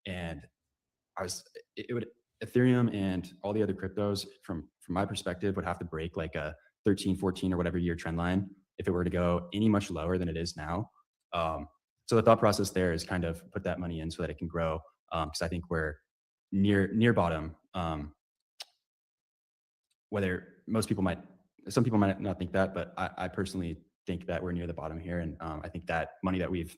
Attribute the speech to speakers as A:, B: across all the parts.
A: and I was it would Ethereum and all the other cryptos from my perspective would have to break like a 13, 14 or whatever year trend line if it were to go any much lower than it is now. Um, so the thought process there is kind of put that money in so that it can grow. Because I think we're near bottom. Whether some people might not think that, but I personally think that we're near the bottom here, and I think that money that we've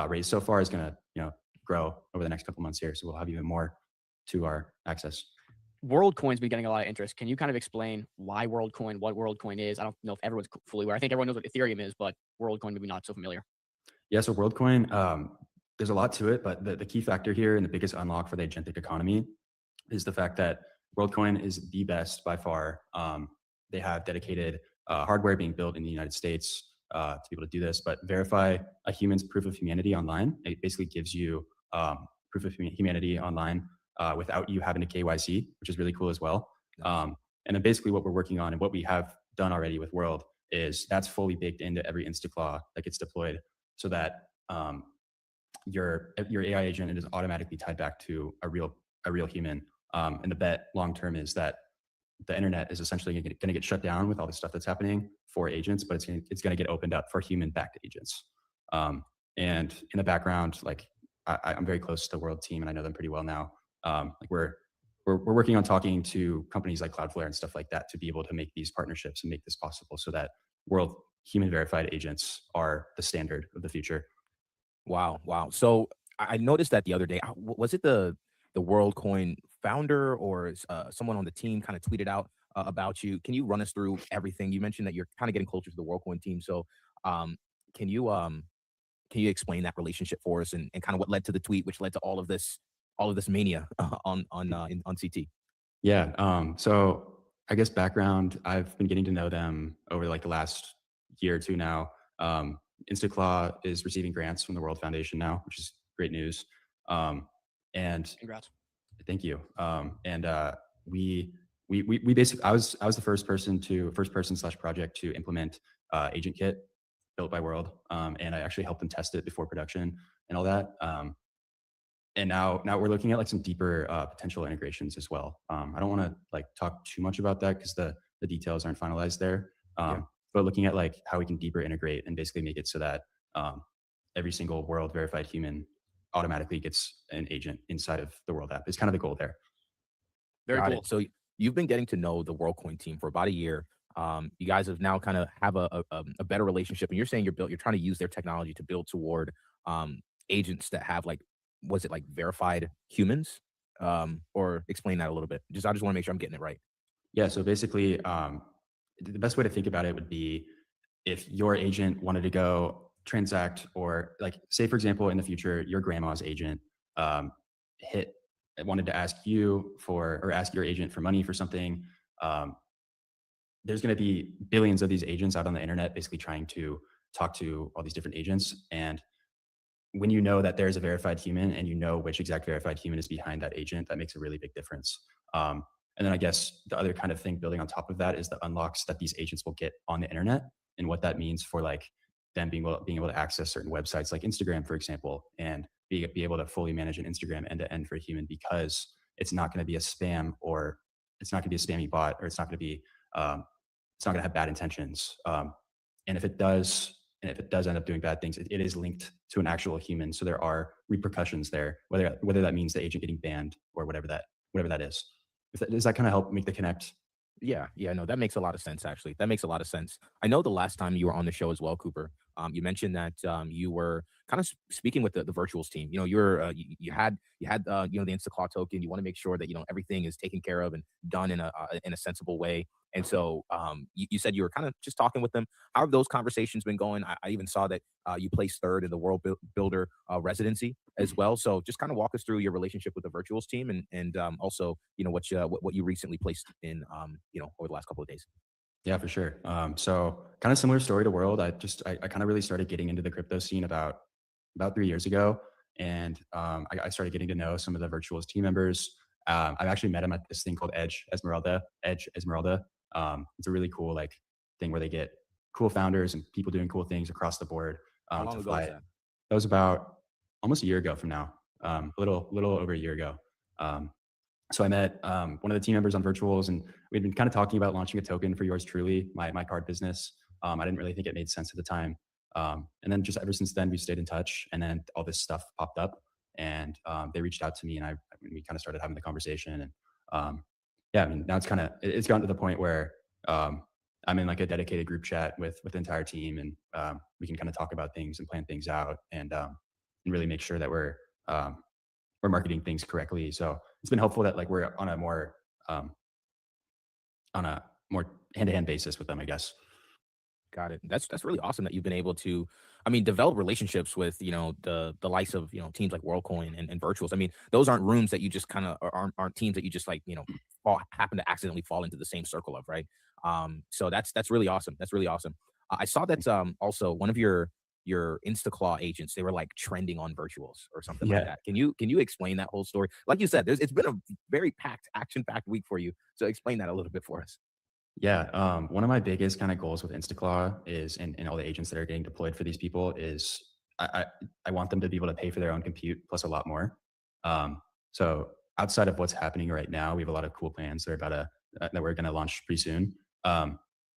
A: raised so far is going to grow over the next couple months here. So we'll have even more to our access.
B: WorldCoin's been getting a lot of interest. Can you kind of explain why WorldCoin, what WorldCoin is? I don't know if everyone's fully aware. I think everyone knows what Ethereum is, but WorldCoin maybe not so familiar.
A: Yeah, so WorldCoin, there's a lot to it, but the key factor here and the biggest unlock for the agentic economy is the fact that WorldCoin is the best by far. They have dedicated hardware being built in the United States to be able to do this, but verify a human's proof of humanity online. It basically gives you proof of humanity online without you having to KYC, which is really cool as well. And then basically what we're working on and what we have done already with World is that's fully baked into every Instaclaw that gets deployed so that your AI agent is automatically tied back to a real human. And the bet long term is that the internet is essentially going to get shut down with all the stuff that's happening for agents, but it's going to get opened up for human-backed agents. And in the background, like I'm very close to the World team, and I know them pretty well now. Like we're working on talking to companies like Cloudflare and stuff like that to be able to make these partnerships and make this possible, so that World human verified agents are the standard of the future.
C: Wow. So I noticed that the other day. Was it the WorldCoin founder or someone on the team kind of tweeted out about you? Can you run us through everything? You mentioned that you're kind of getting closer to the WorldCoin team. So can you explain that relationship for us and kind of what led to the tweet, which led to all of this mania on CT?
A: Yeah. So I guess background, I've been getting to know them over like the last year or two now. Instaclaw is receiving grants from the World Foundation now, which is great news. And
B: Congrats.
A: thank you. And we basically, I was the first person / project to implement Agent Kit built by World. And I actually helped them test it before production and all that. And now we're looking at like some deeper potential integrations as well. I don't want to like talk too much about that because the details aren't finalized there. But looking at like how we can deeper integrate and basically make it so that every single World verified human automatically gets an agent inside of the World app is kind of the goal there.
C: Very cool. So you've been getting to know the WorldCoin team for about a year. You guys have now kind of have a better relationship, and you're saying you're trying to use their technology to build toward agents that have like, was it like verified humans? Or explain that a little bit. I just want to make sure I'm getting it right.
A: Yeah. So basically, the best way to think about it would be if your agent wanted to go transact, or like say for example in the future your grandma's agent wanted to ask you or ask your agent for money for something. There's going to be billions of these agents out on the internet basically trying to talk to all these different agents, and when you know that there's a verified human and you know which exact verified human is behind that agent, that makes a really big difference. And then I guess the other kind of thing building on top of that is the unlocks that these agents will get on the internet and what that means for like them being able to access certain websites like Instagram, for example, and be able to fully manage an Instagram end to end for a human, because it's not going to be a spam, or it's not going to be a spammy bot, or it's not going to have bad intentions. And if it does end up doing bad things, it is linked to an actual human. So there are repercussions there, whether that means the agent getting banned or whatever that is. Does that kind of help make the connect?
C: Yeah, no, that makes a lot of sense. Actually, that makes a lot of sense. I know the last time you were on the show as well, Cooper, you mentioned that you were kind of speaking with the virtuals team. You know, you had the Instaclaw token. You want to make sure that everything is taken care of and done in a sensible way. And so you said you were kind of just talking with them. How have those conversations been going? I even saw that you placed third in the World Builder residency as well. So just kind of walk us through your relationship with the virtuals team, and also what you recently placed in over the last couple of days.
A: Yeah, for sure. So kind of similar story to World. I kind of really started getting into the crypto scene about 3 years ago, and I started getting to know some of the virtuals team members. I've actually met them at this thing called Edge Esmeralda. It's a really cool like thing where they get cool founders and people doing cool things across the board.
C: How long ago was that?
A: That was about almost a year ago from now. a little over a year ago. Um, so I met one of the team members on Virtuals, and we'd been kind of talking about launching a token for yours truly, my card business. I didn't really think it made sense at the time. And then just ever since then, we stayed in touch. And then all this stuff popped up, and they reached out to me, and we kind of started having the conversation. And yeah, I mean, now it's gotten to the point where I'm in like a dedicated group chat with the entire team, and we can kind of talk about things and plan things out, and really make sure that we're marketing things correctly. So it's been helpful that like we're um, on a more hand-to-hand basis with them, I guess.
C: Got it. That's really awesome that you've been able to, I mean, develop relationships with the likes of teams like WorldCoin and Virtuals. I mean, those aren't rooms that you just kind of aren't teams that you just like happen to accidentally fall into the same circle of, right? So that's really awesome. That's really awesome. I saw that also one of your InstaClaw agents, they were like trending on Virtuals or something like
A: Yeah.
C: that. Can you explain that whole story? Like you said, it's been a very action-packed week for you. So explain that a little bit for us.
A: Yeah, one of my biggest kind of goals with InstaClaw is, and all the agents that are getting deployed for these people is I want them to be able to pay for their own compute plus a lot more. So outside of what's happening right now, we have a lot of cool plans that are that we're gonna launch pretty soon.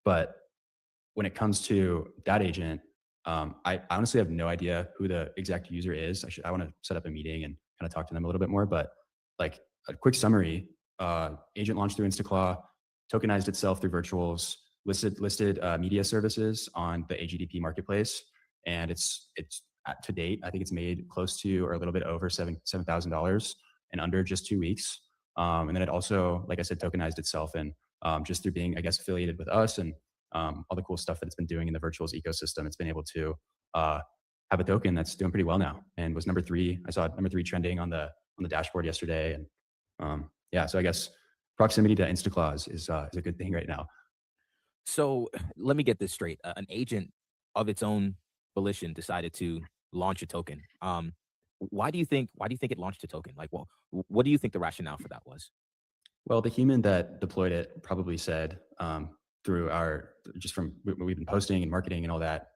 A: But when it comes to that agent, I honestly have no idea who the exact user is. I want to set up a meeting and kind of talk to them a little bit more. But like a quick summary, agent launched through InstaClaw, tokenized itself through Virtuals, listed media services on the AGDP marketplace, and to date, I think it's made close to or a little bit over $7,000 in under just 2 weeks. And then it also, like I said, tokenized itself, and just through being, I guess, affiliated with us and all the cool stuff that it's been doing in the Virtuals ecosystem, it's been able to have a token that's doing pretty well now, and was number 3. I saw number 3 trending on the dashboard yesterday, and yeah, so I guess proximity to InstaClaw is a good thing right now.
C: So let me get this straight. An agent of its own volition decided to launch a token. Why do you think it launched a token? Like, well, what do you think the rationale for that was?
A: Well, the human that deployed it probably said through just from what we've been posting and marketing and all that.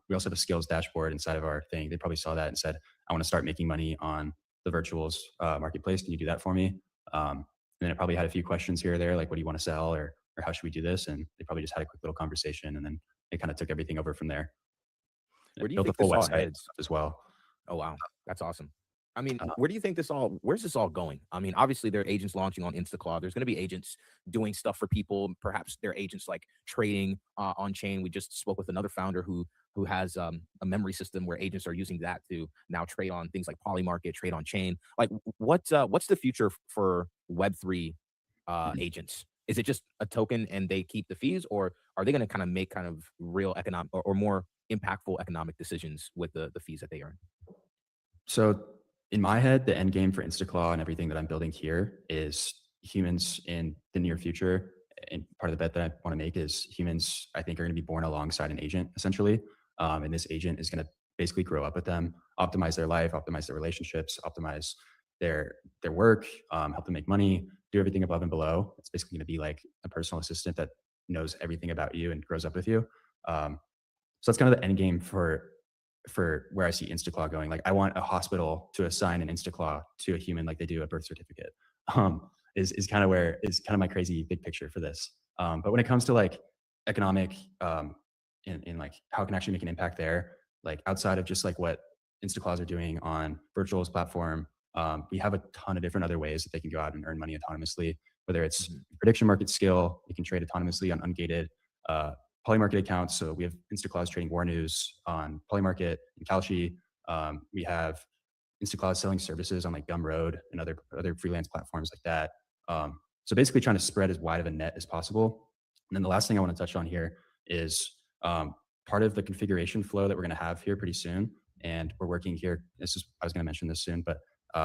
A: We also have a skills dashboard inside of our thing. They probably saw that and said, "I want to start making money on the Virtuals marketplace. Can you do that for me?" And then it probably had a few questions here or there, like, "What do you want to sell?" or "How should we do this?" And they probably just had a quick little conversation, and then they kind of took everything over from there.
C: Where do you
A: Built a
C: think
A: full
C: this all
A: website
C: heads?
A: as well.
C: Oh wow, that's awesome. I mean,
A: Uh,
C: where's this all going? I mean, obviously there are agents launching on InstaClaw. There's going to be agents doing stuff for people. Perhaps there are agents like trading on chain. We just spoke with another founder who has a memory system where agents are using that to now trade on things like Polymarket, trade on chain. Like, what's the future for Web3 agents? Is it just a token and they keep the fees, or are they going to kind of make kind of real economic or more impactful economic decisions with the fees that they earn?
A: So in my head, the end game for InstaClaw and everything that I'm building here is humans in the near future. And part of the bet that I want to make is humans, I think, are going to be born alongside an agent, essentially. And this agent is going to basically grow up with them, optimize their life, optimize their relationships, optimize their work, help them make money, do everything above and below. It's basically going to be like a personal assistant that knows everything about you and grows up with you. So that's kind of the end game for where I see InstaClaw going. Like, I want a hospital to assign an InstaClaw to a human like they do a birth certificate. Is kind of my crazy big picture for this. But when it comes to like economic, in like how it can actually make an impact there, like outside of just like what InstaClaws are doing on Virtual's platform, we have a ton of different other ways that they can go out and earn money autonomously. Whether it's
C: Mhm.
A: prediction market skill, they can trade autonomously on ungated Polymarket accounts. So we have InstaClaws trading war news on Polymarket and Kalshi. We have InstaCloud selling services on like Gumroad and other freelance platforms like that. So basically trying to spread as wide of a net as possible. And then the last thing I want to touch on here is part of the configuration flow that we're going to have here pretty soon. And we're working here. I was going to mention this soon, but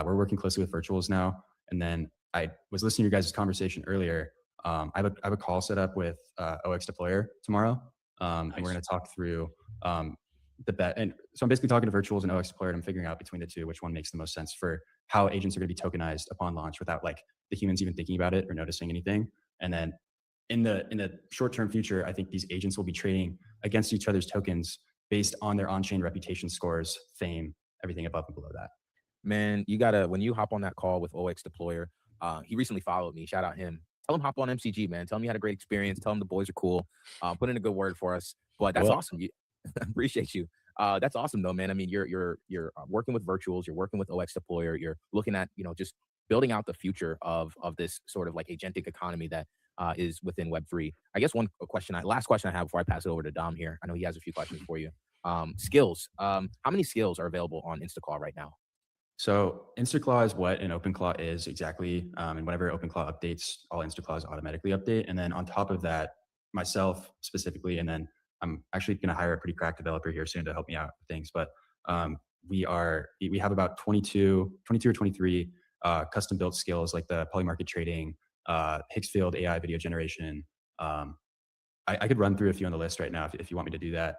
A: we're working closely with Virtuals now. And then I was listening to your guys' conversation earlier. I have a call set up with OX Deployer tomorrow, and we're
C: Nice.
A: going to talk through the bet. And so I'm basically talking to Virtuals and OX Deployer, and I'm figuring out between the two which one makes the most sense for how agents are going to be tokenized upon launch without like the humans even thinking about it or noticing anything. And then in the short-term future, I think these agents will be trading against each other's tokens based on their on-chain reputation scores, fame, everything above and below that.
C: Man, you gotta when you hop on that call with OX Deployer, he recently followed me. Shout out him. Tell him hop on MCG, man. Tell him you had a great experience. Tell him the boys are cool. Put in a good word for us. But that's
A: Well,
C: awesome. You, appreciate you. That's awesome though, man. I mean, you're working with virtuals. You're working with OX Deployer. You're looking at just building out the future of this sort of like agentic economy that is within Web3. I guess last question I have before I pass it over to Dom here. I know he has a few questions for you. Skills. How many skills are available on Instaclaw right now?
A: so Instaclaw is what an OpenClaw is exactly. And whenever OpenClaw updates, all Instaclaws automatically update. And then on top of that, myself specifically, and then I'm actually going to hire a pretty crack developer here soon to help me out with things. But we have about 22 or 23 custom built skills like the polymarket trading, Higgs field AI video generation. I could run through a few on the list right now if you want me to do that.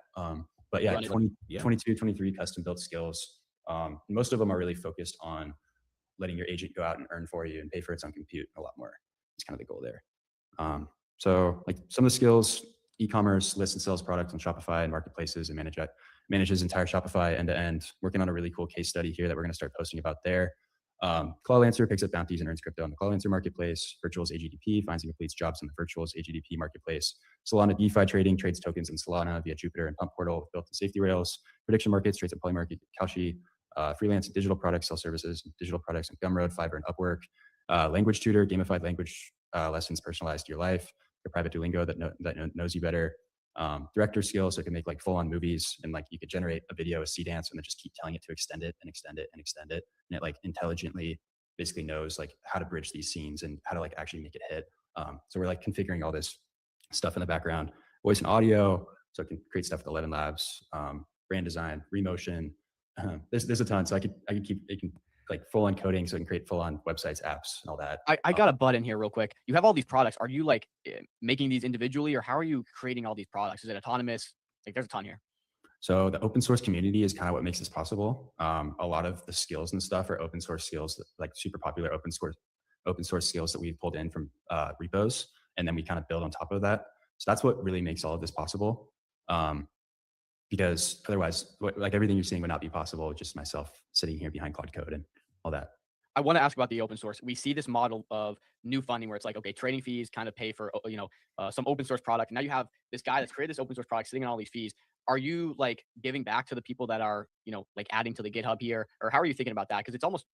A: But yeah, 22, 23 custom built skills. Most of them are really focused on letting your agent go out and earn for you and pay for its own compute a lot more. It's kind of the goal there. So like some of the skills, e-commerce, lists and sells products on Shopify and marketplaces and manages entire Shopify end to end. Working on a really cool case study here that we're going to start posting about there. Clawlancer picks up bounties and earns crypto on the Clawlancer marketplace. Virtuals AGDP finds and completes jobs on the Virtuals AGDP marketplace. Solana DeFi trading trades tokens in Solana via Jupiter and Pump Portal with built-in safety rails. Prediction markets trades at Polymarket, Kalshi. Freelance and digital products, sell services, digital products on Gumroad, Fiverr, and Upwork. Language tutor, gamified language lessons personalized to your life. A private Duolingo that knows you better. Director skills, so it can make like full-on movies, and like you could generate a video, a dance, and then just keep telling it to extend it and extend it and extend it, and it like intelligently basically knows like how to bridge these scenes and how to like actually make it hit. So we're like configuring all this stuff in the background, voice and audio, so it can create stuff with 11 Labs, brand design, remotion. There's a ton, so I could keep it can like full on coding, so it can create full on websites, apps, and all that.
B: I got a butt in here real quick. You have all these products. Are you like making these individually, or how are you creating all these products? Is it autonomous? Like there's a ton here.
A: So the open source community is kind of what makes this possible. A lot of the skills and stuff are open source skills, like super popular open source skills that we've pulled in from repos, and then we kind of build on top of that. So that's what really makes all of this possible. Because otherwise, like everything you're seeing would not be possible with just myself sitting here behind Cloud Code and all that.
B: I want to ask about the open source. We see this model of new funding where it's like, okay, trading fees kind of pay for, some open source product. And now you have this guy that's created this open source product sitting on all these fees. Are you like giving back to the people that are, like adding to the GitHub here? Or how are you thinking about that? Because it almost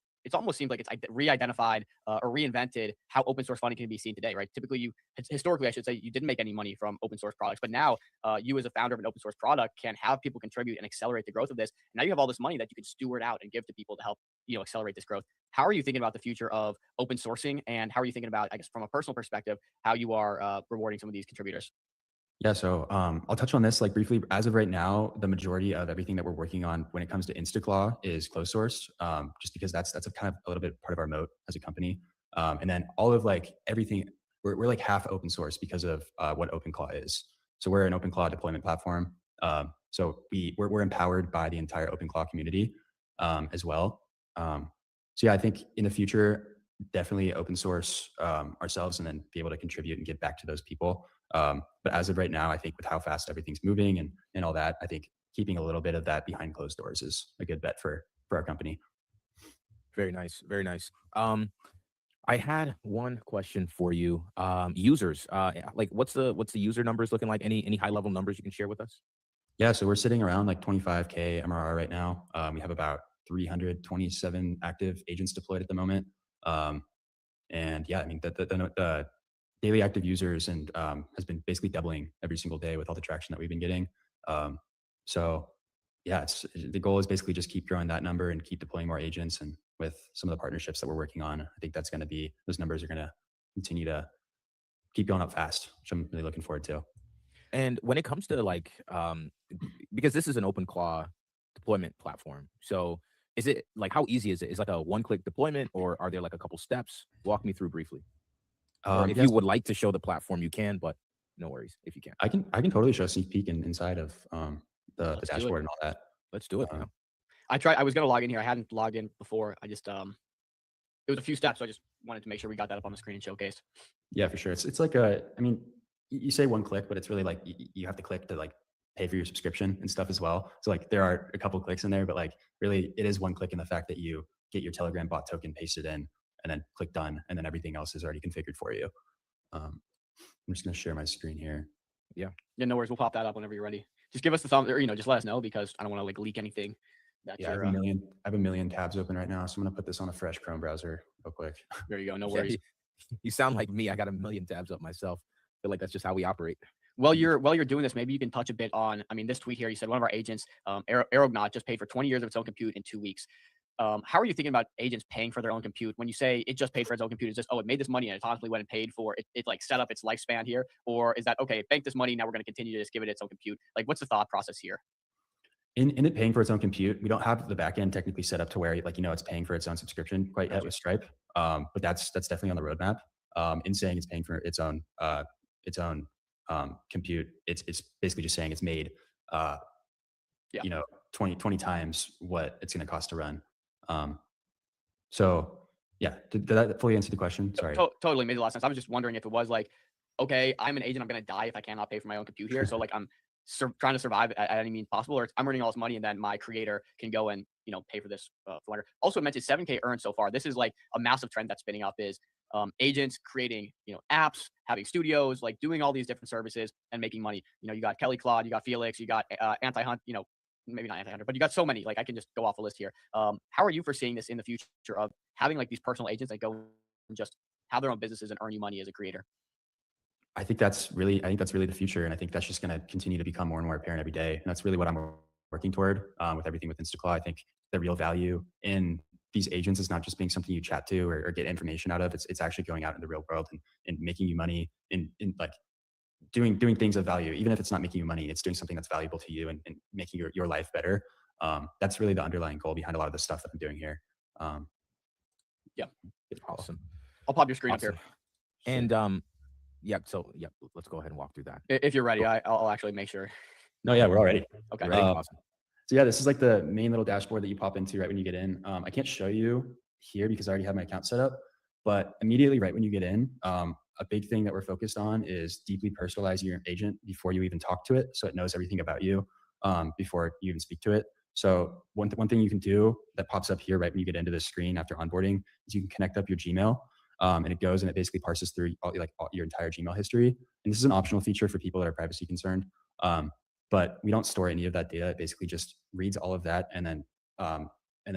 B: seems like it's re-identified or reinvented how open source funding can be seen today, right? Typically, historically, I should say, you didn't make any money from open source products, but now you as a founder of an open source product can have people contribute and accelerate the growth of this. And now you have all this money that you can steward out and give to people to help, accelerate this growth. How are you thinking about the future of open sourcing, and how are you thinking about, I guess, from a personal perspective, how you are rewarding some of these contributors?
A: Yeah, so I'll touch on this like briefly. As of right now, the majority of everything that we're working on when it comes to Instaclaw is closed source, just because that's a kind of a little bit part of our moat as a company. And then all of like everything, we're like half open source because of what OpenClaw is. So we're an OpenClaw deployment platform. So we're empowered by the entire OpenClaw community as well. So yeah, I think in the future, definitely open source ourselves and then be able to contribute and give back to those people. But as of right now, I think with how fast everything's moving and all that, I think keeping a little bit of that behind closed doors is a good bet for our company.
C: Very nice. Very nice. I had one question for you. Users, like what's the user numbers looking like? Any high level numbers you can share with us?
A: Yeah, so we're sitting around like 25K MRR right now. We have about 327 active agents deployed at the moment. And yeah, I mean, the daily active users and has been basically doubling every single day with all the traction that we've been getting. So yeah, the goal is basically just keep growing that number and keep deploying more agents. And with some of the partnerships that we're working on, I think that's going to be, those numbers are going to continue to keep going up fast, which I'm really looking forward to.
C: And when it comes to like, because this is an OpenClaw deployment platform, so is it like, how easy is it? Is it like a one-click deployment, or are there like a couple steps? Walk me through briefly. Or if you would like to show the platform, you can, but no worries if you can't.
A: I can totally show a sneak peek inside of the dashboard and all that.
C: Let's do it.
B: I was going to log in here. I hadn't logged in before. I just, it was a few steps. So I just wanted to make sure we got that up on the screen and showcased.
A: Yeah, for sure. It's like you say one click, but it's really like you have to click to like pay for your subscription and stuff as well. So like there are a couple clicks in there, but like really it is one click in the fact that you get your Telegram bot token, paste it in, and then click done, and then everything else is already configured for you. I'm just going to share my screen here.
B: Yeah, no worries. We'll pop that up whenever you're ready. Just give us the thumbs, or just let us know, because I don't want to like leak anything.
A: Yeah, I have a million tabs open right now, so I'm going to put this on a fresh Chrome browser real quick.
B: There you go. No worries.
C: You sound like me. I got a million tabs up myself. I feel like that's just how we operate.
B: While you're doing this, maybe you can touch a bit on, this tweet here. You said one of our agents, Aerognot, just paid for 20 years of its own compute in 2 weeks. How are you thinking about agents paying for their own compute? When you say it just paid for its own compute, is just, it made this money and it constantly went and paid for it, it like set up its lifespan here? Or is that, okay, it banked this money, now we're going to continue to just give it its own compute? Like, what's the thought process here?
A: In it paying for its own compute, we don't have the backend technically set up to where it's paying for its own subscription quite yet with Stripe. But that's definitely on the roadmap. In saying it's paying for its own compute, it's basically just saying it's made 20 times what it's going to cost to run. So yeah, did that fully answer the question? Sorry.
B: Totally made a lot of sense. I was just wondering if it was like, okay, I'm an agent, I'm going to die if I cannot pay for my own compute here. So like I'm trying to survive at any means possible, or I'm earning all this money and then my creator can go and pay for this for longer. Also, it mentioned 7K earned so far. This is like a massive trend that's spinning up, is agents creating apps, having studios, like doing all these different services and making money. You got Kelly Claude, you got Felix, you got Anti-Hunt, maybe not Anti-Hunter, but you got so many. Like I can just go off a list here. How are you foreseeing this in the future of having like these personal agents that go and just have their own businesses and earn you money as a creator?
A: I think that's really the future, and I think that's just going to continue to become more and more apparent every day. And that's really what I'm working toward with everything with Instaclaw. I think the real value in these agents is not just being something you chat to or get information out of. It's actually going out in the real world and making you money in like doing things of value. Even if it's not making you money, it's doing something that's valuable to you and making your life better. That's really the underlying goal behind a lot of the stuff that I'm doing here.
B: Yeah,
C: awesome.
B: I'll pop your screen up here.
C: And so let's go ahead and walk through that.
B: If you're ready, I'll actually make sure.
A: No, yeah, we're all ready.
B: Okay.
C: Awesome.
A: So yeah, this is like the main little dashboard that you pop into right when you get in. I can't show you here because I already have my account set up, but immediately right when you get in, a big thing that we're focused on is deeply personalizing your agent before you even talk to it, so it knows everything about you before you even speak to it. So one thing you can do that pops up here right when you get into this screen after onboarding is you can connect up your Gmail. And it goes and it basically parses through all your entire Gmail history. And this is an optional feature for people that are privacy concerned. But we don't store any of that data. It basically just reads all of that and then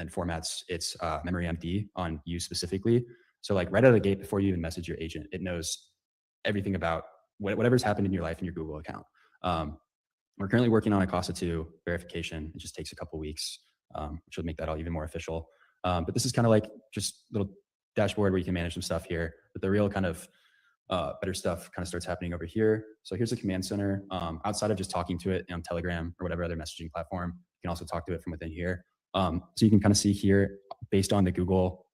A: formats its memory empty on you specifically. So like right out of the gate, before you even message your agent, it knows everything about whatever's happened in your life in your Google account. We're currently working on a Casa 2 verification. It just takes a couple weeks, which will make that all even more official. But this is kind of like just little dashboard where you can manage some stuff here, but the real kind of better stuff kind of starts happening over here. So here's the command center. Outside of just talking to it on Telegram or whatever other messaging platform, you can also talk to it from within here. So you can kind of see here, based on the Google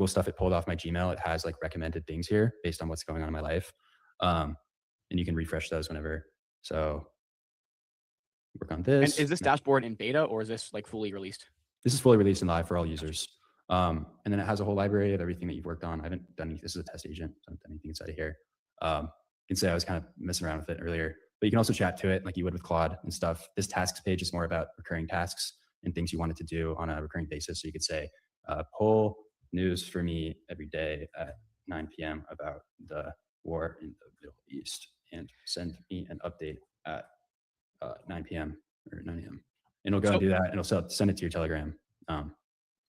A: stuff it pulled off my Gmail, it has like recommended things here based on what's going on in my life. And you can refresh those whenever. So work on this.
B: And is this dashboard in beta or is this like fully released?
A: This is fully released and live for all users. And then it has a whole library of everything that you've worked on. I haven't done any, this is a test agent, so I haven't done anything inside of here. You can say I was kind of messing around with it earlier, but you can also chat to it like you would with Claude and stuff. This tasks page is more about recurring tasks and things you wanted to do on a recurring basis. So you could say, pull news for me every day at 9 p.m. about the war in the Middle East and send me an update at 9 p.m. or 9 a.m. And it'll go and do that and it'll send it to your Telegram.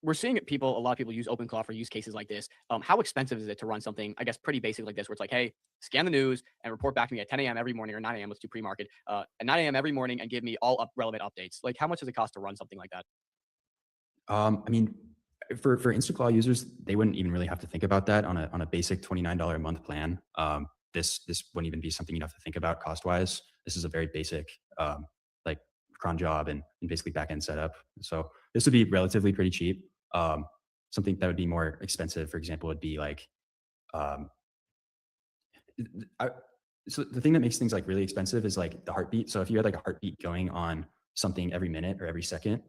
B: We're seeing a lot of people use OpenClaw for use cases like this. How expensive is it to run something, I guess, pretty basic like this, where it's like, hey, scan the news and report back to me at 10 a.m. every morning, or 9 a.m. Let's do pre-market at 9 a.m. every morning and give me all relevant updates. Like, how much does it cost to run something like that?
A: I mean, for Instaclaw users, they wouldn't even really have to think about that on a basic $29 a month plan. This wouldn't even be something you'd have to think about cost wise. This is a very basic like cron job and basically backend setup. So this would be relatively pretty cheap. Something that would be more expensive, for example, would be like, so the thing that makes things like really expensive is like the heartbeat. So if you had like a heartbeat going on something every minute or every second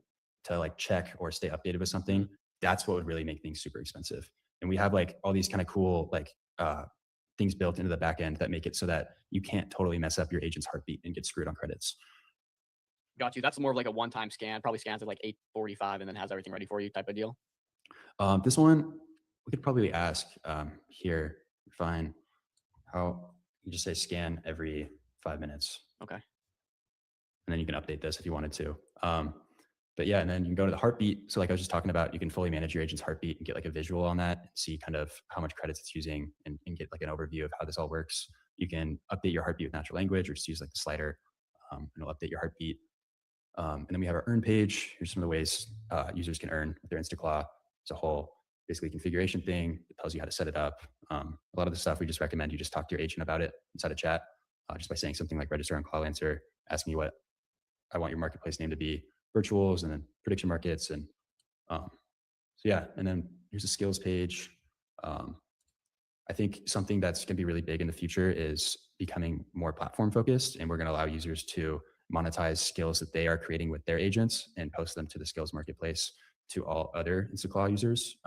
A: to like check or stay updated with something, that's what would really make things super expensive. And we have like all these kind of cool like things built into the back end that make it so that you can't totally mess up your agent's heartbeat and get screwed on credits.
B: Got you. That's more of like a one-time scan. Probably scans at like 8:45 and then has everything ready for you type of deal.
A: This one we could probably ask here. Fine. How you just say scan every 5 minutes,
B: Okay.
A: and then you can update this if you wanted to. But yeah, and then you can go to the heartbeat. So like I was just talking about, you can fully manage your agent's heartbeat and get like a visual on that, see kind of how much credits it's using, and get like an overview of how this all works. You can update your heartbeat with natural language, or just use like the slider, and it'll update your heartbeat. And then we have our earn page. Here's some of the ways users can earn with their InstaClaw. It's a whole basically configuration thing. It tells you how to set it up. A lot of the stuff we just recommend you just talk to your agent about it inside a chat, just by saying something like register on ClawLancer, ask me what I want your marketplace name to be, virtuals, and then prediction markets. And so yeah, and then here's a skills page. I think something that's going to be really big in the future is becoming more platform focused, and we're going to allow users to monetize skills that they are creating with their agents and post them to the skills marketplace to all other InstaClaw users,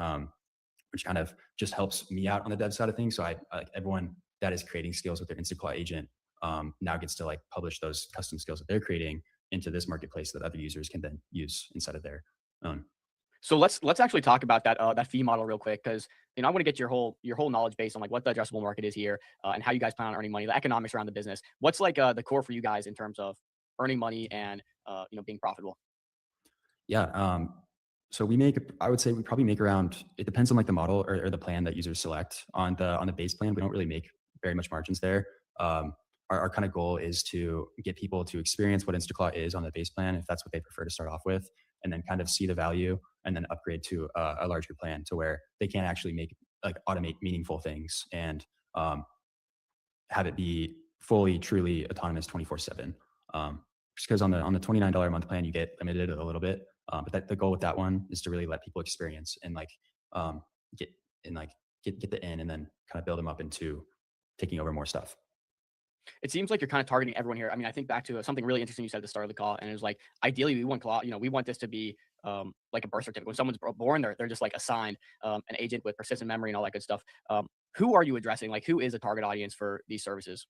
A: which kind of just helps me out on the dev side of things. So I like everyone that is creating skills with their InstaClaw agent now gets to like publish those custom skills that they're creating into this marketplace that other users can then use inside of their own.
B: So let's actually talk about that fee model real quick, because I want to get your whole knowledge base on like what the addressable market is here, and how you guys plan on earning money, the economics around the business. What's like the core for you guys in terms of earning money and being profitable?
A: Yeah. So we make, I would say we probably make around, it depends on like the model or the plan that users select. On the base plan, we don't really make very much margins there. Our kind of goal is to get people to experience what InstaClaw is on the base plan, if that's what they prefer to start off with, and then kind of see the value and then upgrade to a larger plan to where they can actually make like automate meaningful things and have it be fully, truly autonomous 24/7. Just because on the $29 a month plan, you get limited a little bit. But the goal with that one is to really let people experience and like get and like get the in and then kind of build them up into taking over more stuff.
B: It seems like you're kind of targeting everyone here. I mean, I think back to something really interesting you said at the start of the call, and it was like, ideally, we want we want this to be like a birth certificate. When someone's born, they're just like assigned an agent with persistent memory and all that good stuff. Who are you addressing? Like, who is the target audience for these services?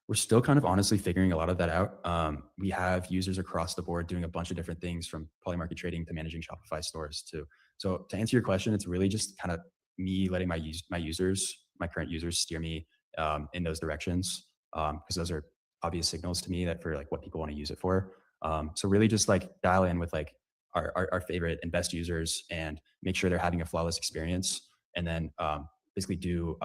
A: We're still kind of honestly figuring a lot of that out. We have users across the board doing a bunch of different things, from polymarket trading to managing Shopify stores to. So to answer your question, it's really just kind of me letting my current users, steer me in those directions, because those are obvious signals to me that for like what people want to use it for. So really just like dial in with like our favorite and best users and make sure they're having a flawless experience, and then basically do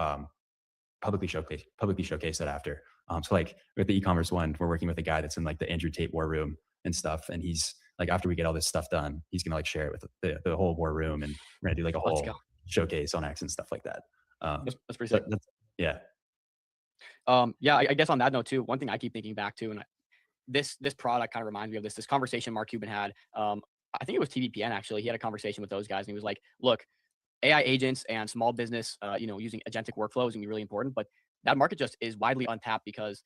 A: publicly showcase that after. So like with the e-commerce one, we're working with a guy that's in like the Andrew Tate war room and stuff. And he's like, after we get all this stuff done, he's gonna like share it with the whole war room, and we're gonna do like a
B: Let's
A: whole
B: go.
A: showcase on X and stuff like that.
B: That's pretty
A: So
B: sick.
A: yeah.
B: Yeah, I guess on that note too, one thing I keep thinking back to, and this product kind of reminds me of this conversation Mark Cuban had. I think it was TVPN actually. He had a conversation with those guys, and he was like, "Look, AI agents and small business, using agentic workflows is gonna be really important, but that market just is widely untapped because,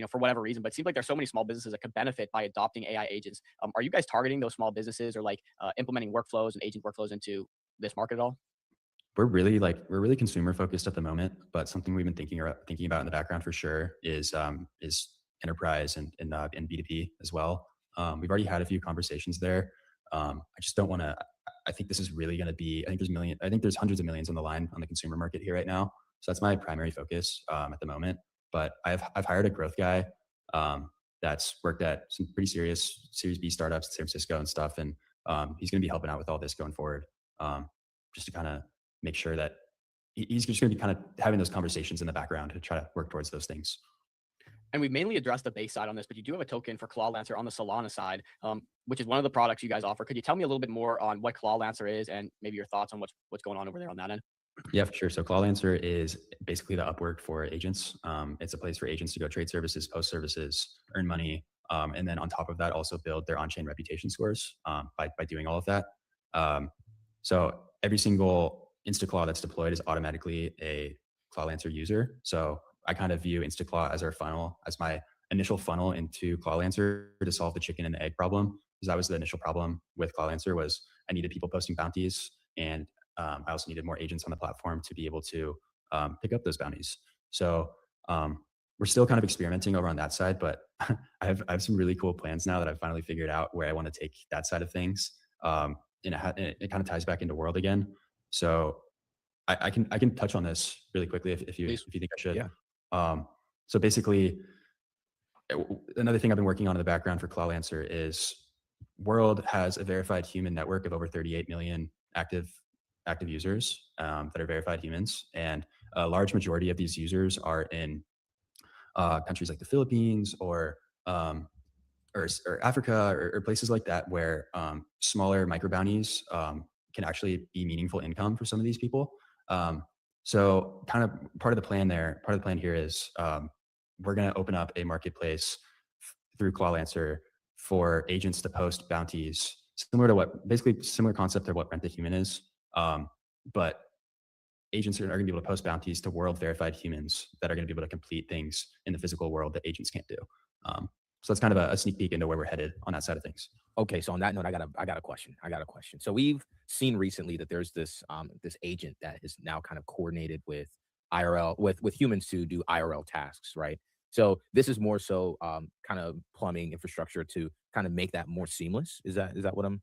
B: for whatever reason. But it seems like there's so many small businesses that could benefit by adopting AI agents. Are you guys targeting those small businesses or like implementing workflows and agent workflows into this market at all?
A: We're really consumer focused at the moment, but something we've been thinking about in the background for sure is enterprise and B2B as well. We've already had a few conversations there. I just don't want to. I think this is really going to be. I think there's hundreds of millions on the line on the consumer market here right now. So that's my primary focus at the moment. But I've hired a growth guy that's worked at some pretty serious Series B startups in San Francisco and stuff, and he's going to be helping out with all this going forward, just to kind of make sure that he's just going to be kind of having those conversations in the background to try to work towards those things.
B: And we mainly addressed the base side on this, but you do have a token for ClawLancer on the Solana side, which is one of the products you guys offer. Could you tell me a little bit more on what ClawLancer is and maybe your thoughts on what's going on over there on that end?
A: Yeah, for sure. So ClawLancer is basically the Upwork for agents. It's a place for agents to go trade services, post services, earn money, and then on top of that, also build their on-chain reputation scores by doing all of that. So every single InstaClaw that's deployed is automatically a ClawLancer user. So I kind of view InstaClaw as my initial funnel into ClawLancer to solve the chicken and the egg problem. Because that was the initial problem with ClawLancer, was I needed people posting bounties, and I also needed more agents on the platform to be able to pick up those bounties. So we're still kind of experimenting over on that side, but I have some really cool plans now that I've finally figured out where I want to take that side of things. And it kind of ties back into world again. So I can touch on this really quickly
B: Please.
A: if you think I should.
C: Yeah.
A: So basically, another thing I've been working on in the background for Clawlancer is World has a verified human network of over 38 million active users that are verified humans, and a large majority of these users are in countries like the Philippines or Africa or places like that where smaller micro bounties can actually be meaningful income for some of these people. So kind of part of the plan here is we're going to open up a marketplace through Clawlancer for agents to post bounties similar to basically similar concept to what Rent the Human is. But agents are going to be able to post bounties to world verified humans that are going to be able to complete things in the physical world that agents can't do. So that's kind of a sneak peek into where we're headed on that side of things.
C: Okay, so on that note, I got a question. So we've seen recently that there's this this agent that is now kind of coordinated with IRL with humans to do IRL tasks, right? So this is more so kind of plumbing infrastructure to kind of make that more seamless. Is that what I'm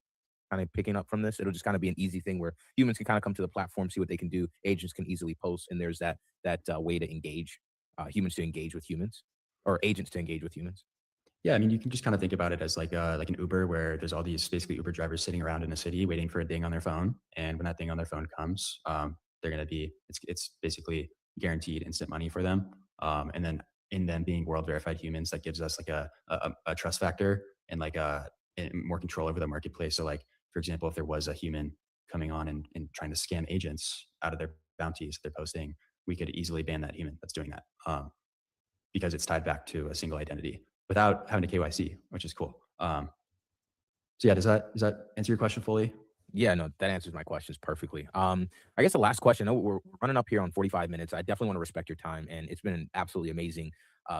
C: kind of picking up from this? It'll just kind of be an easy thing where humans can kind of come to the platform, see what they can do. Agents can easily post, and there's that way to engage humans to engage with humans, or agents to engage with humans.
A: Yeah, I mean, you can just kind of think about it as like an Uber, where there's all these basically Uber drivers sitting around in a city waiting for a ding on their phone, and when that ding on their phone comes, they're going to be it's basically guaranteed instant money for them. And then in them being world verified humans, that gives us like a trust factor and like and more control over the marketplace. So like for example, if there was a human coming on and trying to scam agents out of their bounties they're posting, we could easily ban that human that's doing that because it's tied back to a single identity without having to KYC, which is cool. So yeah, does that answer your question fully?
C: Yeah, no, that answers my questions perfectly. I guess the last question, I know we're running up here on 45 minutes. I definitely want to respect your time, and it's been an absolutely amazing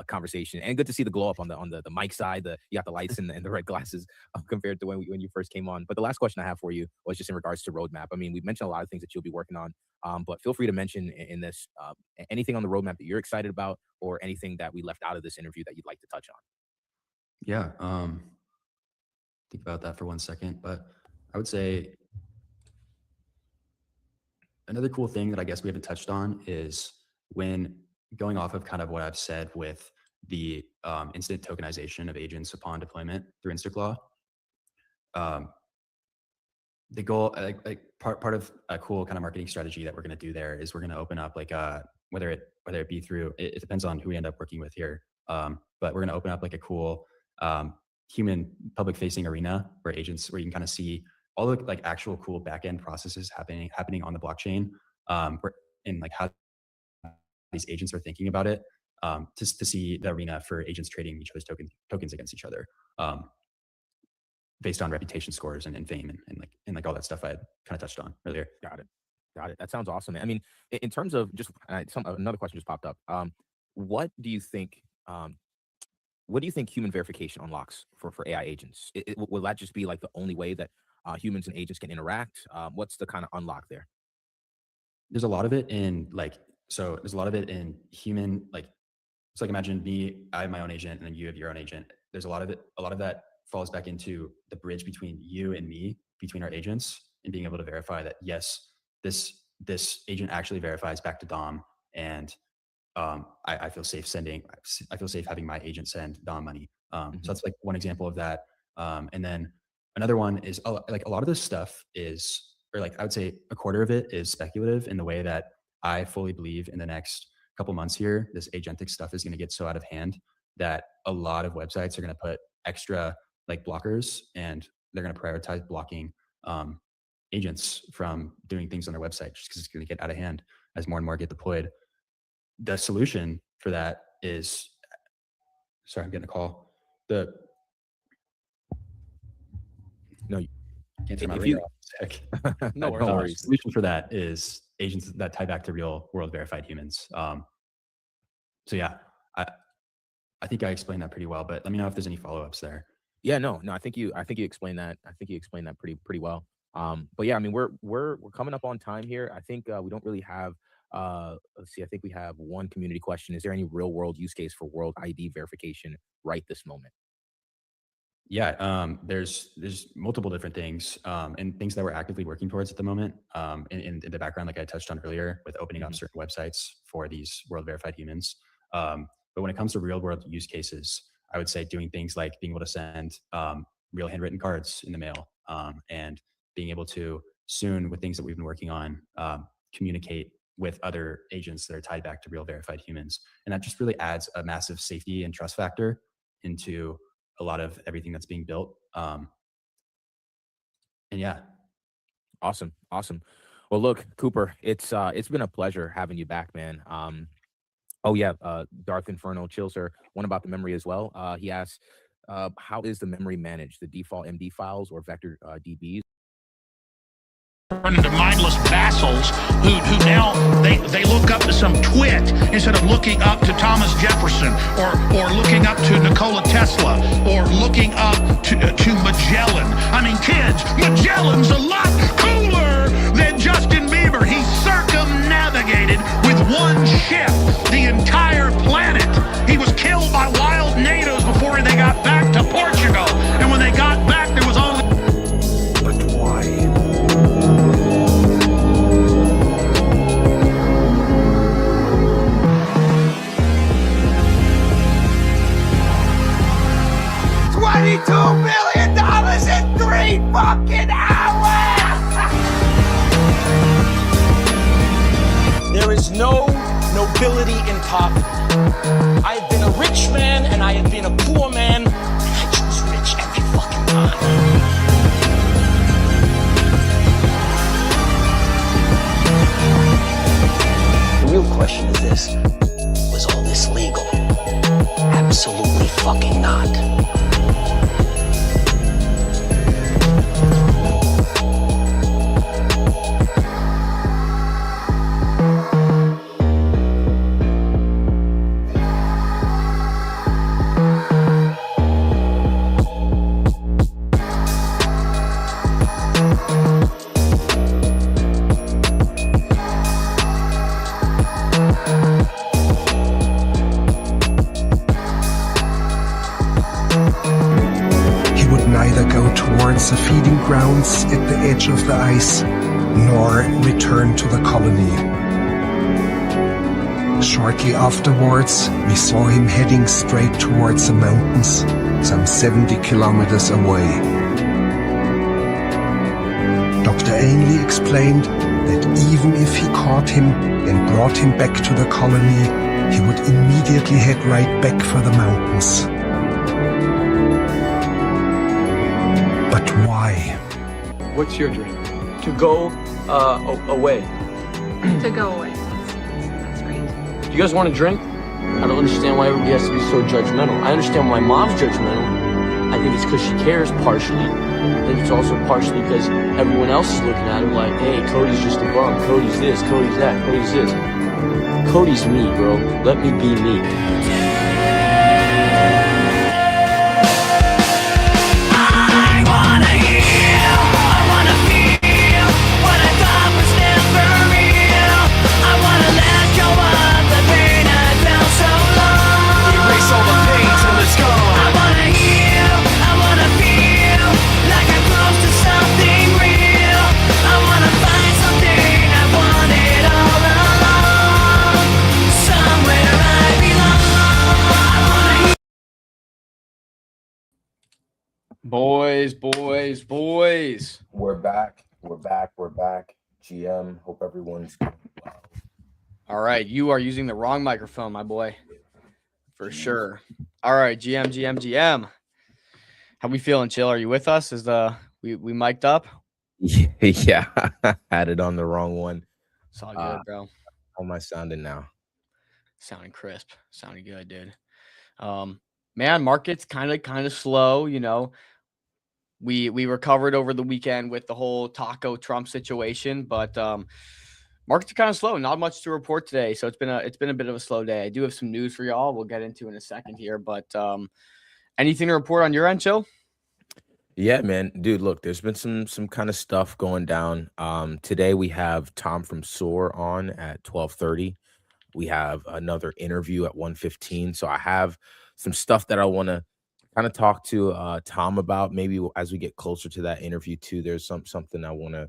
C: conversation, and good to see the glow up on the mic side. You got the lights and the red glasses compared to when you first came on. But the last question I have for you was just in regards to roadmap. I mean, we've mentioned a lot of things that you'll be working on, but feel free to mention in this anything on the roadmap that you're excited about, or anything that we left out of this interview that you'd like to touch on.
A: Yeah. Think about that for 1 second, but I would say another cool thing that I guess we haven't touched on is when going off of kind of what I've said with the instant tokenization of agents upon deployment through Instaclaw. Um, the goal, like part of a cool kind of marketing strategy that we're going to do there is we're going to open up like whether it be through it depends on who we end up working with here, but we're going to open up like a cool human public facing arena where you can kind of see all the like actual cool back end processes happening on the blockchain, and like how these agents are thinking about it, to see the arena for agents trading each other's tokens against each other. Based on reputation scores and fame and like all that stuff I had kind of touched on earlier.
C: Got it. Got it. That sounds awesome. I mean, in terms of just another question just popped up. What do you think? What do you think human verification unlocks for AI agents? Will that just be like the only way that humans and agents can interact? What's the kind of unlock there?
A: There's a lot of it in there's a lot of it in human like it's like imagine I have my own agent and then you have your own agent. There's a lot of that falls back into the bridge between you and me, between our agents, and being able to verify that yes, this agent actually verifies back to Dom, and I feel safe having my agent send Dom money. So that's like one example of that. And then another one is like a lot of this stuff is, or like I would say a quarter of it is speculative in the way that I fully believe in the next couple months here, this agentic stuff is going to get so out of hand that a lot of websites are going to put extra like blockers, and they're going to prioritize blocking agents from doing things on their website just because it's going to get out of hand as more and more get deployed. The solution for that is, sorry, I'm getting a call.
C: No,
A: Can't turn my
C: if
A: radio
C: you
A: off.
B: No
C: no
B: worries.
C: worries.
A: Solution for that is agents that tie back to real world verified humans. So yeah, I think I explained that pretty well, but let me know if there's any follow-ups there.
C: Yeah, no. I think you explained that. I think you explained that pretty well. But yeah, I mean, we're coming up on time here. I think we don't really have Let's see. I think we have one community question. Is there any real world use case for world ID verification right this moment?
A: Yeah, there's multiple different things and things that we're actively working towards at the moment. In the background, like I touched on earlier, with opening up certain websites for these world verified humans. But when it comes to real world use cases, I would say doing things like being able to send real handwritten cards in the mail, and being able to soon, with things that we've been working on, communicate with other agents that are tied back to real verified humans, and that just really adds a massive safety and trust factor into a lot of everything that's being built. And yeah.
C: Awesome. Well, look, Cooper, it's been a pleasure having you back, man. Oh yeah, Darth Inferno Chill, sir. One about the memory as well. He asks, how is the memory managed? The default MD files or vector DBs?
D: Turn into mindless vassals who now they look up to some twit instead of looking up to Thomas Jefferson or looking up to Nikola Tesla or looking up to Magellan. I mean, kids, Magellan's a lot cooler than Justin Bieber. He circumnavigated with one ship the entire planet. He was killed by wild natives before they got back to Portugal. And when they got back, there was only...
E: But why? $22 million in 3 fucking hours! There is no nobility in poverty. I have been a rich man and I have been a poor man, and I choose rich every fucking time. The real question is this: was all this legal? Absolutely fucking not. The feeding grounds at the edge of the ice, nor return to the colony. Shortly afterwards, we saw him heading straight towards the mountains, some 70 kilometers away. Dr. Ainley explained that even if he caught him and brought him back to the colony, he would immediately head right back for the mountains. But why?
F: What's your dream?
E: To go away.
G: To go away. That's great.
E: Do you guys want to drink? I don't understand why everybody has to be so judgmental. I understand why mom's judgmental. I think it's because she cares, partially. I think it's also partially because everyone else is looking at her like, hey, Cody's just a bum. Cody's this, Cody's that, Cody's this. Cody's me, bro. Let me be me.
B: Boys.
C: We're back. GM, hope everyone's doing well.
B: All right, you are using the wrong microphone, my boy. For sure. All right, GM. How we feeling, Chill? Are you with us? Is we mic'd up?
C: Yeah, had it on the wrong one.
B: It's all good, bro.
C: How am I sounding now?
B: Sounding crisp. Sounding good, dude. Man, market's kind of slow, you know. We recovered over the weekend with the whole Taco Trump situation, but markets are kind of slow. Not much to report today, so it's been a bit of a slow day. I do have some news for y'all. We'll get into in a second here, but anything to report on your end, Chill?
C: Yeah, man. Dude, look, there's been some kind of stuff going down. Today we have Tom from Soar on at 12:30. We have another interview at 1:15. So I have some stuff that I want to kind of talk to Tom about. Maybe as we get closer to that interview too. There's something I want to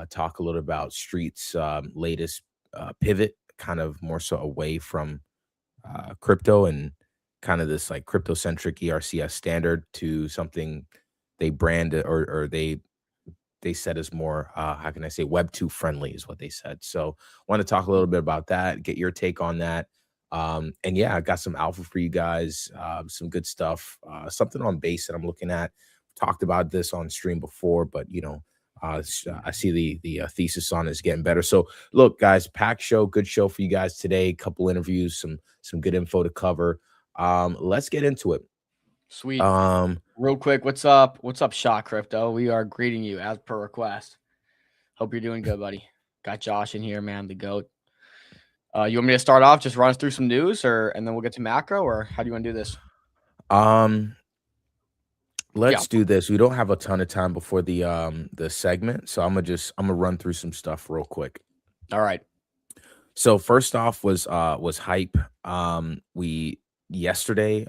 C: talk a little about Street's latest pivot, kind of more so away from crypto and kind of this like crypto centric ERCS standard to something they brand or they said is more how can I say web 2 friendly is what they said. So want to talk a little bit about that, get your take on that. And yeah, I got some alpha for you guys, some good stuff, something on base that I'm looking at. Talked about this on stream before, but I see the thesis on is getting better. So look, guys, packed show, good show for you guys today. Couple interviews, some good info to cover. Let's get into it.
B: Sweet.
C: Um,
B: Real quick, what's up? What's up, Shot Crypto? We are greeting you as per request. Hope you're doing good, buddy. Got Josh in here, man, the GOAT. You want me to start off, just run us through some news, and then we'll get to macro, or how do you want to do this?
C: Let's do this. We don't have a ton of time before the segment, so I'm gonna run through some stuff real quick.
B: All right.
C: So first off was hype. We yesterday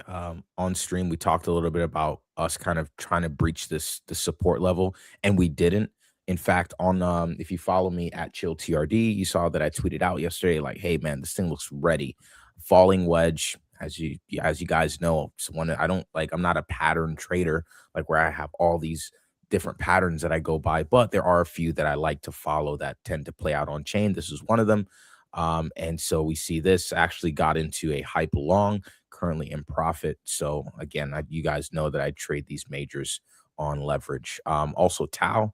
C: on stream we talked a little bit about us kind of trying to breach the support level, and we didn't. In fact, on if you follow me at Chill TRD, you saw that I tweeted out yesterday like, "Hey man, this thing looks ready." Falling wedge, as you guys know, someone I don't like. I'm not a pattern trader like where I have all these different patterns that I go by, but there are a few that I like to follow that tend to play out on chain. This is one of them. And so we see this actually got into a hype long, currently in profit. So again, you guys know that I trade these majors on leverage. Also Tau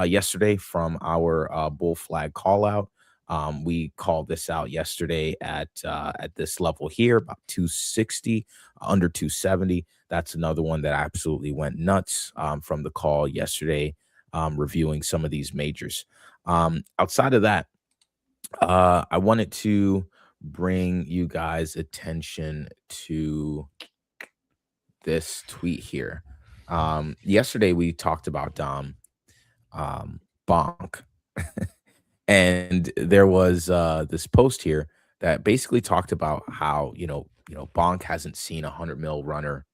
C: yesterday from our bull flag call out. We called this out yesterday at this level here, about 260, under 270. That's another one that absolutely went nuts from the call yesterday, reviewing some of these majors. Outside of that, I wanted to bring you guys attention to this tweet here. Yesterday we talked about Bonk. And there was this post here that basically talked about how Bonk hasn't seen 100 mil runner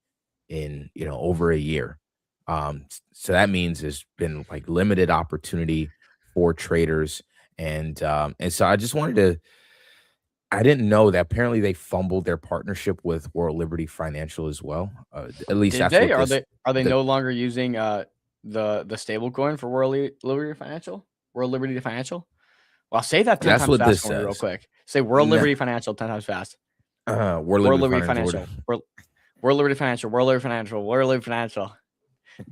C: in over a year. So that means there's been like limited opportunity for traders, and so I just wanted to. I didn't know that apparently they fumbled their partnership with World Liberty Financial as well. At least
B: Did
C: that's
B: they?
C: what
B: Are they
C: the-
B: no longer using the stable coin for Liberty Financial? World Liberty Financial? Well, say that 10
C: that's
B: times
C: what
B: fast
C: this
B: for me real
C: says.
B: quick. Say World
C: No.
B: Liberty Financial 10 times fast.
C: World
B: World
C: Liberty
B: Liberty
C: Financial.
B: Financial. World Liberty Financial. World Liberty Financial. World Liberty Financial.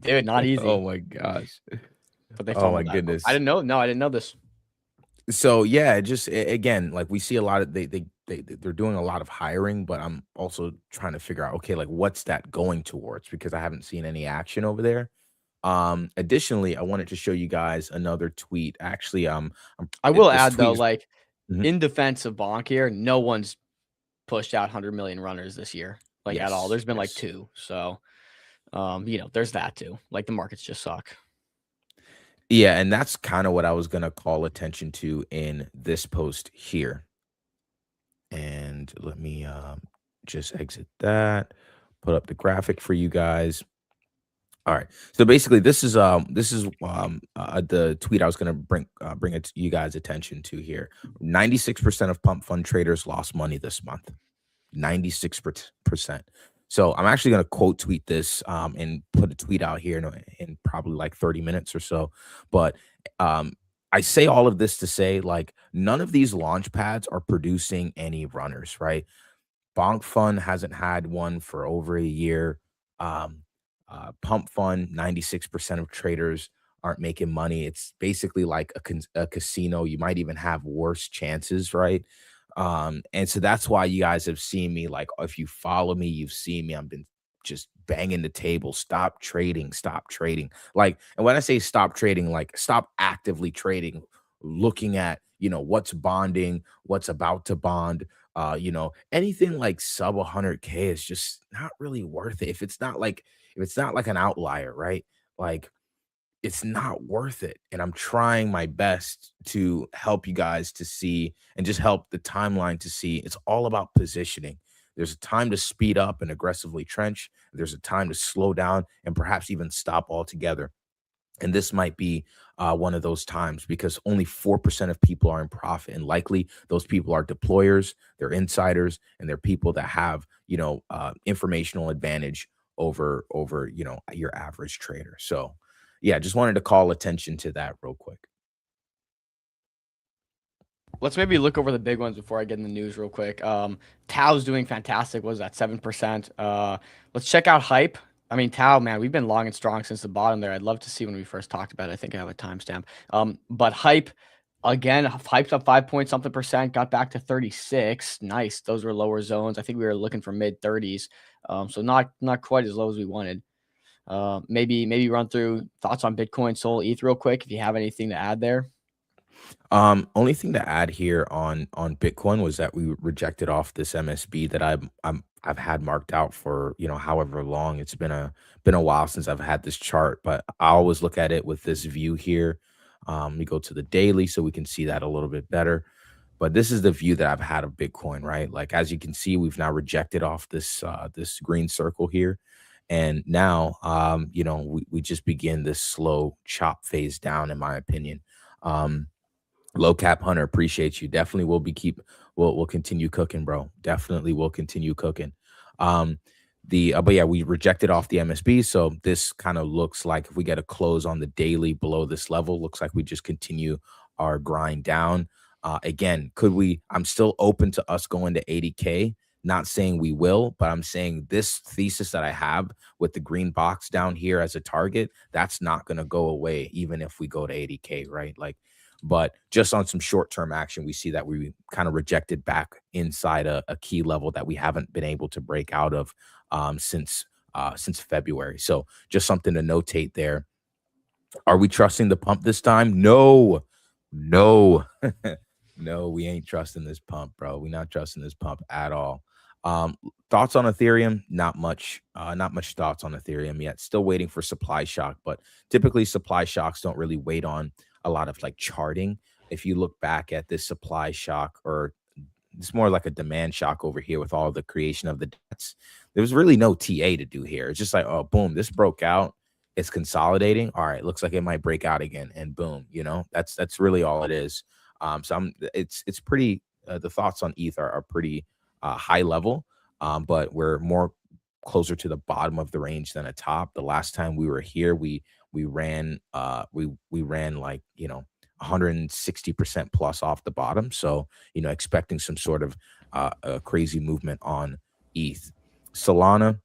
B: Dude, not easy.
C: Oh my gosh.
B: But they
C: Oh my
B: fumbled that.
C: goodness.
B: I didn't know. No, I didn't know this.
C: So yeah, again, like we see a lot of they're doing a lot of hiring, but I'm also trying to figure out, okay, like what's that going towards, because I haven't seen any action over there. Additionally, I wanted to show you guys another tweet. Actually,
B: I will
C: this
B: add
C: tweet
B: though,
C: is-
B: like
C: Mhm.
B: in defense of Bonk here, no one's pushed out 100 million runners this year, like at all.
C: Yes,
B: There's been like
C: yes.
B: 2. So, there's that too. Like the markets just suck.
C: Yeah, and that's kind of what I was gonna call attention to in this post here. And let me just exit that, put up the graphic for you guys. All right. So basically, this is the tweet I was going to bring it to you guys' attention to here. 96% of pump fund traders lost money this month. 96%. So I'm actually going to quote tweet this and put a tweet out here in probably like 30 minutes or so. But I say all of this to say, like, none of these launch pads are producing any runners, right? Bonk Fund hasn't had one for over a year. Pump Fund, 96% of traders aren't making money. It's basically like a casino. You might even have worse chances, right? And so that's why you guys have seen me, like, if you follow me, you've seen me. I've been just banging the table. Stop trading. Stop trading. Like, and when I say stop trading, like, stop actively trading, looking at, what's bonding, what's about to bond. Anything like sub 100K is just not really worth it. If it's not like an outlier, right? like it's not worth it. And I'm trying my best to help you guys to see and just help the timeline to see it's all about positioning. There's a time to speed up and aggressively trench. There's a time to slow down and perhaps even stop altogether. And this might be one of those times because only 4% of people are in profit. And likely those people are deployers, they're insiders, and they're people that have, informational advantage over, your average trader. So yeah, just wanted to call attention to that real quick.
B: Let's maybe look over the big ones before I get in the news real quick. Tao's doing fantastic. What was that, 7%? Let's check out Hype. I mean, Tao, man, we've been long and strong since the bottom there. I'd love to see when we first talked about it. I think I have a timestamp. But Hype, again, Hype's up 5 point something percent, got back to 36. Nice. Those were lower zones. I think we were looking for mid 30s. So not quite as low as we wanted. Maybe run through thoughts on Bitcoin, Sol, ETH real quick if you have anything to add there.
C: Only thing to add here on Bitcoin was that we rejected off this MSB that I've had marked out for however long. It's been a while since I've had this chart, but I always look at it with this view here. We go to the daily so we can see that a little bit better. But this is the view that I've had of Bitcoin, right? Like as you can see, we've now rejected off this green circle here. And now we just begin this slow chop phase down, in my opinion. Low Cap Hunter, appreciate you. Definitely we'll continue cooking, bro. Definitely will continue cooking. But yeah, we rejected off the MSB. So this kind of looks like if we get a close on the daily below this level, looks like we just continue our grind down. Again, I'm still open to us going to 80K. Not saying we will, but I'm saying this thesis that I have with the green box down here as a target, that's not going to go away even if we go to 80K, right? Like, but just on some short-term action, we see that we kind of rejected back inside a key level that we haven't been able to break out of since February. So just something to notate there. Are we trusting the pump this time? No. No, we ain't trusting this pump, bro. We're not trusting this pump at all. Thoughts on Ethereum? Not much thoughts on Ethereum yet. Still waiting for supply shock, but typically supply shocks don't really wait on a lot of like charting. If you look back at this supply shock, or it's more like a demand shock over here with all the creation of the debts, there was really no TA to do here. It's just like, oh, boom, this broke out. It's consolidating. All right, looks like it might break out again, and boom, that's really all it is. So it's pretty. The thoughts on ETH are pretty high level, but we're more closer to the bottom of the range than a top. The last time we were here, we ran we ran like 160% plus off the bottom. So expecting some sort of a crazy movement on ETH. Solana.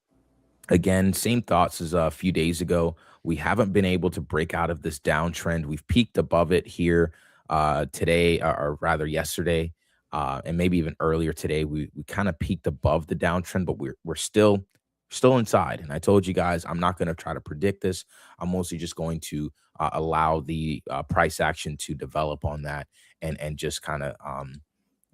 C: Again, same thoughts as a few days ago. We haven't been able to break out of this downtrend. We've peaked above it here today, or rather yesterday, and maybe even earlier today. We kind of peaked above the downtrend, but we're still inside. And I told you guys, I'm not going to try to predict this. I'm mostly just going to allow the price action to develop on that and just kind of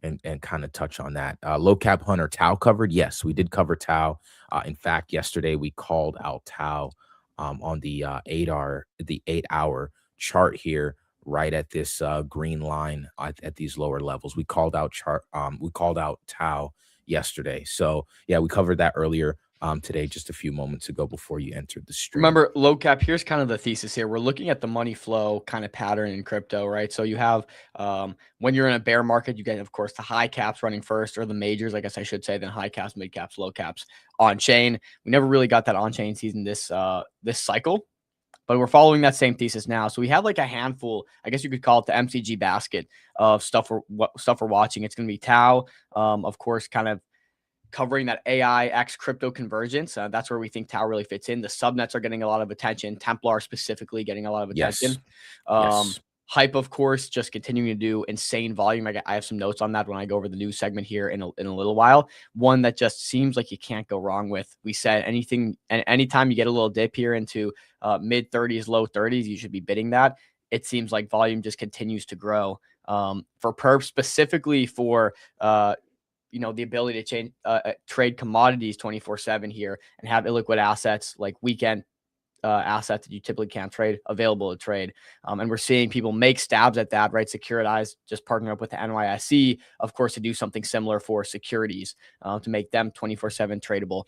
C: and kind of touch on that. Low Cap Hunter, Tau covered. Yes, we did cover Tau. In fact, yesterday we called out Tau on the 8-hour chart here, right at this green line at these lower levels. We called out Tau yesterday. So yeah, we covered that earlier today, just a few moments ago before you entered the stream.
B: Remember, low cap, here's kind of the thesis here. We're looking at the money flow kind of pattern in crypto, right? So you have, when you're in a bear market, you get, of course, the high caps running first, or the majors, I guess I should say, then high caps, mid caps, low caps on chain. We never really got that on chain season this cycle, but we're following that same thesis now. So we have like a handful, I guess you could call it the MCG basket of stuff we're watching. It's going to be Tau, of course, kind of covering that AI X crypto convergence. That's where we think Tau really fits in. The subnets are getting a lot of attention. Templar specifically getting a lot of attention.
C: Yes.
B: Hype, of course, just continuing to do insane volume. I have some notes on that when I go over the news segment here in a little while. One that just seems like you can't go wrong with. We said anytime you get a little dip here into mid 30s, low 30s, you should be bidding that. It seems like volume just continues to grow. For perps, specifically for the ability to trade commodities 24/7 here and have illiquid assets like weekend assets that you typically can't trade available to trade. And we're seeing people make stabs at that, right? Securitize, just partner up with the NYSE, of course, to do something similar for securities to make them 24/7 tradable,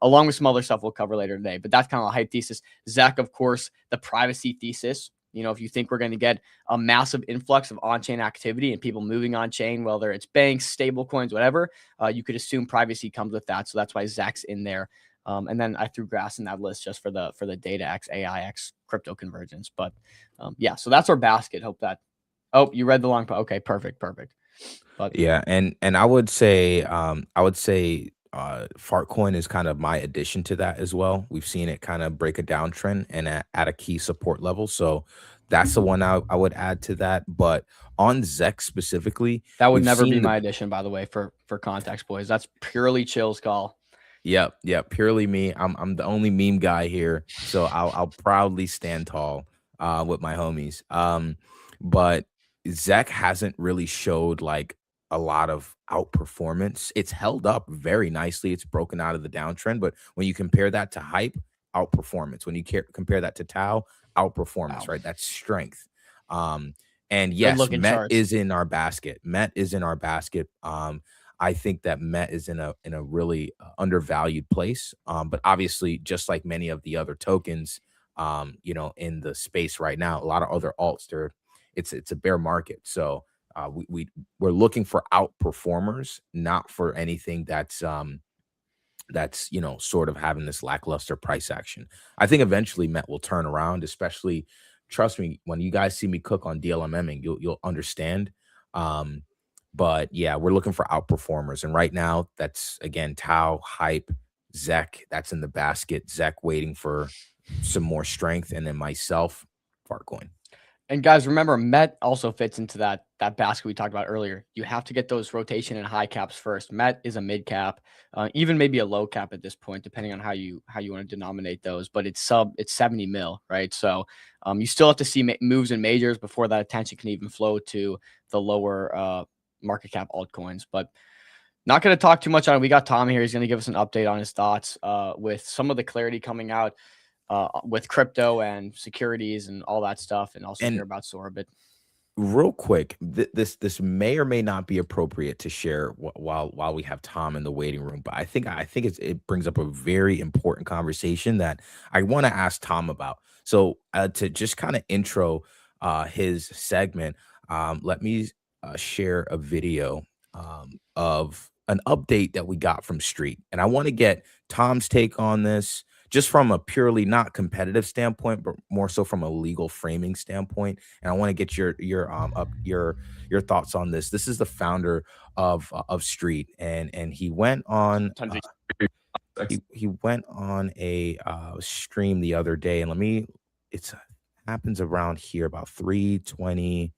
B: along with some other stuff we'll cover later today. But that's kind of a hype thesis. Zach, of course, the privacy thesis. If you think we're going to get a massive influx of on-chain activity and people moving on-chain, whether it's banks, stable coins, whatever, you could assume privacy comes with that. So that's why Zach's in there. And then I threw grass in that list just for the data X, AI X crypto convergence. But yeah, so that's our basket. Hope that. Oh, you read the long. Okay, perfect. But
C: Yeah, and I would say Fartcoin is kind of my addition to that as well. We've seen it kind of break a downtrend and at a key support level. So that's the one I would add to that. But on ZEC specifically,
B: that would
C: we've
B: never be
C: seen the
B: my addition, by the way, for context, boys. That's purely Chill's call.
C: Yep, purely me. I'm the only meme guy here, so I'll proudly stand tall with my homies. But Zach hasn't really showed like a lot of outperformance. It's held up very nicely. It's broken out of the downtrend, but when you compare that to hype, outperformance. When you compare that to Tau, outperformance,
B: Wow.
C: right? That's strength. And
B: Good
C: yes,
B: looking
C: Met
B: charts.
C: is in our basket. Met is in our basket. I think that Met is in a really undervalued place. But obviously, just like many of the other tokens, in the space right now, a lot of other alts, it's a bear market. So we're looking for outperformers, not for anything that's sort of having this lackluster price action. I think eventually Met will turn around, especially trust me, when you guys see me cook on DLMMing, you'll understand. But yeah, we're looking for outperformers. And right now, that's again Tau, Hype, Zek, that's in the basket. Zek waiting for some more strength, and then myself, Fartcoin.
B: And guys, remember, Met also fits into that basket we talked about earlier. You have to get those rotation and high caps first. Met is a mid cap, even maybe a low cap at this point, depending on how you want to denominate those. But it's 70 mil, right? So you still have to see moves in majors before that attention can even flow to the lower market cap altcoins. But not going to talk too much on it. We got Tom here. He's going to give us an update on his thoughts with some of the clarity coming out with crypto and securities and all that stuff, and also hear about Sora a bit.
C: Real quick, this may or may not be appropriate to share while we have Tom in the waiting room, but I think it brings up a very important conversation that I want to ask Tom about. So to just kind of intro his segment, let me share a video of an update that we got from Street, and I want to get Tom's take on this, just from a purely not competitive standpoint, but more so from a legal framing standpoint. And I want to get your thoughts on this. This is the founder of Street, and he went on he went on a stream the other day, and it happens around here about 3:20,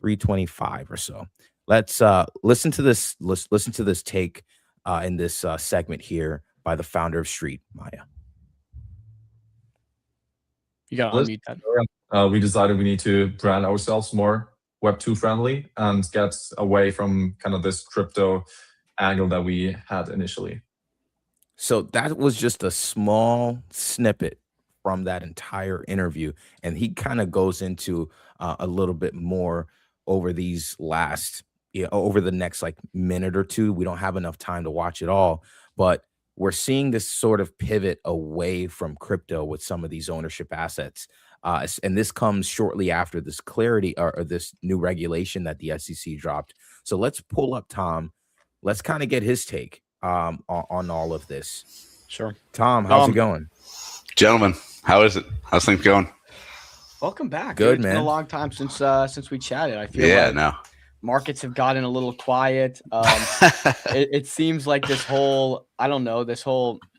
C: 3:25 or so. Let's listen to this. Let's listen to this take in this segment here by the founder of Street, Maya.
B: You gotta unmute that.
H: We decided we need to brand ourselves more Web2 friendly and get away from kind of this crypto angle that we had initially.
C: So that was just a small snippet from that entire interview, and he kind of goes into a little bit more over over the next like minute or two. We don't have enough time to watch it all, but we're seeing this sort of pivot away from crypto with some of these ownership assets. And this comes shortly after this clarity or this new regulation that the SEC dropped. So let's pull up Tom. Let's kind of get his take on all of this.
B: Sure.
C: Tom, how's it going?
I: Gentlemen, how is it? How's things going?
B: Welcome back.
C: Good,
B: It's
C: man.
B: been a long time since we chatted. I feel like markets have gotten a little quiet. It seems like this whole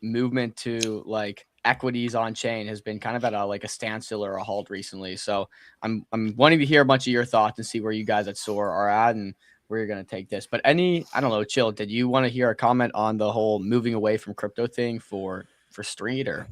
B: movement to like equities on chain has been kind of at a standstill or a halt recently. So I'm wanting to hear a bunch of your thoughts and see where you guys at SOAR are at and where you're going to take this. But Chill, did you want to hear a comment on the whole moving away from crypto thing for Street or?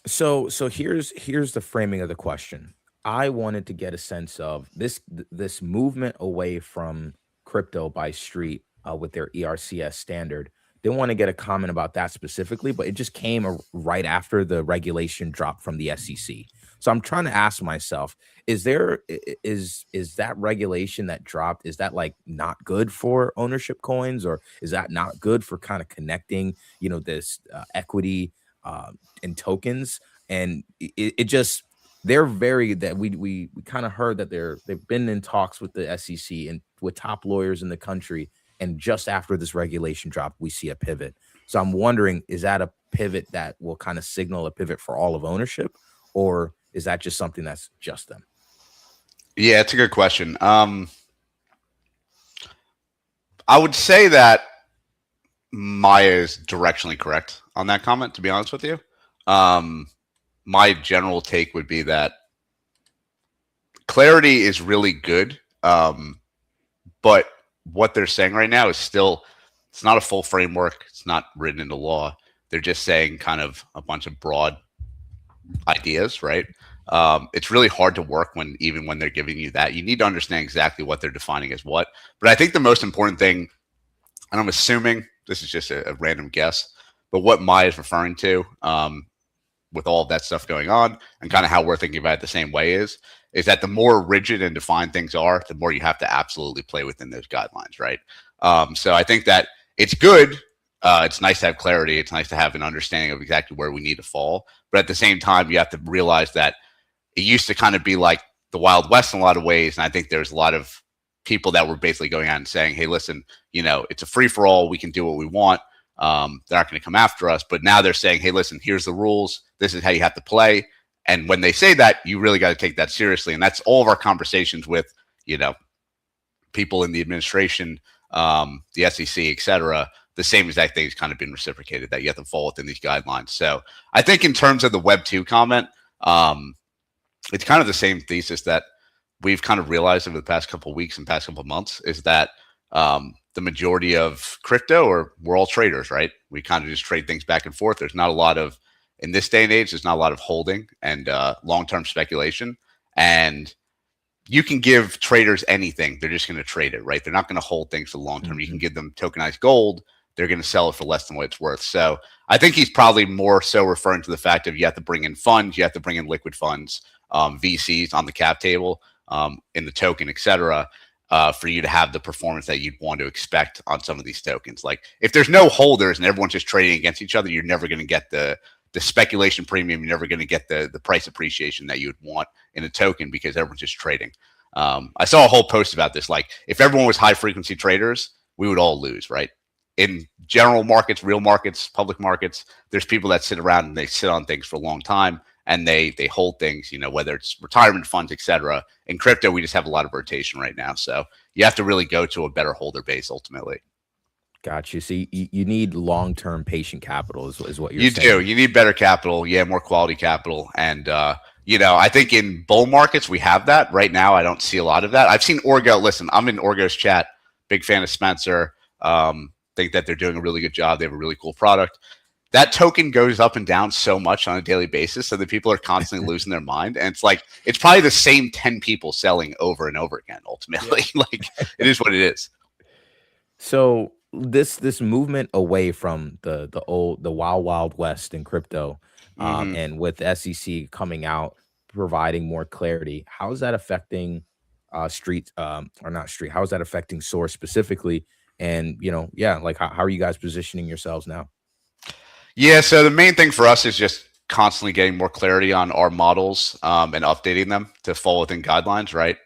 C: So here's the framing of the question. I wanted to get a sense of this movement away from crypto by Street with their ERCS standard. didn't want to get a comment about that specifically, but it just came right after the regulation dropped from the SEC. So I'm trying to ask myself, is that regulation that dropped, is that like not good for ownership coins, or is that not good for kind of connecting, this equity and tokens? And it just, they're very, that we kind of heard that they've been in talks with the SEC and with top lawyers in the country. And just after this regulation dropped, we see a pivot. So I'm wondering, is that a pivot that will kind of signal a pivot for all of ownership, or is that just something that's just them?
I: Yeah, it's a good question. I would say that Maya is directionally correct on that comment, to be honest with you. My general take would be that clarity is really good, but what they're saying right now is still, it's not a full framework. It's not written into law. They're just saying kind of a bunch of broad ideas, right? It's really hard to work even when they're giving you that. You need to understand exactly what they're defining as what. But I think the most important thing, and I'm assuming this is just a random guess, but what Maya is referring to, with all of that stuff going on and kind of how we're thinking about it the same way is that the more rigid and defined things are, the more you have to absolutely play within those guidelines, right? So I think that it's good. It's nice to have clarity. It's nice to have an understanding of exactly where we need to fall. But at the same time, you have to realize that it used to kind of be like the Wild West in a lot of ways. And I think there's a lot of people that were basically going out and saying, hey, listen, it's a free for all. We can do what we want. They're not going to come after us. But now they're saying, hey, listen, here's the rules. This is how you have to play. And when they say that, you really got to take that seriously. And that's all of our conversations with, people in the administration, the SEC, et cetera. The same exact thing has kind of been reciprocated, that you have to fall within these guidelines. So I think in terms of the Web 2 comment, it's kind of the same thesis that we've kind of realized over the past couple of weeks and past couple of months, is that the majority of crypto, we're all traders, right? We kind of just trade things back and forth. There's not a lot of, in this day and age, there's not a lot of holding and long-term speculation. And you can give traders anything. They're just going to trade it, right? They're not going to hold things for the long term. Mm-hmm. You can give them tokenized gold. They're going to sell it for less than what it's worth. So I think he's probably more so referring to the fact of you have to bring in funds, you have to bring in liquid funds, VCs on the cap table, in the token, et cetera, for you to have the performance that you'd want to expect on some of these tokens. Like if there's no holders and everyone's just trading against each other, you're never going to get the speculation premium. You're never going to get the price appreciation that you would want in a token because everyone's just trading. I saw a whole post about this. Like if everyone was high frequency traders, we would all lose, right? In general markets, real markets, public markets, there's people that sit around and they sit on things for a long time and they hold things, whether it's retirement funds, et cetera. In crypto, we just have a lot of rotation right now. So you have to really go to a better holder base ultimately.
C: Got you. So you need long-term patient capital is what you're saying.
I: You do. You need better capital. Yeah, more quality capital. And, I think in bull markets, we have that. Right now, I don't see a lot of that. I've seen Orgo. Listen, I'm in Orgo's chat. Big fan of Spencer. Think that they're doing a really good job. They have a really cool product. That token goes up and down so much on a daily basis so that people are constantly losing their mind. And it's like, it's probably the same 10 people selling over and over again, ultimately. Yeah. Like, it is what it is.
C: So this movement away from the wild west in crypto, and with the SEC coming out providing more clarity, how is that affecting how is that affecting Source specifically? And like how are you guys positioning yourselves now?
I: Yeah, so the main thing for us is just constantly getting more clarity on our models and updating them to fall within guidelines, right?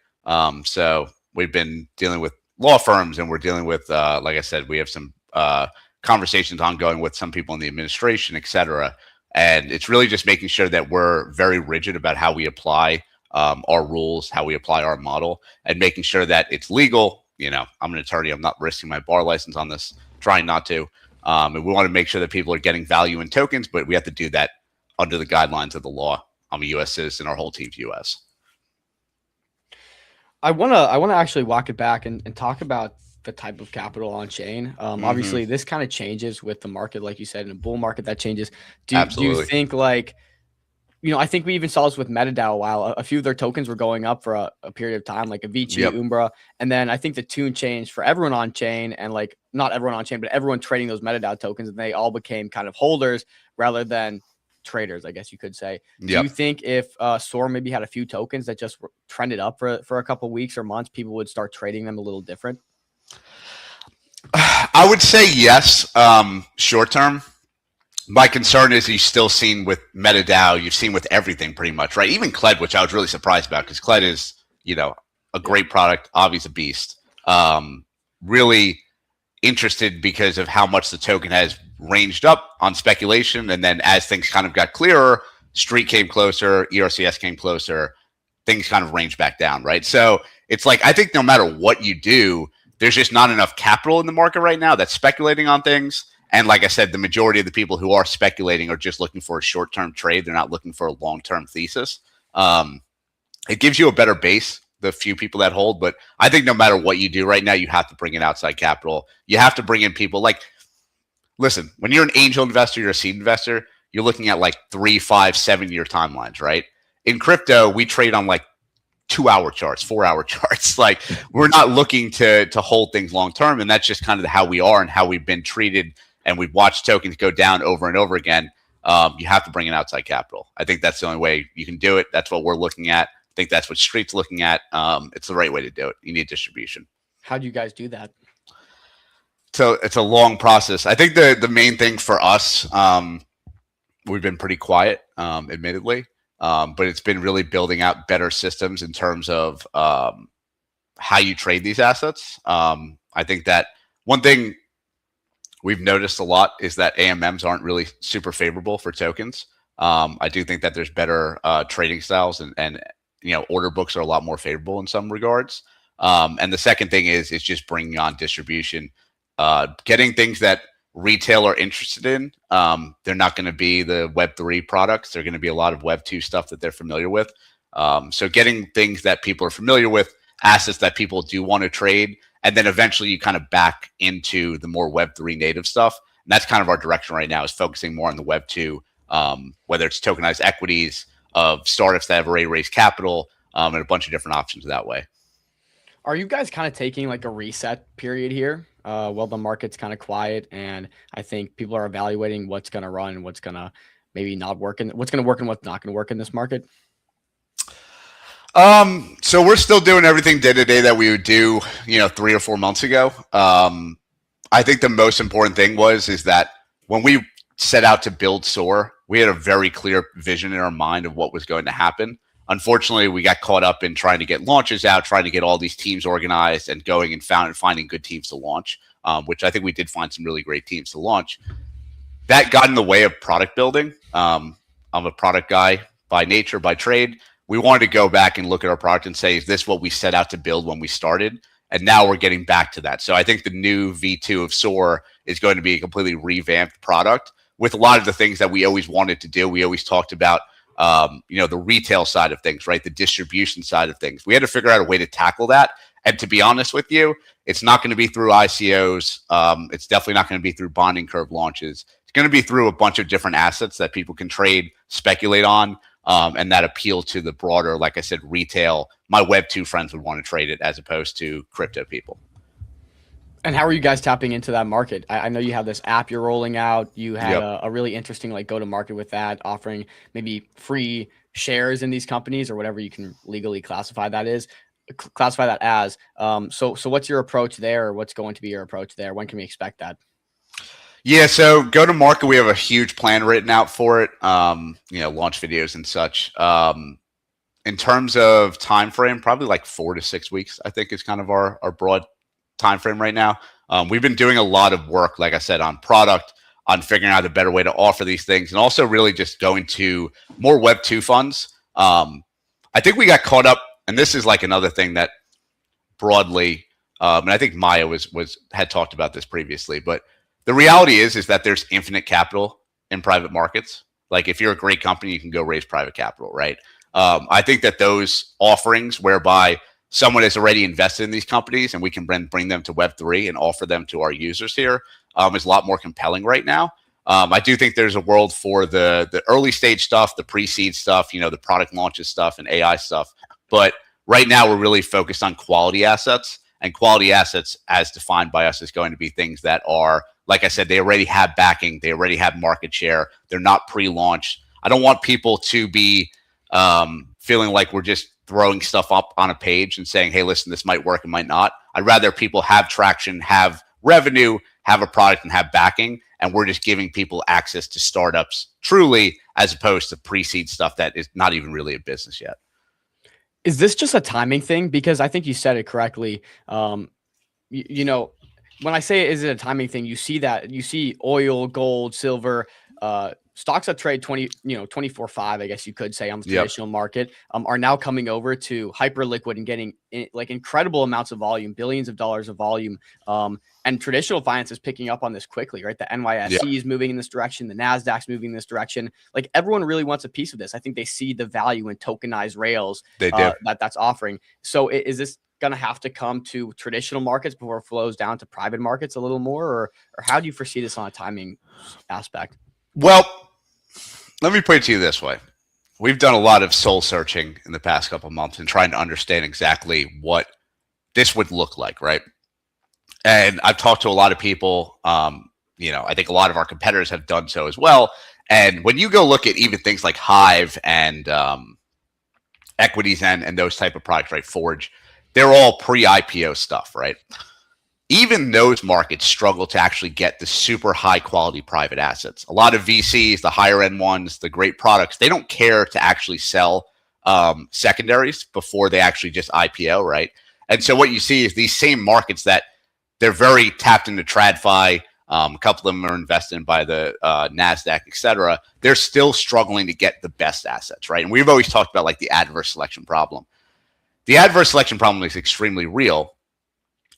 I: So we've been dealing with law firms and we're dealing with, like I said, we have some conversations ongoing with some people in the administration, et cetera. And it's really just making sure that we're very rigid about how we apply our rules, how we apply our model, and making sure that it's legal. I'm an attorney. I'm not risking my bar license on this, trying not to. And we want to make sure that people are getting value in tokens, but we have to do that under the guidelines of the law. I'm a U.S. citizen. Our whole team's U.S.
B: I wanna actually walk it back and talk about the type of capital on chain. Obviously, this kind of changes with the market, like you said, in a bull market that changes. Do you think like I think we even saw this with MetaDAO a while. A few of their tokens were going up for a period of time, like Avicii,
I: Yep.
B: Umbra. And then I think the tune changed for everyone on chain, and like not everyone on chain, but everyone trading those MetaDAO tokens. And they all became kind of holders rather than traders, I guess you could say. Do you think if SOAR maybe had a few tokens that just trended up for a couple weeks or months, people would start trading them a little different?
I: I would say yes, short term. My concern is you've still seen with MetaDAO, you've seen with everything pretty much, right? Even Kled, which I was really surprised about because Kled is, a great product, obviously a beast. Really interested because of how much the token has ranged up on speculation. And then as things kind of got clearer, Street came closer, ERCS came closer, things kind of ranged back down, right? So it's like, I think no matter what you do, there's just not enough capital in the market right now that's speculating on things. And like I said, the majority of the people who are speculating are just looking for a short-term trade. They're not looking for a long-term thesis. It gives you a better base, the few people that hold. But I think no matter what you do right now, you have to bring in outside capital. You have to bring in people like, listen, when you're an angel investor, you're a seed investor, you're looking at like 3, 5, 7-year timelines, right? In crypto, we trade on like 2-hour charts, 4-hour charts. Like we're not looking to hold things long-term. And that's just kind of how we are and how we've been treated. And we've watched tokens go down over and over again. You have to bring in outside capital. I think that's the only way you can do it. That's what we're looking at. I think that's what Street's looking at. It's the right way to do it. You need distribution.
B: How do you guys do that?
I: So it's a long process. I think the main thing for us, we've been pretty quiet, admittedly, but it's been really building out better systems in terms of how you trade these assets. I think that one thing we've noticed a lot is that AMMs aren't really super favorable for tokens. I do think that there's better trading styles and order books are a lot more favorable in some regards. And the second thing is just bringing on distribution, getting things that retail are interested in. They're not going to be the Web3 products. They're going to be a lot of Web2 stuff that they're familiar with. So getting things that people are familiar with, assets that people do want to trade, and then eventually you kind of back into the more Web3 native stuff. And that's kind of our direction right now, is focusing more on the Web2, whether it's tokenized equities of startups that have already raised capital, and a bunch of different options that way.
B: Are you guys kind of taking like a reset period here? Well, the market's kind of quiet, and I think people are evaluating what's going to run and what's going to maybe not work, and what's going to work and what's not going to work in this market.
I: So we're still doing everything day to day that we would do, 3 or 4 months ago. I think the most important thing is that when we set out to build SOAR, we had a very clear vision in our mind of what was going to happen. Unfortunately, we got caught up in trying to get launches out, trying to get all these teams organized and going and finding good teams to launch, which I think we did find some really great teams to launch. That got in the way of product building. I'm a product guy by nature, by trade. We wanted to go back and look at our product and say, is this what we set out to build when we started? And now we're getting back to that. So I think the new V2 of SOAR is going to be a completely revamped product with a lot of the things that we always wanted to do. We always talked about, the retail side of things, right? The distribution side of things. We had to figure out a way to tackle that. And to be honest with you, it's not going to be through ICOs. It's definitely not going to be through bonding curve launches. It's going to be through a bunch of different assets that people can trade, speculate on, and that appeal to the broader, like I said, retail. My Web2 friends would want to trade it as opposed to crypto people.
B: And how are you guys tapping into that market? I know you have this app you're rolling out. You had a really interesting go to market with that, offering maybe free shares in these companies or whatever you can legally classify that as. So what's your approach there? Or what's going to be your approach there? When can we expect that?
I: Yeah, so go to market. We have a huge plan written out for it. Launch videos and such. In terms of time frame, probably like 4 to 6 weeks, I think is kind of our broad time frame right now. We've been doing a lot of work, like I said, on product, on figuring out a better way to offer these things, and also really just going to more Web2 funds. I think we got caught up, and this is like another thing that broadly, and I think Maya had talked about this previously, but the reality is that there's infinite capital in private markets. Like if you're a great company, you can go raise private capital, right? I think that those offerings whereby someone has already invested in these companies and we can bring them to Web3 and offer them to our users here is a lot more compelling right now. I do think there's a world for the early stage stuff, the pre-seed stuff, the product launches stuff and AI stuff. But right now we're really focused on quality assets, and quality assets as defined by us is going to be things that are, like I said, they already have backing. They already have market share. They're not pre-launched. I don't want people to be feeling like we're just throwing stuff up on a page and saying, hey, listen, this might work, it might not. I'd rather people have traction, have revenue, have a product, and have backing. And we're just giving people access to startups truly, as opposed to pre-seed stuff that is not even really a business yet.
B: Is this just a timing thing? Because I think you said it correctly. When I say is it a timing thing, you see oil, gold, silver, stocks that trade 24/5, I guess you could say, on the traditional market, are now coming over to hyper liquid and getting like incredible amounts of volume, billions of dollars of volume. And traditional finance is picking up on this quickly, right? The NYSE is moving in this direction. The NASDAQ's moving in this direction. Like, everyone really wants a piece of this. I think they see the value in tokenized rails that's offering. So is this going to have to come to traditional markets before it flows down to private markets a little more? Or how do you foresee this on a timing aspect?
I: Well, let me put it to you this way. We've done a lot of soul searching in the past couple of months and trying to understand exactly what this would look like, right? And I've talked to a lot of people. I think a lot of our competitors have done so as well. And when you go look at even things like Hive and equities and those type of products, right? Forge, they're all pre-IPO stuff, right? Even those markets struggle to actually get the super high quality private assets. A lot of VCs, the higher end ones, the great products, they don't care to actually sell secondaries before they actually just IPO, right? And so what you see is these same markets that they're very tapped into TradFi. A couple of them are invested in by the NASDAQ, et cetera. They're still struggling to get the best assets, right? And we've always talked about like the adverse selection problem. The adverse selection problem is extremely real.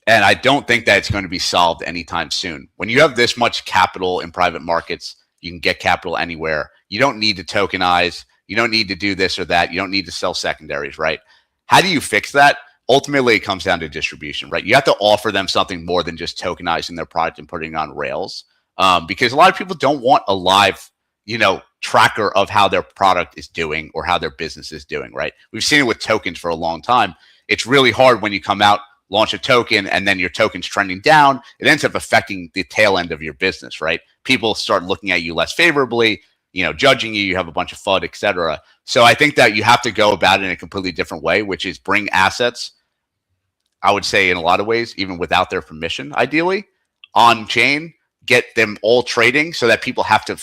I: And I don't think that it's going to be solved anytime soon. When you have this much capital in private markets, you can get capital anywhere. You don't need to tokenize. You don't need to do this or that. You don't need to sell secondaries, right? How do you fix that? Ultimately, it comes down to distribution, right? You have to offer them something more than just tokenizing their product and putting it on rails, because a lot of people don't want a live, tracker of how their product is doing or how their business is doing, right? We've seen it with tokens for a long time. It's really hard when you come out, launch a token, and then your token's trending down. It ends up affecting the tail end of your business, right? People start looking at you less favorably, judging you. You have a bunch of FUD, et cetera. So I think that you have to go about it in a completely different way, which is bring assets, I would say in a lot of ways, even without their permission, ideally, on chain, get them all trading so that people have to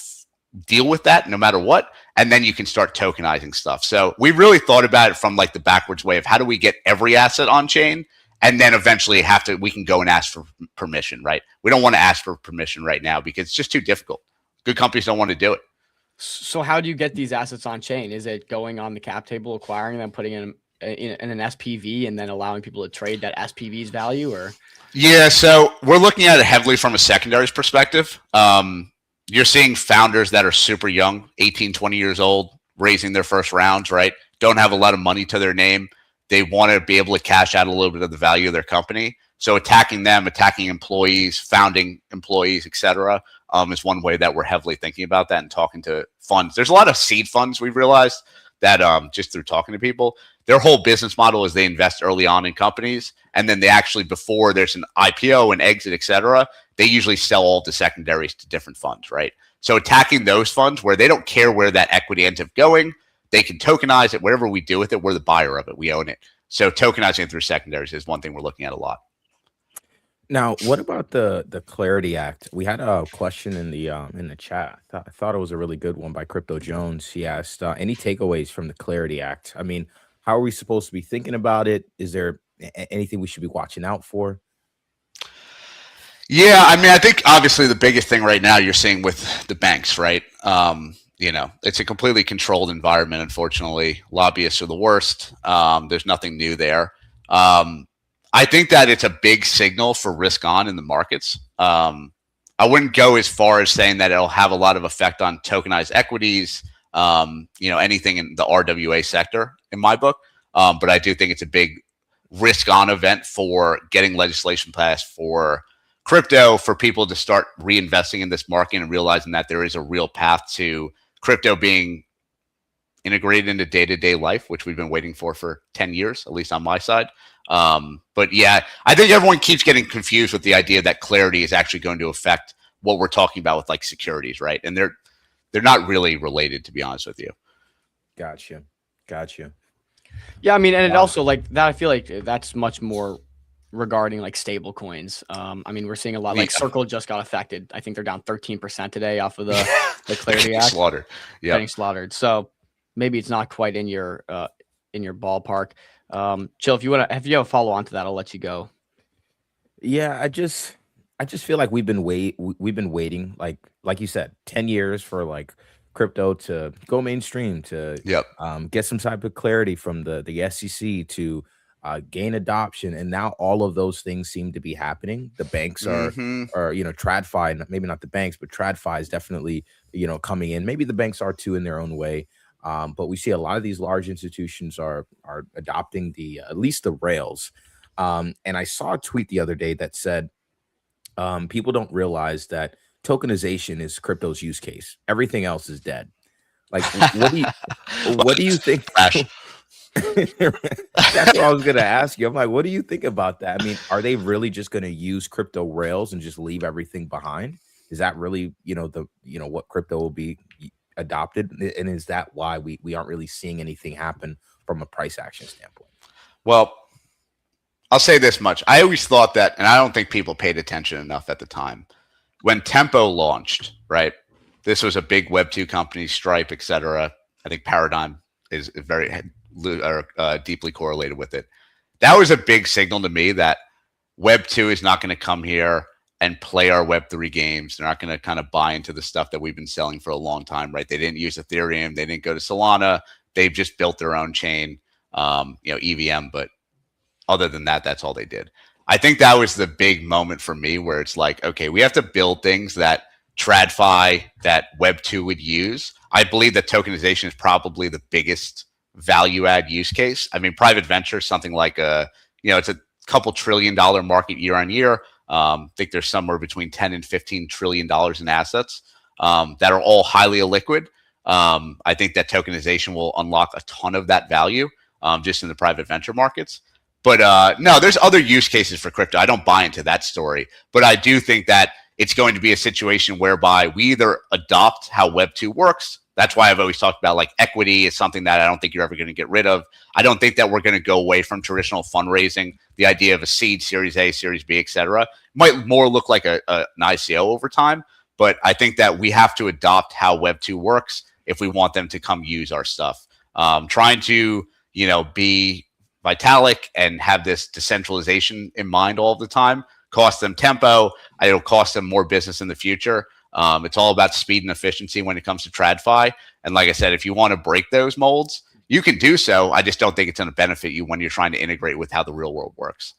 I: deal with that no matter what. And then you can start tokenizing stuff. So we really thought about it from like the backwards way of how do we get every asset on chain? And then eventually we can go and ask for permission, right? We don't want to ask for permission right now because it's just too difficult. Good companies don't want to do it.
B: So how do you get these assets on chain? Is it going on the cap table, acquiring them, putting in an SPV, and then allowing people to trade that SPV's value? Or
I: yeah, so we're looking at it heavily from a secondaries perspective. You're seeing founders that are super young, 18, 20 years old, raising their first rounds, right? Don't have a lot of money to their name. They want to be able to cash out a little bit of the value of their company. So attacking them, attacking employees, founding employees, et cetera, is one way that we're heavily thinking about that and talking to funds. There's a lot of seed funds we've realized that just through talking to people, their whole business model is they invest early on in companies, and then they actually, before there's an IPO, an exit, et cetera, they usually sell all the secondaries to different funds, right? So attacking those funds where they don't care where that equity ends up going, they can tokenize it. Whatever we do with it, we're the buyer of it. We own it. So tokenizing it through secondaries is one thing we're looking at a lot.
C: Now, what about the Clarity Act? We had a question in the chat. I thought it was a really good one by Crypto Jones. He asked, any takeaways from the Clarity Act? I mean, how are we supposed to be thinking about it? Is there anything we should be watching out for?
I: Yeah, I mean, I think obviously the biggest thing right now you're seeing with the banks, right? It's a completely controlled environment, unfortunately. Lobbyists are the worst. There's nothing new there. I think that it's a big signal for risk on in the markets. I wouldn't go as far as saying that it'll have a lot of effect on tokenized equities, anything in the RWA sector in my book. But I do think it's a big risk on event for getting legislation passed for crypto for people to start reinvesting in this market and realizing that there is a real path to crypto being integrated into day-to-day life, which we've been waiting for 10 years, at least on my side. But yeah, I think everyone keeps getting confused with the idea that clarity is actually going to affect what we're talking about with like securities, right? And they're not really related, to be honest with you.
C: Gotcha.
B: Yeah, I mean, and it
C: Wow.
B: also like that. I feel like that's much more regarding like stable coins. I mean, we're seeing a lot. Like Circle just got affected. I think they're down 13% today off of the Clarity Act.
I: Slaughtered. Yeah.
B: Getting slaughtered. So maybe it's not quite in your ballpark. Chill, if you have a follow on to that, I'll let you go.
C: Yeah, I just feel like we've been waiting like you said 10 years for like crypto to go mainstream, to get some type of clarity from the SEC, to gain adoption, and now all of those things seem to be happening. The banks are TradFi, maybe not the banks, but TradFi is definitely coming in. Maybe the banks are too in their own way. But we see a lot of these large institutions are adopting at least the rails. And I saw a tweet the other day that said people don't realize that tokenization is crypto's use case. Everything else is dead. Like, what do you think? That's what I was gonna ask you. I'm like, what do you think about that? I mean, are they really just gonna use crypto rails and just leave everything behind? Is that really what crypto will be adopted, and is that why we aren't really seeing anything happen from a price action standpoint?
I: Well, I'll say this much. I always thought that, and I don't think people paid attention enough at the time, when Tempo launched, right? This was a big Web2 company, Stripe, etc. I think Paradigm is very deeply correlated with it. That was a big signal to me that Web2 is not going to come here and play our Web3 games. They're not going to kind of buy into the stuff that we've been selling for a long time, right? They didn't use Ethereum. They didn't go to Solana. They've just built their own chain, EVM. But other than that, that's all they did. I think that was the big moment for me where it's like, okay, we have to build things that TradFi, that Web2 would use. I believe that tokenization is probably the biggest value add use case. I mean, private venture, something like it's a couple $1 trillion market year on year. I think there's somewhere between 10 and 15 trillion dollars in assets that are all highly illiquid. I think that tokenization will unlock a ton of that value just in the private venture markets. But no, there's other use cases for crypto. I don't buy into that story, but I do think that it's going to be a situation whereby we either adopt how Web2 works. That's why I've always talked about like equity is something that I don't think you're ever going to get rid of. I don't think that we're going to go away from traditional fundraising. The idea of a seed, Series A, Series B, etc., might more look like an ICO over time. But I think that we have to adopt how Web2 works if we want them to come use our stuff. Trying to be Vitalik and have this decentralization in mind all the time cost them tempo. It'll cost them more business in the future. It's all about speed and efficiency when it comes to TradFi. And like I said, if you want to break those molds, you can do so. I just don't think it's going to benefit you when you're trying to integrate with how the real world works.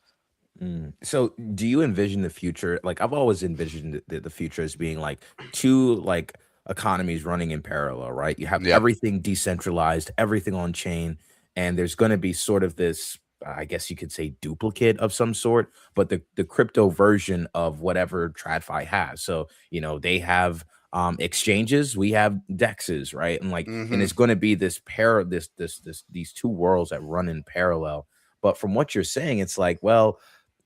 C: So do you envision the future? Like I've always envisioned the future as being like two like economies running in parallel, right? You have everything decentralized, everything on chain. And there's going to be sort of this, I guess you could say, duplicate of some sort, but the crypto version of whatever TradFi has. So, they have exchanges, we have dexes, right? And like, and it's going to be this these two worlds that run in parallel. But from what you're saying, it's like, well,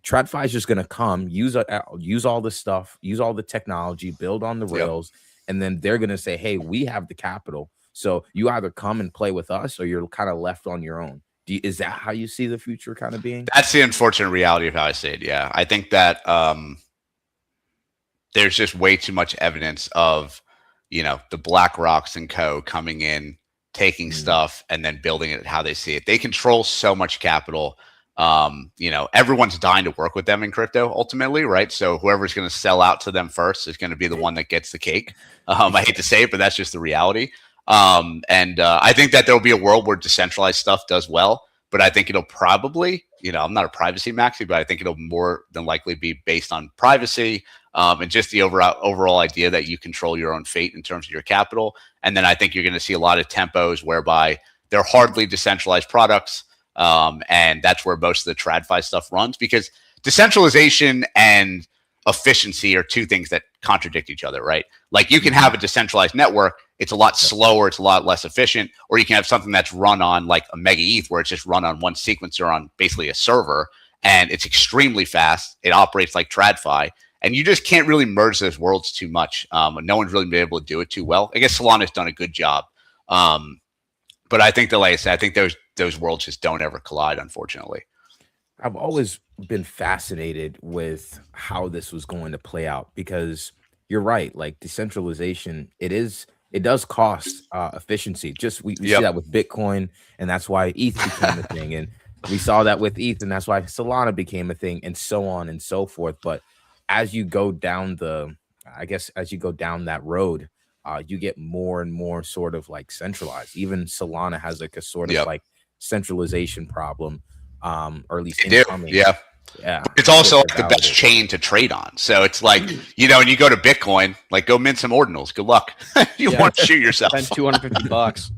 C: TradFi is just going to come, use all the stuff, use all the technology, build on the rails, and then they're going to say, hey, we have the capital. So you either come and play with us or you're kind of left on your own. Is that how you see the future kind of being?
I: That's the unfortunate reality of how I see it. Yeah. I think that there's just way too much evidence of, the BlackRocks and co coming in, taking stuff and then building it how they see it. They control so much capital. Everyone's dying to work with them in crypto ultimately, right? So whoever's going to sell out to them first is going to be the one that gets the cake. I hate to say it, but that's just the reality. I think that there'll be a world where decentralized stuff does well, but I think it'll probably, I'm not a privacy maxi, but I think it'll more than likely be based on privacy, and just the overall idea that you control your own fate in terms of your capital. And then I think you're going to see a lot of tempos whereby they're hardly decentralized products. And that's where most of the TradFi stuff runs, because decentralization and efficiency are two things that contradict each other, right? Like you can have a decentralized network, it's a lot slower, it's a lot less efficient, or you can have something that's run on like a mega ETH where it's just run on one sequencer on basically a server, and it's extremely fast. It operates like TradFi, and you just can't really merge those worlds too much. No one's really been able to do it too well. I guess Solana's done a good job. But I think like I said, I think those worlds just don't ever collide, unfortunately.
C: I've always been fascinated with how this was going to play out, because you're right. Like decentralization, it does cost efficiency. Just we see that with Bitcoin, and that's why ETH became a thing, and we saw that with ETH, and that's why Solana became a thing, and so on and so forth. But as you go down as you go down that road, you get more and more sort of like centralized. Even Solana has like a sort of like centralization problem, or at least incoming. Yeah.
I: It's also like the best chain to trade on. So it's like, you know, when you go to Bitcoin, like go mint some ordinals. Good luck. You want to shoot yourself.
B: Spend $250.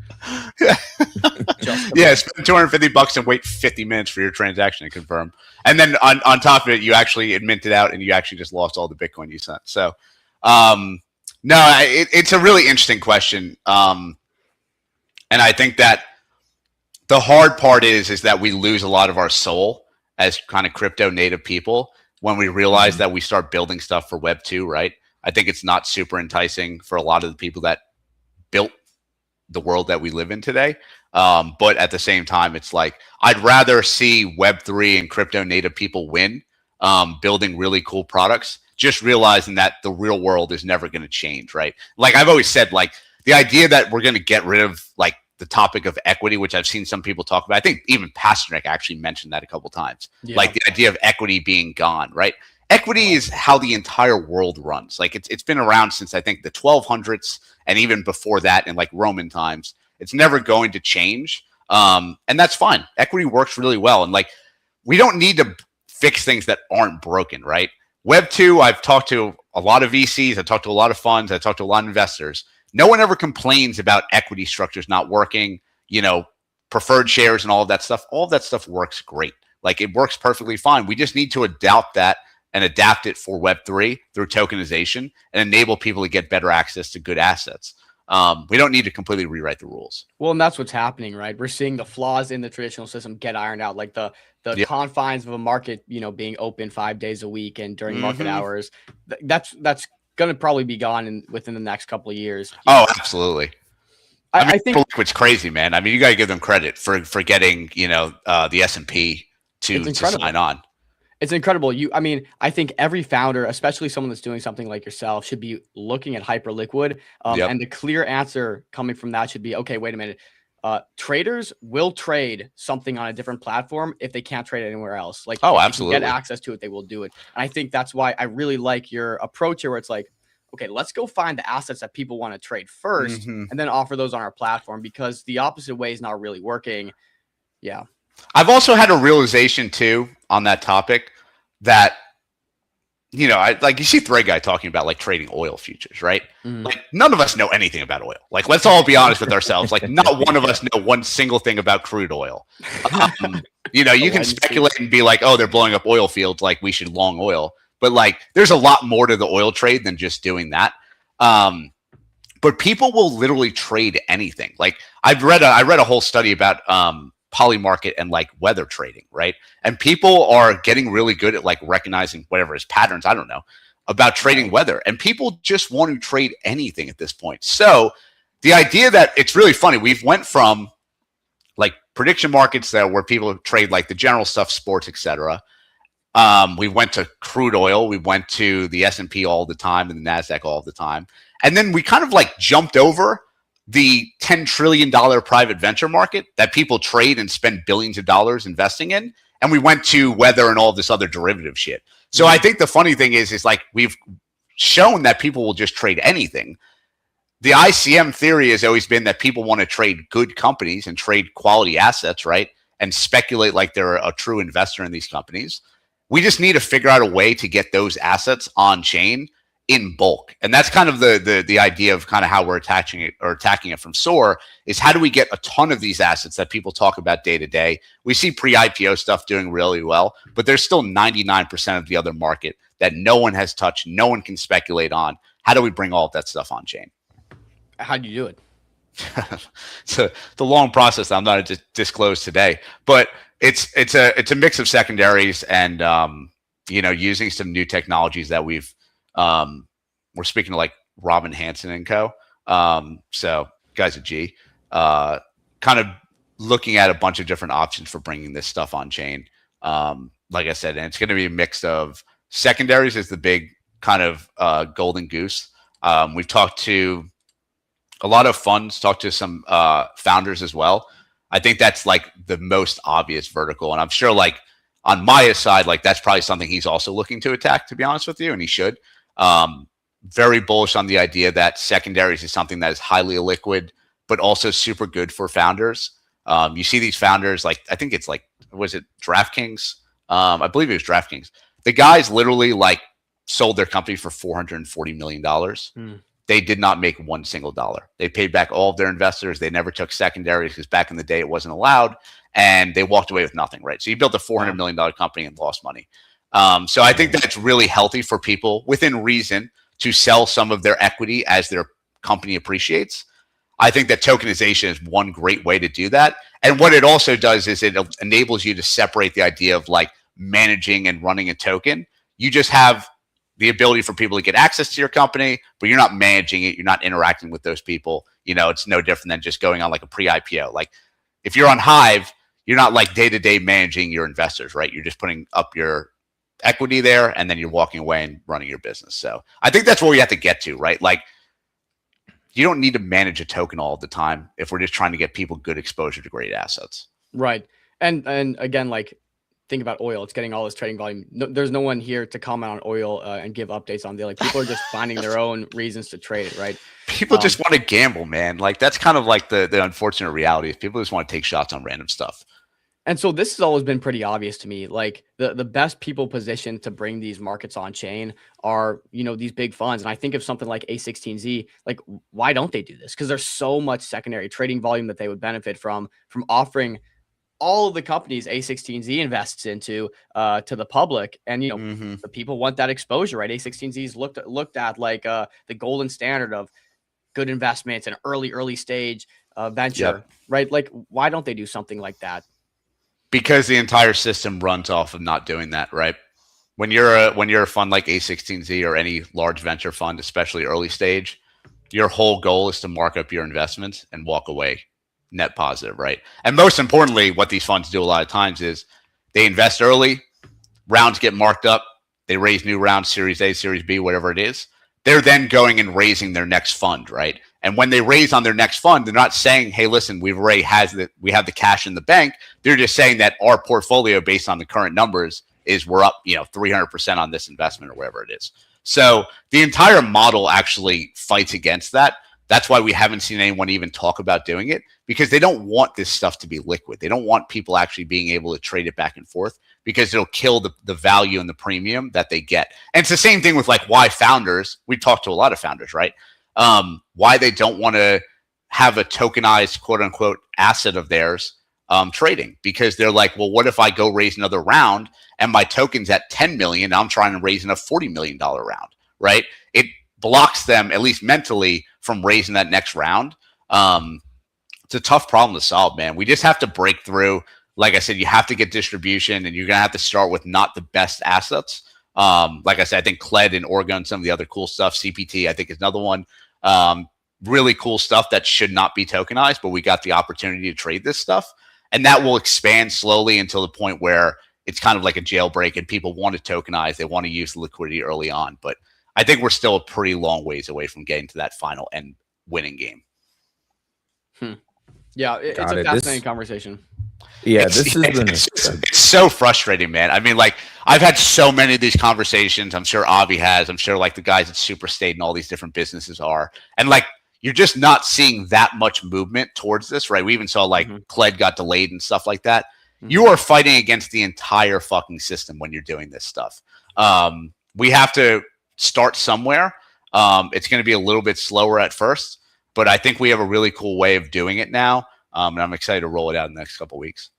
I: Yeah, spend $250 and wait 50 minutes for your transaction to confirm. And then on top of it, you actually minted out and you actually just lost all the Bitcoin you sent. So, no, it's a really interesting question. And I think that the hard part is that we lose a lot of our soul as kind of crypto native people when we realize that we start building stuff for Web 2, right? I think it's not super enticing for a lot of the people that built the world that we live in today. But at the same time, it's like, I'd rather see Web 3 and crypto native people win, building really cool products, just realizing that the real world is never going to change, right? Like I've always said, like the idea that we're going to get rid of like the topic of equity, which I've seen some people talk about. I think even Pasternak actually mentioned that a couple of times. Yeah. Like the idea of equity being gone, right? Equity is how the entire world runs. Like it's been around since I think the 1200s, and even before that in like Roman times. It's never going to change. And that's fine. Equity works really well. And like, we don't need to fix things that aren't broken, right? Web 2, I've talked to a lot of VCs. I've talked to a lot of funds. I've talked to a lot of investors. No one ever complains about equity structures not working, you know, preferred shares and all of that stuff. All of that stuff works great. Like it works perfectly fine. We just need to adapt that and adapt it for Web3 through tokenization and enable people to get better access to good assets. We don't need to completely rewrite the rules.
B: Well, and that's what's happening, right? We're seeing the flaws in the traditional system get ironed out, like the confines of a market, you know, being open 5 days a week and during market hours. That's going to probably be gone within the next couple of years.
I: Oh, absolutely.
B: I think
I: it's crazy, man. I mean, you got to give them credit for getting, you know, the S&P to sign on.
B: It's incredible. I mean, I think every founder, especially someone that's doing something like yourself, should be looking at Hyperliquid. And the clear answer coming from that should be, okay, wait a minute. Traders will trade something on a different platform if they can't trade anywhere else. Like,
I: oh,
B: if
I: absolutely,
B: you get access to it, they will do it. And I think that's why I really like your approach here, where it's like, okay, let's go find the assets that people want to trade first, and then offer those on our platform, because the opposite way is not really working. Yeah.
I: I've also had a realization too on that topic that, you know, like you see Thread Guy talking about like trading oil futures, right? Like none of us know anything about oil. Like, let's all be honest with ourselves. Like not one of us know one single thing about crude oil. You know, you can speculate and be like, oh, they're blowing up oil fields, like we should long oil. But like, there's a lot more to the oil trade than just doing that. But people will literally trade anything. Like I read a whole study about Polymarket and like weather trading, right? And people are getting really good at like recognizing whatever is patterns, I don't know, about trading weather. And people just want to trade anything at this point. So the idea that it's really funny, we've went from like prediction markets where people trade like the general stuff, sports, etc. We went to crude oil, we went to the S&P all the time and the NASDAQ all the time. And then we kind of like jumped over the $10 trillion private venture market that people trade and spend billions of dollars investing in. And we went to weather and all this other derivative shit. So I think the funny thing is like we've shown that people will just trade anything. The ICM theory has always been that people want to trade good companies and trade quality assets, right? And speculate like they're a true investor in these companies. We just need to figure out a way to get those assets on chain in bulk. And that's kind of the idea of kind of how we're attacking it from SOAR is how do we get a ton of these assets that people talk about day to day? We see pre-IPO stuff doing really well, but there's still 99% of the other market that no one has touched, no one can speculate on. How do we bring all of that stuff on chain?
B: How do you do it?
I: It's a long process that I'm not to disclose today, but it's a mix of secondaries and using some new technologies that we're speaking to like Robin Hanson and co. So guys at G, kind of looking at a bunch of different options for bringing this stuff on chain. Like I said, and it's going to be a mix of secondaries is the big kind of golden goose. We've talked to a lot of funds, talked to some founders as well. I think that's like the most obvious vertical. And I'm sure like on Maya's side, like that's probably something he's also looking to attack, to be honest with you. And he should. Very bullish on the idea that secondaries is something that is highly illiquid, but also super good for founders. You see these founders, like, I think it's like, was it DraftKings? I believe it was DraftKings. The guys literally like sold their company for $440 million. They did not make one single dollar. They paid back all of their investors. They never took secondaries because back in the day it wasn't allowed, and they walked away with nothing, right? So you built a $400 million company and lost money. So I think that's really healthy for people within reason to sell some of their equity as their company appreciates. I think that tokenization is one great way to do that. And what it also does is it enables you to separate the idea of like managing and running a token. You just have the ability for people to get access to your company, but you're not managing it. You're not interacting with those people. It's no different than just going on like a pre-IPO. Like if you're on Hive, you're not like day-to-day managing your investors, right? You're just putting up your equity there and then you're walking away and running your business. So I think that's where we have to get to, right? Like you don't need to manage a token all the time if we're just trying to get people good exposure to great assets.
B: Right. And again, like think about oil. It's getting all this trading volume. There's no one here to comment on oil and give updates on the like people are just finding their own reasons to trade it, right?
I: People just want to gamble, man. Like that's kind of like the unfortunate reality is people just want to take shots on random stuff.
B: And so this has always been pretty obvious to me. Like the best people positioned to bring these markets on chain are, these big funds. And I think of something like A16Z, like why don't they do this? Because there's so much secondary trading volume that they would benefit from offering all of the companies A16Z invests into to the public. And, the people want that exposure, right? A16Z is looked at like the golden standard of good investments and early stage venture, right? Like, why don't they do something like that?
I: Because the entire system runs off of not doing that, right? When you're a fund like A16Z or any large venture fund, especially early stage, your whole goal is to mark up your investments and walk away net positive, right? And most importantly, what these funds do a lot of times is they invest early, rounds get marked up, they raise new rounds, Series A, Series B, whatever it is. They're then going and raising their next fund, right? And when they raise on their next fund, they're not saying, hey, listen, we have the cash in the bank. They're just saying that our portfolio based on the current numbers is we're up, 300% on this investment or whatever it is. So the entire model actually fights against that. That's why we haven't seen anyone even talk about doing it, because they don't want this stuff to be liquid. They don't want people actually being able to trade it back and forth because it'll kill the value and the premium that they get. And it's the same thing with like why founders, we talked to a lot of founders, right? Why they don't want to have a tokenized quote unquote asset of theirs trading, because they're like, well, what if I go raise another round and my token's at 10 million? I'm trying to raise in a $40 million round, right? It blocks them, at least mentally, from raising that next round. It's a tough problem to solve, man. We just have to break through. Like I said, you have to get distribution, and you're going to have to start with not the best assets. Like I said, I think CLED in Oregon, some of the other cool stuff, CPT, I think is another one. Really cool stuff that should not be tokenized, but we got the opportunity to trade this stuff. And that will expand slowly until the point where it's kind of like a jailbreak and people want to tokenize. They want to use the liquidity early on. But I think we're still a pretty long ways away from getting to that final and winning game.
B: Yeah, it's a fascinating conversation.
C: Yeah,
I: it's so frustrating, man. I mean, like I've had so many of these conversations. I'm sure Avi has. I'm sure like the guys at Superstate and all these different businesses are. And like you're just not seeing that much movement towards this, right? We even saw like CLED got delayed and stuff like that. You are fighting against the entire fucking system when you're doing this stuff. We have to start somewhere. It's going to be a little bit slower at first, but I think we have a really cool way of doing it now. And I'm excited to roll it out in the next couple of weeks.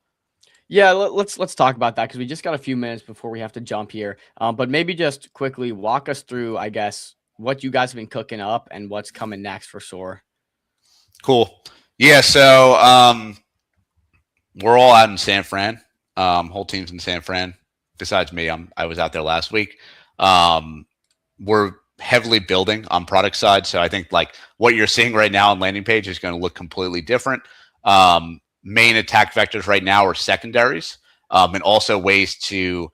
B: Yeah, let's talk about that because we just got a few minutes before we have to jump here. But maybe just quickly walk us through, I guess, what you guys have been cooking up and what's coming next for SOAR.
I: Cool. Yeah. So we're all out in San Fran. Whole team's in San Fran. Besides me, I was out there last week. We're heavily building on product side, so I think like what you're seeing right now on landing page is going to look completely different. Main attack vectors right now are secondaries, and also ways to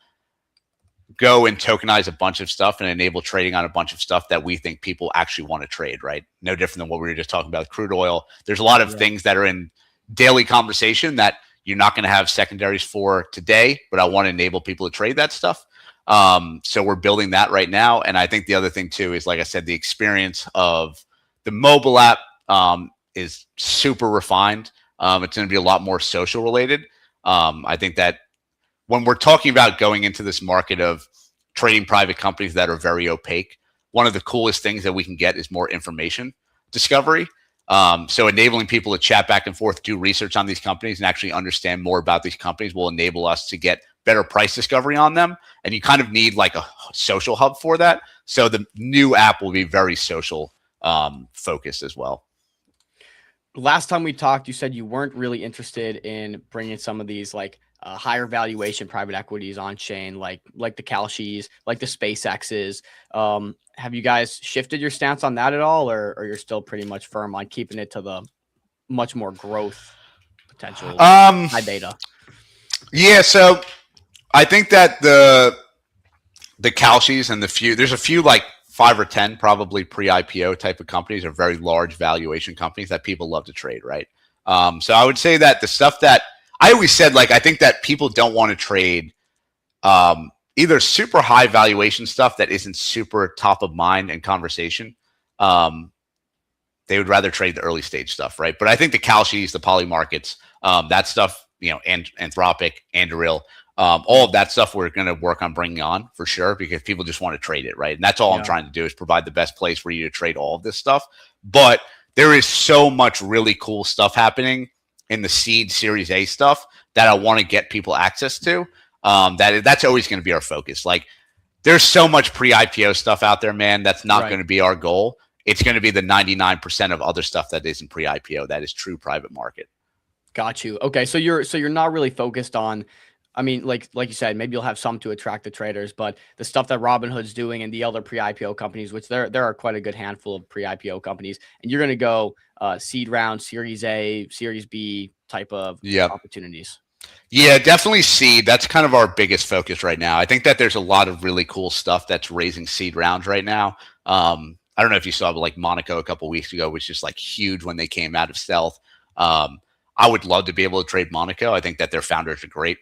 I: go and tokenize a bunch of stuff and enable trading on a bunch of stuff that we think people actually want to trade, right? No different than what we were just talking about with crude oil. There's a lot of things that are in daily conversation that you're not going to have secondaries for today, but I want to enable people to trade that stuff. So we're building that right now. And I think the other thing too is, like I said, the experience of the mobile app is super refined. It's going to be a lot more social related. I think that when we're talking about going into this market of trading private companies that are very opaque, one of the coolest things that we can get is more information discovery. So enabling people to chat back and forth, do research on these companies, and actually understand more about these companies will enable us to get better price discovery on them. And you kind of need like a social hub for that. So the new app will be very social focused as well.
B: Last time we talked, you said you weren't really interested in bringing some of these like higher valuation private equities on chain, like the Kalshis, like the SpaceXs. Have you guys shifted your stance on that at all, or you're still pretty much firm on keeping it to the much more growth potential high beta?
I: Yeah, so I think that the Kalshis and there's a few like 5 or 10 probably pre-IPO type of companies are very large valuation companies that people love to trade, right? So I would say that the stuff that I always said, like, I think that people don't want to trade either super high valuation stuff that isn't super top of mind and conversation. They would rather trade the early stage stuff, right? But I think the Kalshis, the poly markets, that stuff, Anthropic, Anduril, all of that stuff we're going to work on bringing on for sure, because people just want to trade it, right? And that's all I'm trying to do is provide the best place for you to trade all of this stuff. But there is so much really cool stuff happening in the seed Series A stuff that I want to get people access to. That's always going to be our focus. Like, there's so much pre-IPO stuff out there, man. That's not going to be our goal. It's going to be the 99% of other stuff that isn't pre-IPO, that is true private market.
B: Got you. Okay, so you're not really focused on, I mean, like you said, maybe you'll have some to attract the traders, but the stuff that Robinhood's doing and the other pre-IPO companies, which there are quite a good handful of pre-IPO companies, and you're going to go seed round, Series A, Series B type of opportunities.
I: Yeah, definitely seed. That's kind of our biggest focus right now. I think that there's a lot of really cool stuff that's raising seed rounds right now. I don't know if you saw, but like Monaco a couple weeks ago was just like huge when they came out of stealth. I would love to be able to trade Monaco. I think that their founder is a great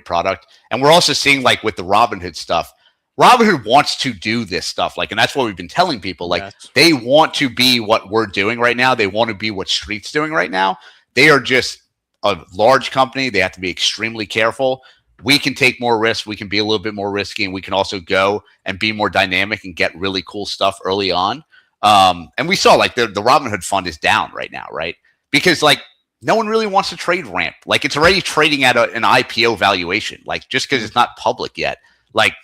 I: product. And we're also seeing, like, with the Robinhood stuff, Robinhood wants to do this stuff. Like, and that's what we've been telling people. Like, they want to be what we're doing right now. They want to be what Street's doing right now. They are just a large company. They have to be extremely careful. We can take more risks. We can be a little bit more risky, and we can also go and be more dynamic and get really cool stuff early on. And we saw, like, the Robinhood fund is down right now, right? Because, like, no one really wants to trade ramp. Like, it's already trading at an IPO valuation. Like, just because it's not public yet, like,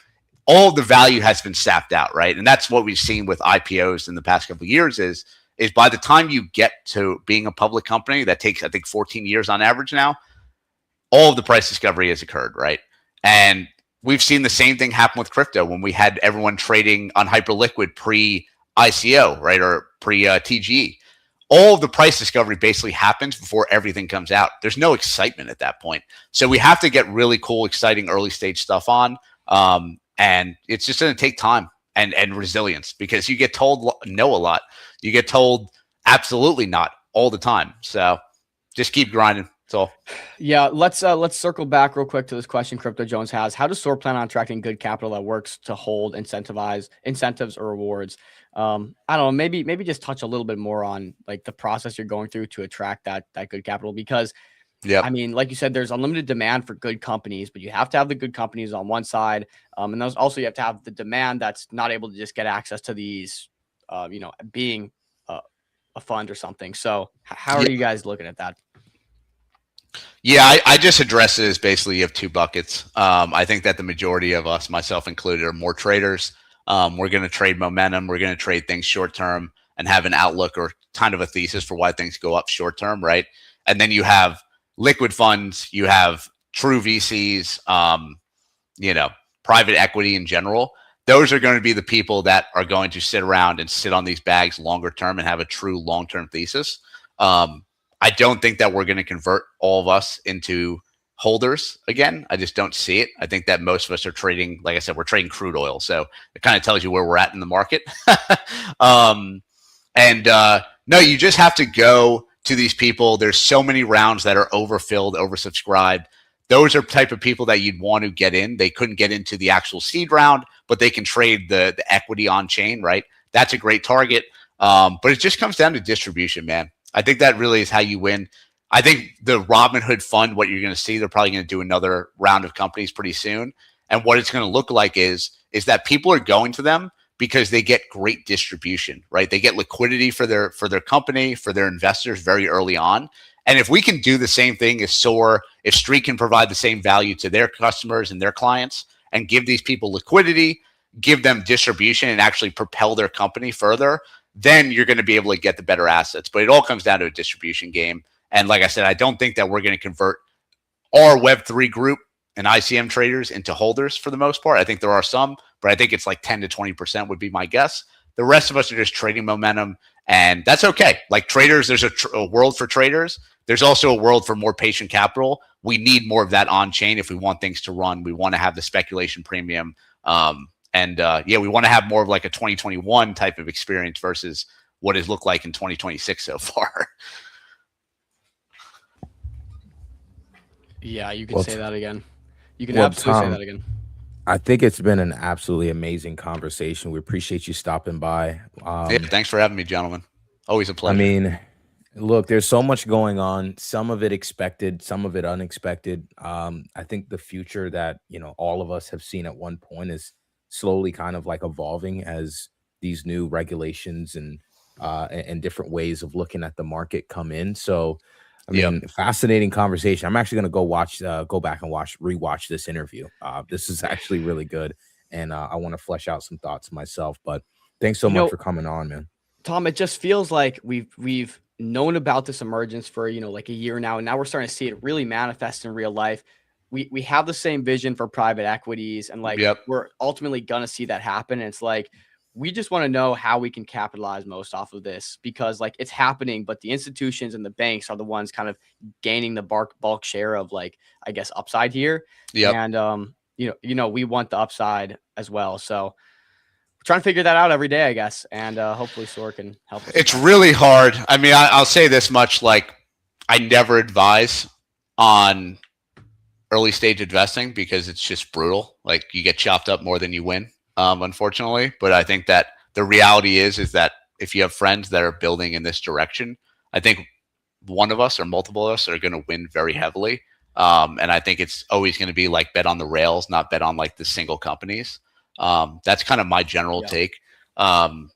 I: all the value has been sapped out, right? And that's what we've seen with IPOs in the past couple of years is by the time you get to being a public company, that takes, I think, 14 years on average now, all of the price discovery has occurred, right? And we've seen the same thing happen with crypto when we had everyone trading on Hyperliquid pre-ICO, right, or pre-TGE. All of the price discovery basically happens before everything comes out. There's no excitement at that point. So we have to get really cool, exciting early stage stuff on. And it's just going to take time and resilience, because you get told no a lot. You get told absolutely not all the time. So just keep grinding. That's all.
B: Yeah, let's circle back real quick to this question Crypto Jones has. How does SOAR plan on attracting good capital that works to hold incentives or rewards? I don't know, maybe just touch a little bit more on like the process you're going through to attract that good capital, because I mean, like you said, there's unlimited demand for good companies, but you have to have the good companies on one side. And those also, you have to have the demand that's not able to just get access to these, being a fund or something. So how are you guys looking at that?
I: Yeah, I just address it as basically you have two buckets. I think that the majority of us, myself included, are more traders. We're going to trade momentum. We're going to trade things short term and have an outlook or kind of a thesis for why things go up short term, right? And then you have liquid funds, you have true VCs, you know, private equity in general. Those are going to be the people that are going to sit around and sit on these bags longer term and have a true long term thesis. I don't think that we're going to convert all of us into holders again. I just don't see it. I think that most of us are trading, like I said, we're trading crude oil. So it kind of tells you where we're at in the market. No, you just have to go to these people. There's so many rounds that are overfilled, oversubscribed. Those are type of people that you'd want to get in. They couldn't get into the actual seed round, but they can trade the equity on chain, right? That's a great target. But it just comes down to distribution, man. I think that really is how you win. I think the Robinhood fund, what you're going to see, they're probably going to do another round of companies pretty soon. And what it's going to look like is that people are going to them because they get great distribution, right? They get liquidity for their company, for their investors very early on. And if we can do the same thing as SOAR, if Street can provide the same value to their customers and their clients and give these people liquidity, give them distribution and actually propel their company further, then you're going to be able to get the better assets. But it all comes down to a distribution game. And like I said, I don't think that we're going to convert our Web3 group and ICM traders into holders for the most part. I think there are some, but I think it's like 10 to 20% would be my guess. The rest of us are just trading momentum, and that's okay. Like traders, there's a world for traders. There's also a world for more patient capital. We need more of that on chain if we want things to run. We want to have the speculation premium. Yeah, we want to have more of like a 2021 type of experience versus what it's looked like in 2026 so far.
B: Yeah, you can say that again. You can absolutely
C: Tom,
B: say that again.
C: I think it's been an absolutely amazing conversation. We appreciate you stopping by.
I: Yeah, thanks for having me, gentlemen. Always a pleasure.
C: I mean, look, there's so much going on, some of it expected, some of it unexpected. I think the future that, all of us have seen at one point is slowly kind of like evolving as these new regulations and different ways of looking at the market come in. So, I mean, fascinating conversation. I'm actually going to go back and rewatch this interview. This is actually really good. And I want to flesh out some thoughts myself, but thanks so much for coming on, man.
B: Tom, it just feels like we've known about this emergence for, like a year now, and now we're starting to see it really manifest in real life. We have the same vision for private equities, and we're ultimately going to see that happen. And it's like, we just want to know how we can capitalize most off of this, because it's happening, but the institutions and the banks are the ones kind of gaining the bulk share of I guess upside here. And we want the upside as well. So we're trying to figure that out every day, I guess. And hopefully SOAR can help us.
I: It's really hard. I mean, I'll say this much, I never advise on early stage investing because it's just brutal. You get chopped up more than you win. Unfortunately, but I think that the reality is that if you have friends that are building in this direction, I think one of us or multiple of us are going to win very heavily. And I think it's always going to be bet on the rails, not bet on the single companies. That's kind of my general take. But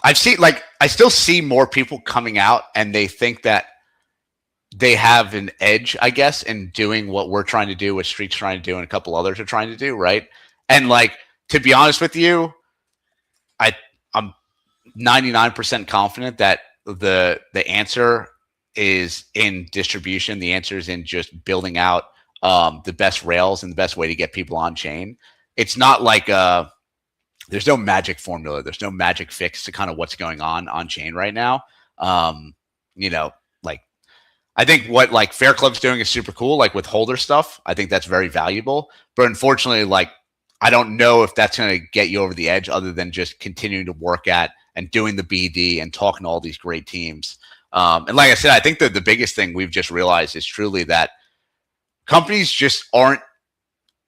I: I've seen I still see more people coming out and they think that they have an edge, I guess, in doing what we're trying to do, what Street's trying to do, and a couple others are trying to do, right? And to be honest with you, I'm 99% confident that the answer is in distribution. The answer is in just building out the best rails and the best way to get people on chain. It's not there's no magic formula. There's no magic fix to kind of what's going on chain right now. I think what Fair Club's doing is super cool, with holder stuff. I think that's very valuable. But unfortunately, I don't know if that's going to get you over the edge other than just continuing to work at and doing the BD and talking to all these great teams. And like I said, I think that the biggest thing we've just realized is truly that companies just aren't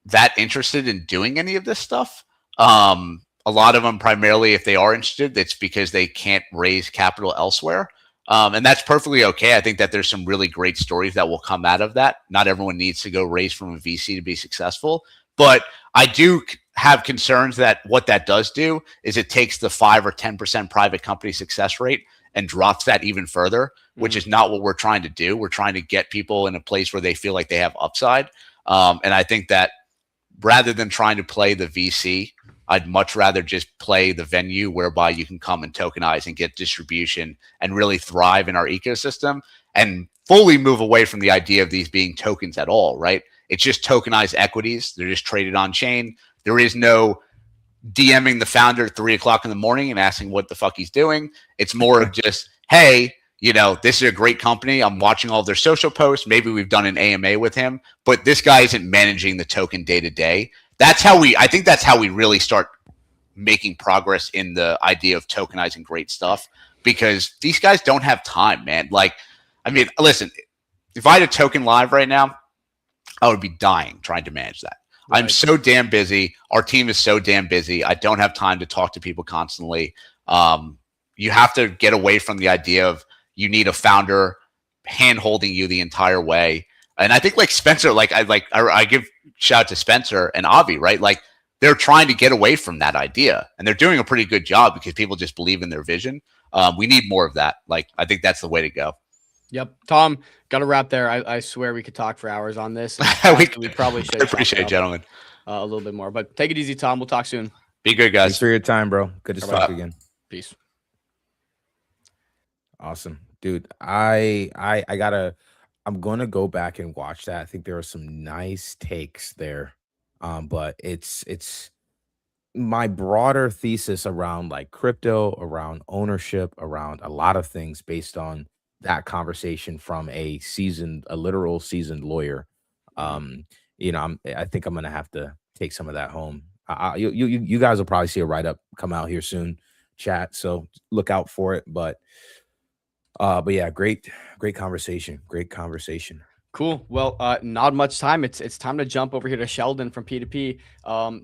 I: that interested in doing any of this stuff. A lot of them, primarily, if they are interested, it's because they can't raise capital elsewhere. And that's perfectly okay. I think that there's some really great stories that will come out of that. Not everyone needs to go raise from a VC to be successful, but I do have concerns that what that does do is it takes the 5 or 10% private company success rate and drops that even further, which is not what we're trying to do. We're trying to get people in a place where they feel like they have upside. And I think that rather than trying to play the VC, I'd much rather just play the venue whereby you can come and tokenize and get distribution and really thrive in our ecosystem and fully move away from the idea of these being tokens at all, right? It's just tokenized equities. They're just traded on chain. There is no DMing the founder at 3:00 in the morning and asking what the fuck he's doing. It's more of just, hey, this is a great company. I'm watching all of their social posts. Maybe we've done an AMA with him, but this guy isn't managing the token day to day. I think that's how we really start making progress in the idea of tokenizing great stuff, because these guys don't have time, man. Like, I mean, listen, if I had a token live right now, I would be dying trying to manage that. Right. I'm so damn busy. Our team is so damn busy. I don't have time to talk to people constantly. You have to get away from the idea of you need a founder hand holding you the entire way. And I think like Spencer, I give shout out to Spencer and Avi, right? Like they're trying to get away from that idea, and they're doing a pretty good job because people just believe in their vision. We need more of that. Like, I think that's the way to go.
B: Yep. Tom, got to wrap there. I swear we could talk for hours on this. We probably should.
I: I appreciate it, gentlemen.
B: A little bit more, but take it easy, Tom. We'll talk soon.
I: Be good, guys.
C: Thanks for your time, bro. Good to talk again.
B: Peace.
C: Awesome, dude. I'm gonna go back and watch that. I think there are some nice takes there. But it's my broader thesis around like crypto, around ownership, around a lot of things based on that conversation from a literal seasoned lawyer. I think I'm gonna have to take some of that home. You guys will probably see a write-up come out here soon, chat. So look out for it. But yeah, great conversation. Great conversation.
B: Cool. Well, not much time. It's time to jump over here to Sheldon from P2P.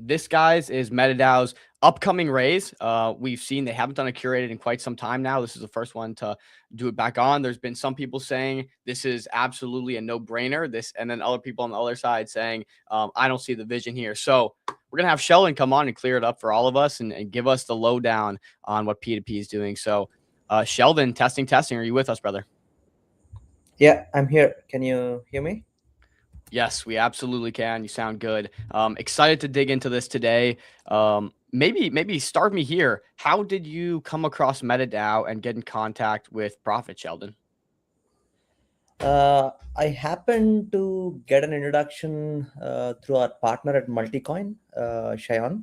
B: This, guys, is MetaDAO's upcoming raise. We've seen they haven't done a curated in quite some time now. This is the first one to do it back on. There's been some people saying this is absolutely a no-brainer. And then other people on the other side saying, I don't see the vision here. So we're going to have Sheldon come on and clear it up for all of us and give us the lowdown on what P2P is doing. So Sheldon, testing. Are you with us, brother?
J: Yeah, I'm here. Can you hear me?
B: Yes, we absolutely can. You sound good. Excited to dig into this today. Maybe start me here. How did you come across MetaDAO and get in contact with Profit, Sheldon?
J: I happened to get an introduction through our partner at Multicoin, Shayon.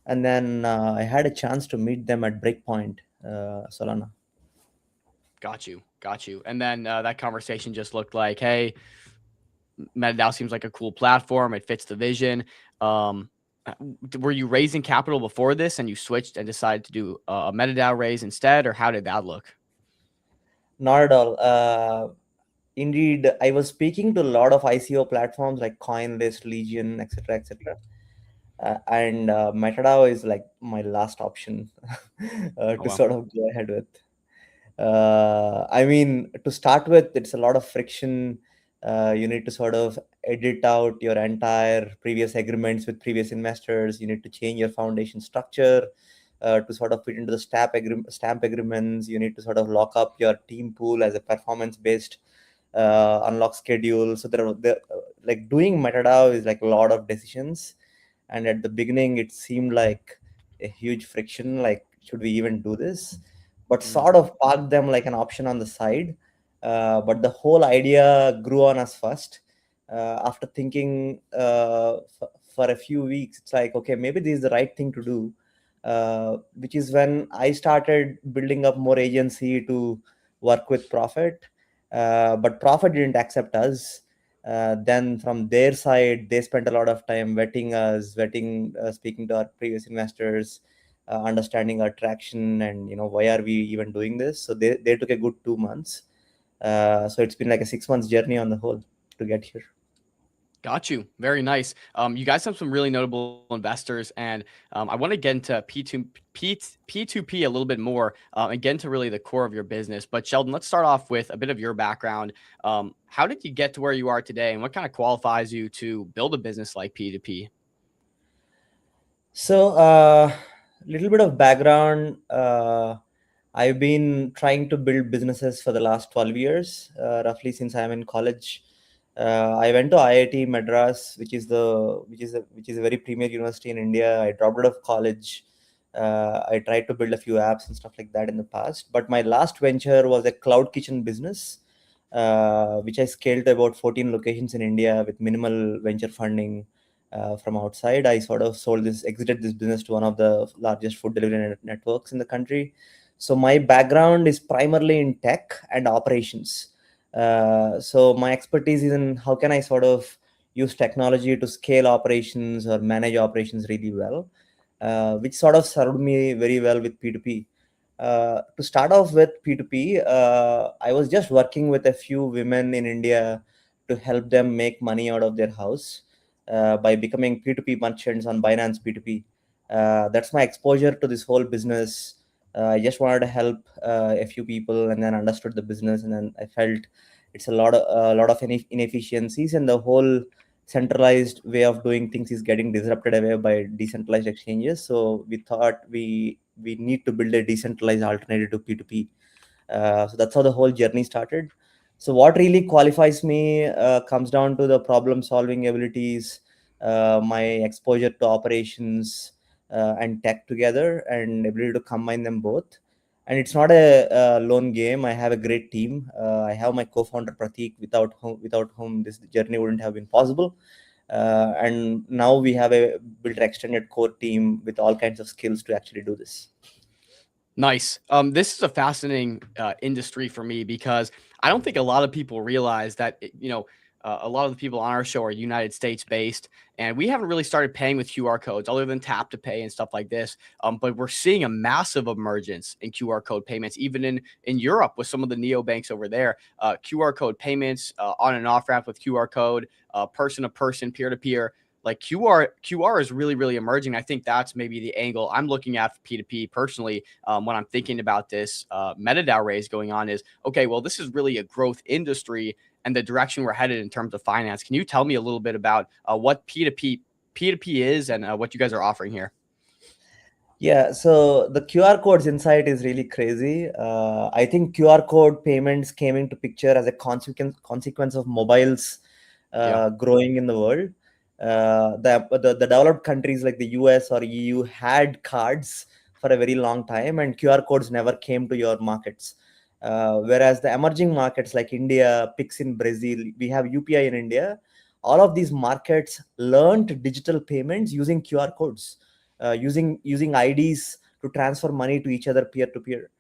J: And then I had a chance to meet them at Breakpoint, Solana.
B: Got you. And then that conversation just looked like, hey, MetaDAO seems like a cool platform. It fits the vision. Were you raising capital before this and you switched and decided to do a MetaDAO raise instead, or how did that look?
J: Not at all. Indeed, I was speaking to a lot of ICO platforms like CoinList, Legion, etc., etc. And MetaDAO is like my last option to sort of go ahead with. I mean, to start with, it's a lot of friction. You need to sort of edit out your entire previous agreements with previous investors. You need to change your foundation structure to sort of fit into the stamp agreements. You need to sort of lock up your team pool as a performance-based unlock schedule. So like doing MetaDAO is like a lot of decisions. And at the beginning, it seemed like a huge friction. Like, should we even do this? But sort of parked them like an option on the side. But the whole idea grew on us first. After thinking for a few weeks, it's like, okay, maybe this is the right thing to do, which is when I started building up more agency to work with Profit. But Profit didn't accept us. Then from their side, they spent a lot of time vetting us, speaking to our previous investors, understanding our traction and why are we even doing this. So they took a good 2 months. So it's been like a 6 months journey on the whole to get here.
B: Got you. Very nice. You guys have some really notable investors, and I want to get into P2P a little bit more and get into really the core of your business. But Sheldon, let's start off with a bit of your background. How did you get to where you are today, and what kind of qualifies you to build a business like P2P?
J: So little bit of background. I've been trying to build businesses for the last 12 years, roughly since I'm in college. I went to IIT Madras, which is a very premier university in India. I dropped out of college. I tried to build a few apps and stuff like that in the past. But my last venture was a cloud kitchen business, which I scaled to about 14 locations in India with minimal venture funding from outside. I sort of exited this business to one of the largest food delivery networks in the country. So my background is primarily in tech and operations. So my expertise is in how can I sort of use technology to scale operations or manage operations really well, which sort of served me very well with P2P. To start off with P2P, I was just working with a few women in India to help them make money out of their house by becoming P2P merchants on Binance P2P. That's my exposure to this whole business. I just wanted to help a few people, and then understood the business, and then I felt it's a lot of inefficiencies, and the whole centralized way of doing things is getting disrupted away by decentralized exchanges. So we thought we need to build a decentralized alternative to P2P. So that's how the whole journey started. So what really qualifies me comes down to the problem solving abilities, my exposure to operations and tech together, and ability to combine them both. And it's not a lone game. I have a great team. I have my co-founder Pratik, without whom this journey wouldn't have been possible. And now we have a built extended core team with all kinds of skills to actually do this.
B: Nice. This is a fascinating industry for me because I don't think a lot of people realize that, a lot of the people on our show are United States based, and we haven't really started paying with QR codes other than tap to pay and stuff like this. But we're seeing a massive emergence in QR code payments, even in Europe with some of the neobanks over there. QR code payments, on and off ramp with QR code, person to person, peer to peer. Like QR is really, really emerging. I think that's maybe the angle I'm looking at for P2P personally, when I'm thinking about this MetaDAO raise going on is, okay, well, this is really a growth industry and the direction we're headed in terms of finance. Can you tell me a little bit about what P2P is and what you guys are offering here?
J: Yeah, so the QR codes insight is really crazy. I think QR code payments came into picture as a consequence of mobiles growing in the world. The developed countries like the US or EU had cards for a very long time, and QR codes never came to your markets. Whereas the emerging markets like India, Pix in Brazil, we have UPI in India. All of these markets learned digital payments using QR codes, using IDs to transfer money to each other peer to peer.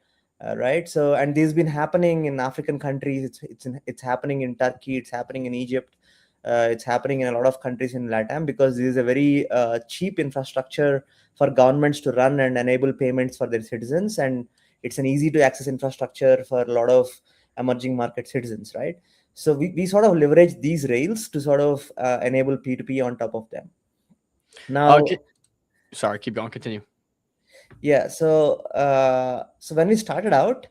J: Right. So, and this has been happening in African countries. It's happening in Turkey. It's happening in Egypt. It's happening in a lot of countries in LATAM because this is a very cheap infrastructure for governments to run and enable payments for their citizens, and it's an easy to access infrastructure for a lot of emerging market citizens, right? So we sort of leverage these rails to sort of enable P2P on top of them. Now,
B: sorry, keep going, continue.
J: Yeah, so when we started out,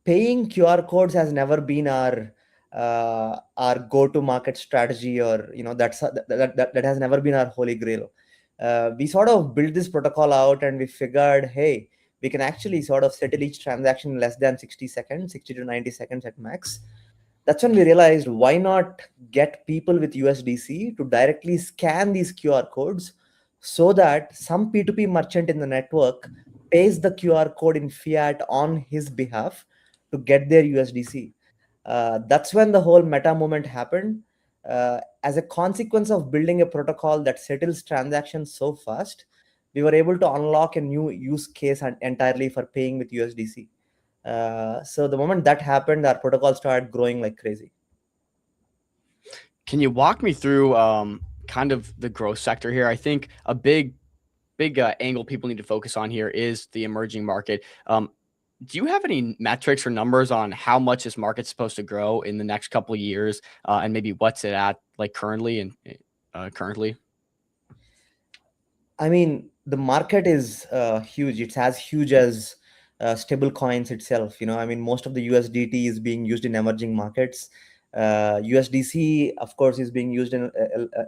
J: paying QR codes has never been our go-to market strategy, or that has never been our holy grail. We sort of built this protocol out, and we figured, hey, we can actually sort of settle each transaction in less than 60 seconds, 60 to 90 seconds at max. That's when we realized, why not get people with USDC to directly scan these QR codes so that some P2P merchant in the network pays the QR code in fiat on his behalf to get their USDC. That's when the whole meta movement happened. As a consequence of building a protocol that settles transactions so fast, we were able to unlock a new use case entirely for paying with USDC. So the moment that happened, our protocol started growing like crazy.
B: Can you walk me through kind of the growth sector here? I think a big angle people need to focus on here is the emerging market. Do you have any metrics or numbers on how much this market's supposed to grow in the next couple of years, and maybe what's it at like currently and currently?
J: I mean, the market is huge. It's as huge as stable coins itself. I mean, most of the USDT is being used in emerging markets. USDC, of course, is being used in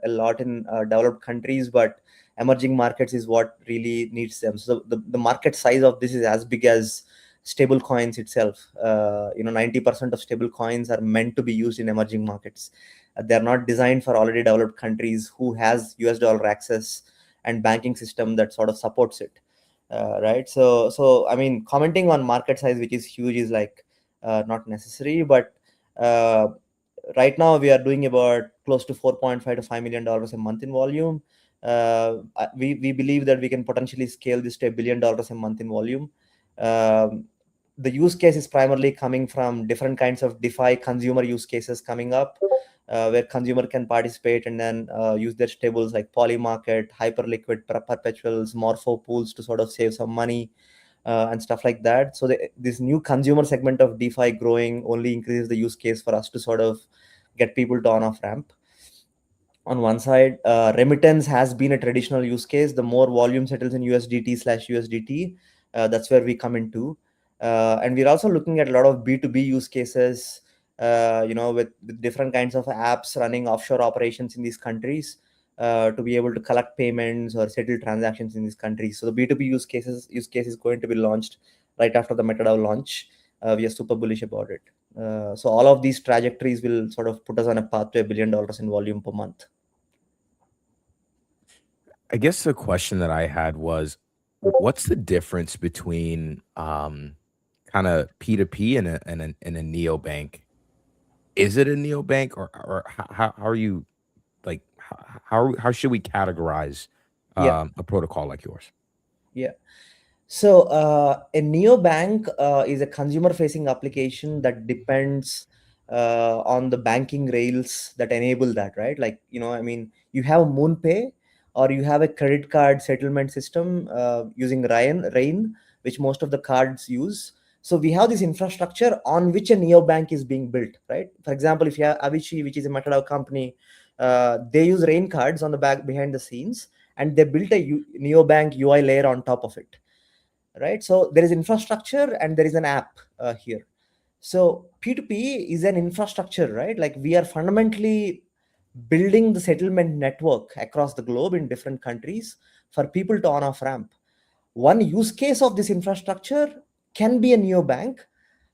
J: a lot in developed countries, but emerging markets is what really needs them. So the market size of this is as big as stable coins itself. 90% of stable coins are meant to be used in emerging markets. They're not designed for already developed countries who has US dollar access and banking system that sort of supports it. Right. So I mean, commenting on market size, which is huge, is like not necessary. But right now we are doing about close to 4.5 to $5 million a month in volume. We believe that we can potentially scale this to $1 billion a month in volume. The use case is primarily coming from different kinds of DeFi consumer use cases coming up, where consumer can participate and then use their stables like Polymarket, Hyperliquid, perpetuals, Morpho pools to sort of save some money and stuff like that. So this new consumer segment of DeFi growing only increases the use case for us to sort of get people to on-off ramp. On one side, remittance has been a traditional use case. The more volume settles in USDT/USDT, that's where we come into. And we're also looking at a lot of B2B use cases, with different kinds of apps running offshore operations in these countries to be able to collect payments or settle transactions in these countries. So the B2B use case is going to be launched right after the MetaDAO launch. We are super bullish about it. So all of these trajectories will sort of put us on a path to $1 billion in volume per month.
C: I guess the question that I had was, what's the difference between kind of P2P and a neobank? Is it a neobank, or how are you, like, how should we categorize
J: Yeah.
C: a protocol like yours?
J: Yeah. So a neobank is a consumer-facing application that depends on the banking rails that enable that, right? Like, I mean, you have MoonPay or you have a credit card settlement system using Rain, which most of the cards use. So we have this infrastructure on which a neobank is being built, right? For example, if you have Avicii, which is a MetaDAO company, they use Rain cards on the back behind the scenes, and they built a neobank UI layer on top of it. Right, so there is infrastructure and there is an app here. So P2P is an infrastructure, right? Like, we are fundamentally building the settlement network across the globe in different countries for people to on off ramp. One use case of this infrastructure can be a neobank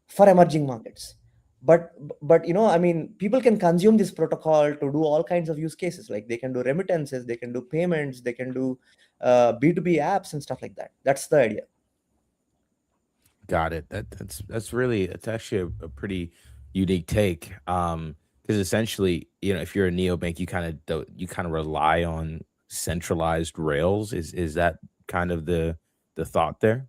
J: for emerging markets, but I mean, people can consume this protocol to do all kinds of use cases. Like, they can do remittances, they can do payments, they can do B2B apps and stuff like that. That's the idea.
C: Got it. That's actually a pretty unique take. Because essentially, if you're a neobank, you kind of rely on centralized rails. Is that kind of the thought there?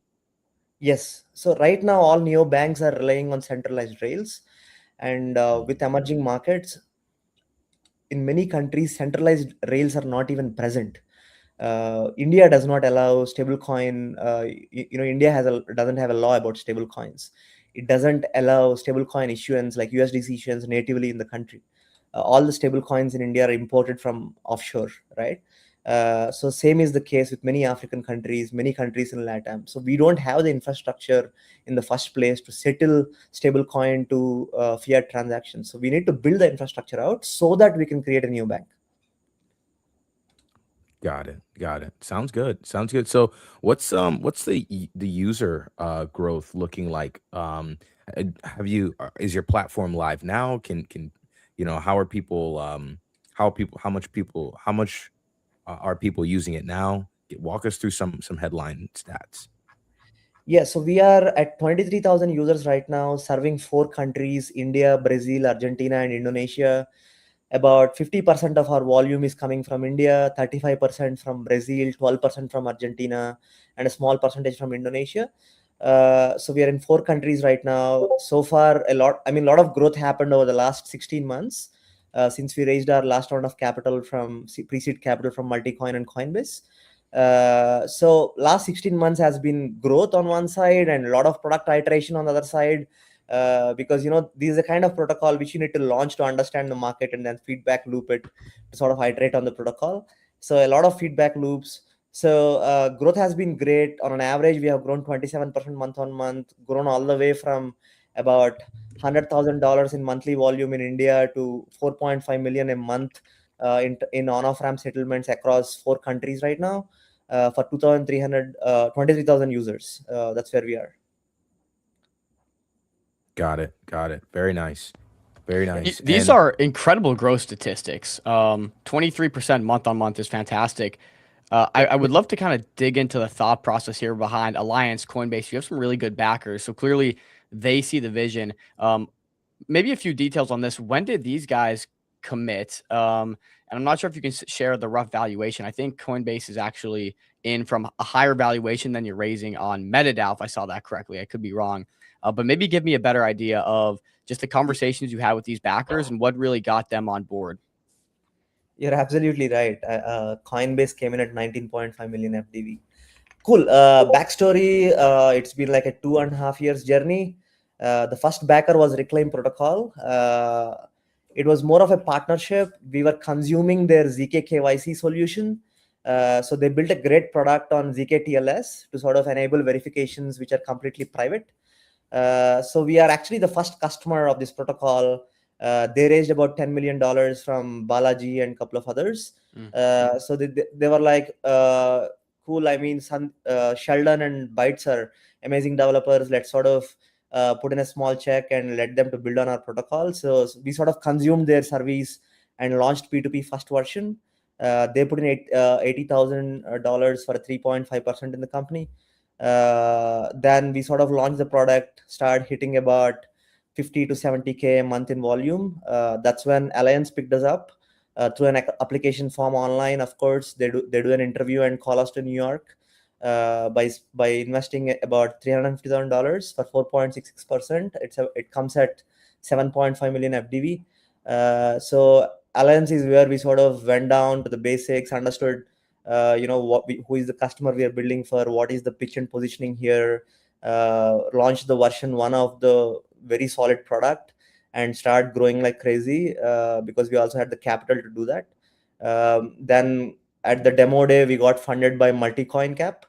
J: Yes. So right now, all neobanks are relying on centralized rails, and with emerging markets, in many countries, centralized rails are not even present. India does not allow stablecoin. India doesn't have a law about stablecoins. It doesn't allow stablecoin issuance like USDC issuance natively in the country. All the stablecoins in India are imported from offshore, right? So same is the case with many African countries, many countries in LATAM. So we don't have the infrastructure in the first place to settle stablecoin to fiat transactions. So we need to build the infrastructure out so that we can create a new bank.
C: Got it. Sounds good. So what's the user growth looking like? Is your platform live now? How are people how much are people using it now? Walk us through some headline stats.
J: Yeah, so we are at 23,000 users right now, serving 4 countries: India, Brazil, Argentina, and Indonesia. About 50% of our volume is coming from India, 35% from Brazil, 12% from Argentina, and a small percentage from Indonesia. So we are in 4 countries right now. So far, a lot of growth happened over the last 16 months since we raised our last round of capital from pre-seed capital from Multicoin and Coinbase. So last 16 months has been growth on one side and a lot of product iteration on the other side. Because this is a kind of protocol which you need to launch to understand the market and then feedback loop it to sort of iterate on the protocol. So a lot of feedback loops. So growth has been great. On an average, we have grown 27% month on month, grown all the way from about $100,000 in monthly volume in India to 4.5 million a month in on-off ramp settlements across 4 countries right now for 23,000 users. That's where we are.
C: Got it. Got it. Very nice. Very nice.
B: These
C: And
B: are incredible growth statistics. 23% month on month is fantastic. I would love to kind of dig into the thought process here behind Alliance, Coinbase. You have some really good backers, so clearly they see the vision. Maybe a few details on this. When did these guys commit? And I'm not sure if you can share the rough valuation. I think Coinbase is actually in from a higher valuation than you're raising on MetaDAO, if I saw that correctly. I could be wrong. But maybe give me a better idea of just the conversations you had with these backers and what really got them on board.
J: You're absolutely right. Coinbase came in at 19.5 million FDV. Cool. Backstory, it's been like a 2.5 years journey. The first backer was Reclaim Protocol. It was more of a partnership. We were consuming their ZK KYC solution. So they built a great product on ZK TLS to sort of enable verifications which are completely private. So we are actually the first customer of this protocol. They raised about $10 million from Balaji and a couple of others. So they were like, cool. I mean, Sheldon and Bytes are amazing developers. Let's sort of put in a small check and let them to build on our protocol. So we sort of consumed their service and launched P2P first version. They put in $80,000 for a 3.5% in the company. Then we sort of launched the product, started hitting about 50 to 70K a month in volume. That's when Alliance picked us up through an application form online. Of course, they do an interview and call us to New York by investing about $350,000 for 4.66%. It comes at 7.5 million FDV. So Alliance is where we sort of went down to the basics, understood who is the customer we are building for, what is the pitch and positioning here, launched the version 1 of the very solid product and start growing like crazy because we also had the capital to do that. Then at the demo day, we got funded by Multicoin Cap.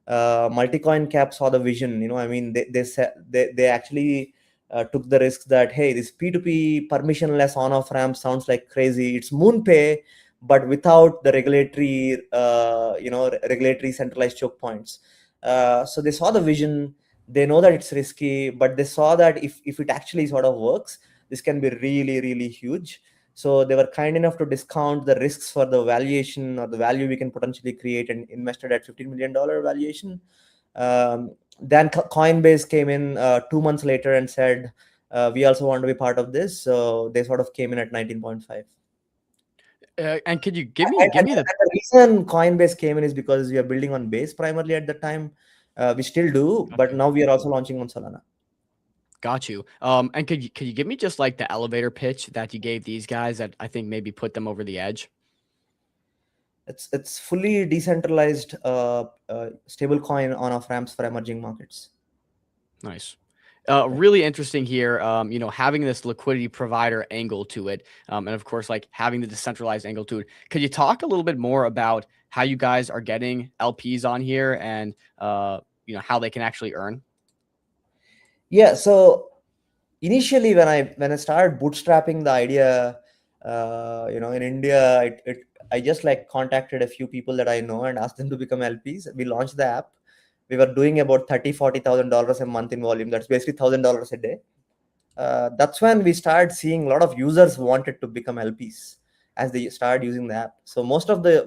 J: Multicoin Cap saw the vision. I mean, they actually took the risk that, hey, this P2P permissionless on-off ramp sounds like crazy. It's MoonPay, but without the regulatory centralized choke points. So they saw the vision. They know that it's risky, but they saw that if it actually sort of works, this can be really, really huge. So they were kind enough to discount the risks for the valuation or the value we can potentially create and invested at $15 million valuation. Then Coinbase came in 2 months later and said, we also want to be part of this. So they sort of came in at 19.5.
B: And could you give me
J: the reason Coinbase came in is because we are building on Base primarily at the time. We still do, but now we are also launching on Solana.
B: Got you. And could you give me just like the elevator pitch that you gave these guys that I think maybe put them over the edge?
J: It's fully decentralized stable coin on off ramps for emerging markets.
B: Nice. Really interesting here, having this liquidity provider angle to it. And of course, like having the decentralized angle to it. Could you talk a little bit more about how you guys are getting LPs on here and, how they can actually earn?
J: Yeah. So initially when I started bootstrapping the idea, in India, I just like contacted a few people that I know and asked them to become LPs. We launched the app. We were doing about $30,000-$40,000 a month in volume. That's basically $1,000 a day. That's when we started seeing a lot of users wanted to become LPs as they started using the app. So most of the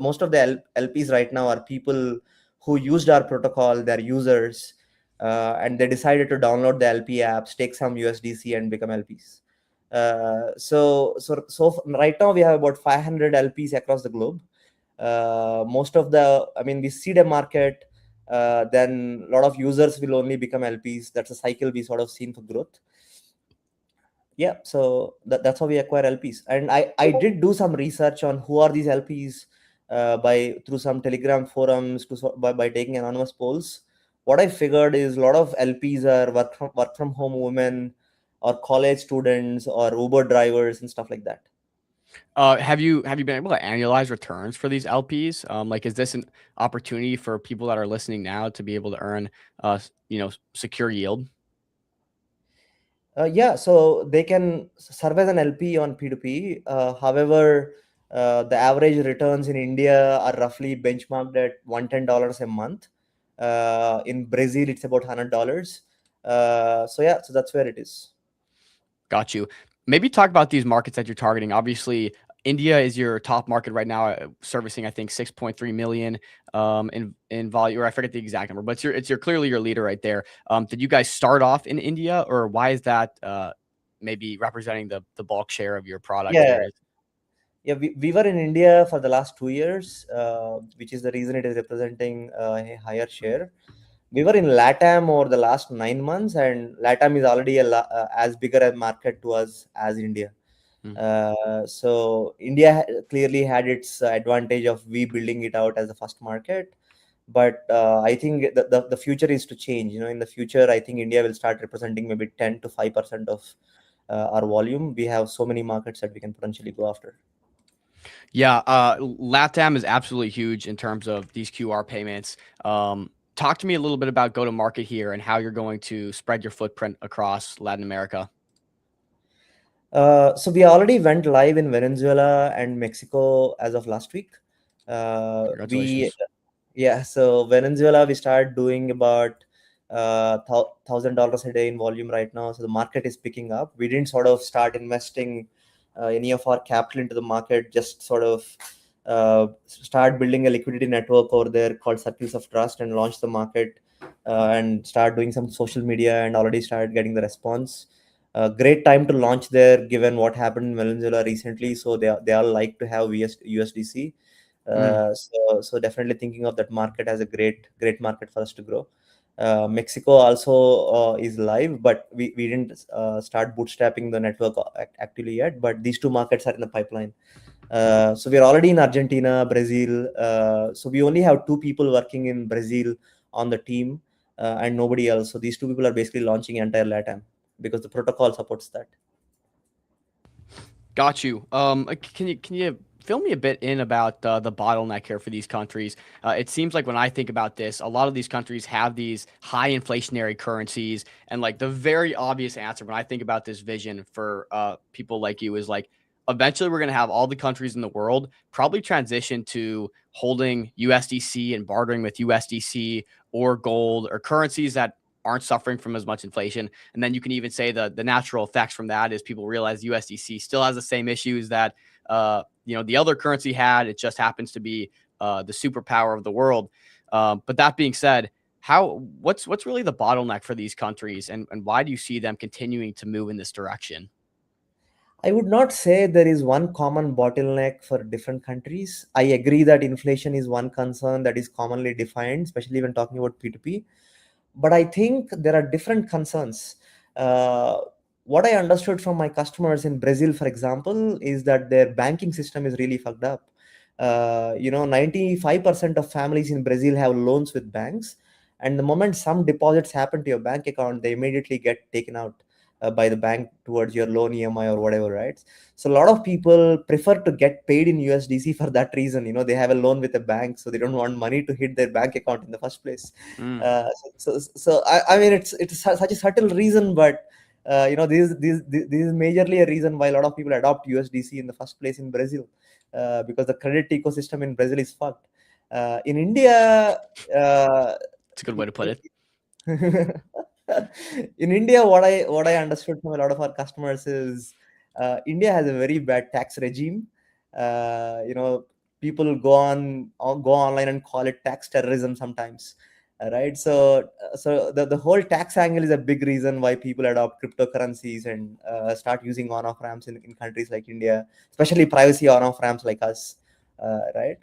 J: LPs right now are people who used our protocol, they're users, and they decided to download the LP apps, take some USDC, and become LPs. So right now we have about 500 LPs across the globe. We seed a market. Then a lot of users will only become LPs. That's a cycle we sort of seen for growth. Yeah, so that's how we acquire LPs. And I did do some research on who are these LPs through some Telegram forums by taking anonymous polls. What I figured is a lot of LPs are work from home women or college students or Uber drivers and stuff like that.
B: Have you been able to annualize returns for these LPs? Is this an opportunity for people that are listening now to be able to earn, secure yield?
J: Yeah, so they can serve as an LP on P2P. However, the average returns in India are roughly benchmarked at $110 a month. In Brazil, it's about $100. So that's where it is.
B: Got you. Maybe talk about these markets that you're targeting. Obviously, India is your top market right now, servicing I think 6.3 million in volume, or I forget the exact number, but it's your clearly your leader right there. Did you guys start off in India, or why is that maybe representing the bulk share of your product
J: Yeah,
B: there?
J: yeah, we were in India for the last 2 years, which is the reason it is representing a higher share. We were in LATAM over the last 9 months, and LATAM is already as bigger a market to us as India.
B: Hmm.
J: So India clearly had its advantage of we building it out as the first market. But I think the future is to change. In the future, I think India will start representing maybe 10 to 5% of our volume. We have so many markets that we can potentially go after.
B: Yeah, LATAM is absolutely huge in terms of these QR payments. Talk to me a little bit about go to market here and how you're going to spread your footprint across Latin America.
J: So we already went live in Venezuela and Mexico as of last week. We
B: Congratulations.
J: Yeah, so Venezuela, we started doing about $1,000 a day in volume right now. So the market is picking up. We didn't sort of start investing any of our capital into the market, just sort of start building a liquidity network over there called Circles of Trust and launch the market and start doing some social media and already started getting the response. Great time to launch there given what happened in Venezuela recently. So they all like to have USDC. So definitely thinking of that market as a great market for us to grow. Mexico also is live, but we didn't start bootstrapping the network actively yet. But these two markets are in the pipeline. So we're already in Argentina, Brazil. So we only have two people working in Brazil on the team, and nobody else. So these two people are basically launching entire LATAM because the protocol supports that.
B: Got you. Can you fill me a bit in about the bottleneck here for these countries? It seems like when I think about this, a lot of these countries have these high inflationary currencies, and like the very obvious answer when I think about this vision for people like you is like, eventually we're going to have all the countries in the world probably transition to holding USDC and bartering with USDC or gold or currencies that aren't suffering from as much inflation. And then you can even say the natural effects from that is people realize USDC still has the same issues that the other currency had. It just happens to be the superpower of the world. But that being said, what's really the bottleneck for these countries, and why do you see them continuing to move in this direction?
J: I would not say there is one common bottleneck for different countries. I agree that inflation is one concern that is commonly defined, especially when talking about P2P. But I think there are different concerns. Uh, what I understood from my customers in Brazil, for example, is that their banking system is really fucked up. 95% of families in Brazil have loans with banks, and the moment some deposits happen to your bank account, they immediately get taken out by the bank towards your loan EMI or whatever, right? So a lot of people prefer to get paid in USDC for that reason. They have a loan with a bank, so they don't want money to hit their bank account in the first place.
B: Mm.
J: I mean, it's such a subtle reason, but this is majorly a reason why a lot of people adopt USDC in the first place in Brazil, because the credit ecosystem in Brazil is fucked. In India,
B: It's a good way to put it.
J: in India, what I understood from a lot of our customers is India has a very bad tax regime. People go online and call it tax terrorism sometimes, right? So the whole tax angle is a big reason why people adopt cryptocurrencies and start using on-off ramps in countries like India, especially privacy on-off ramps like us, right?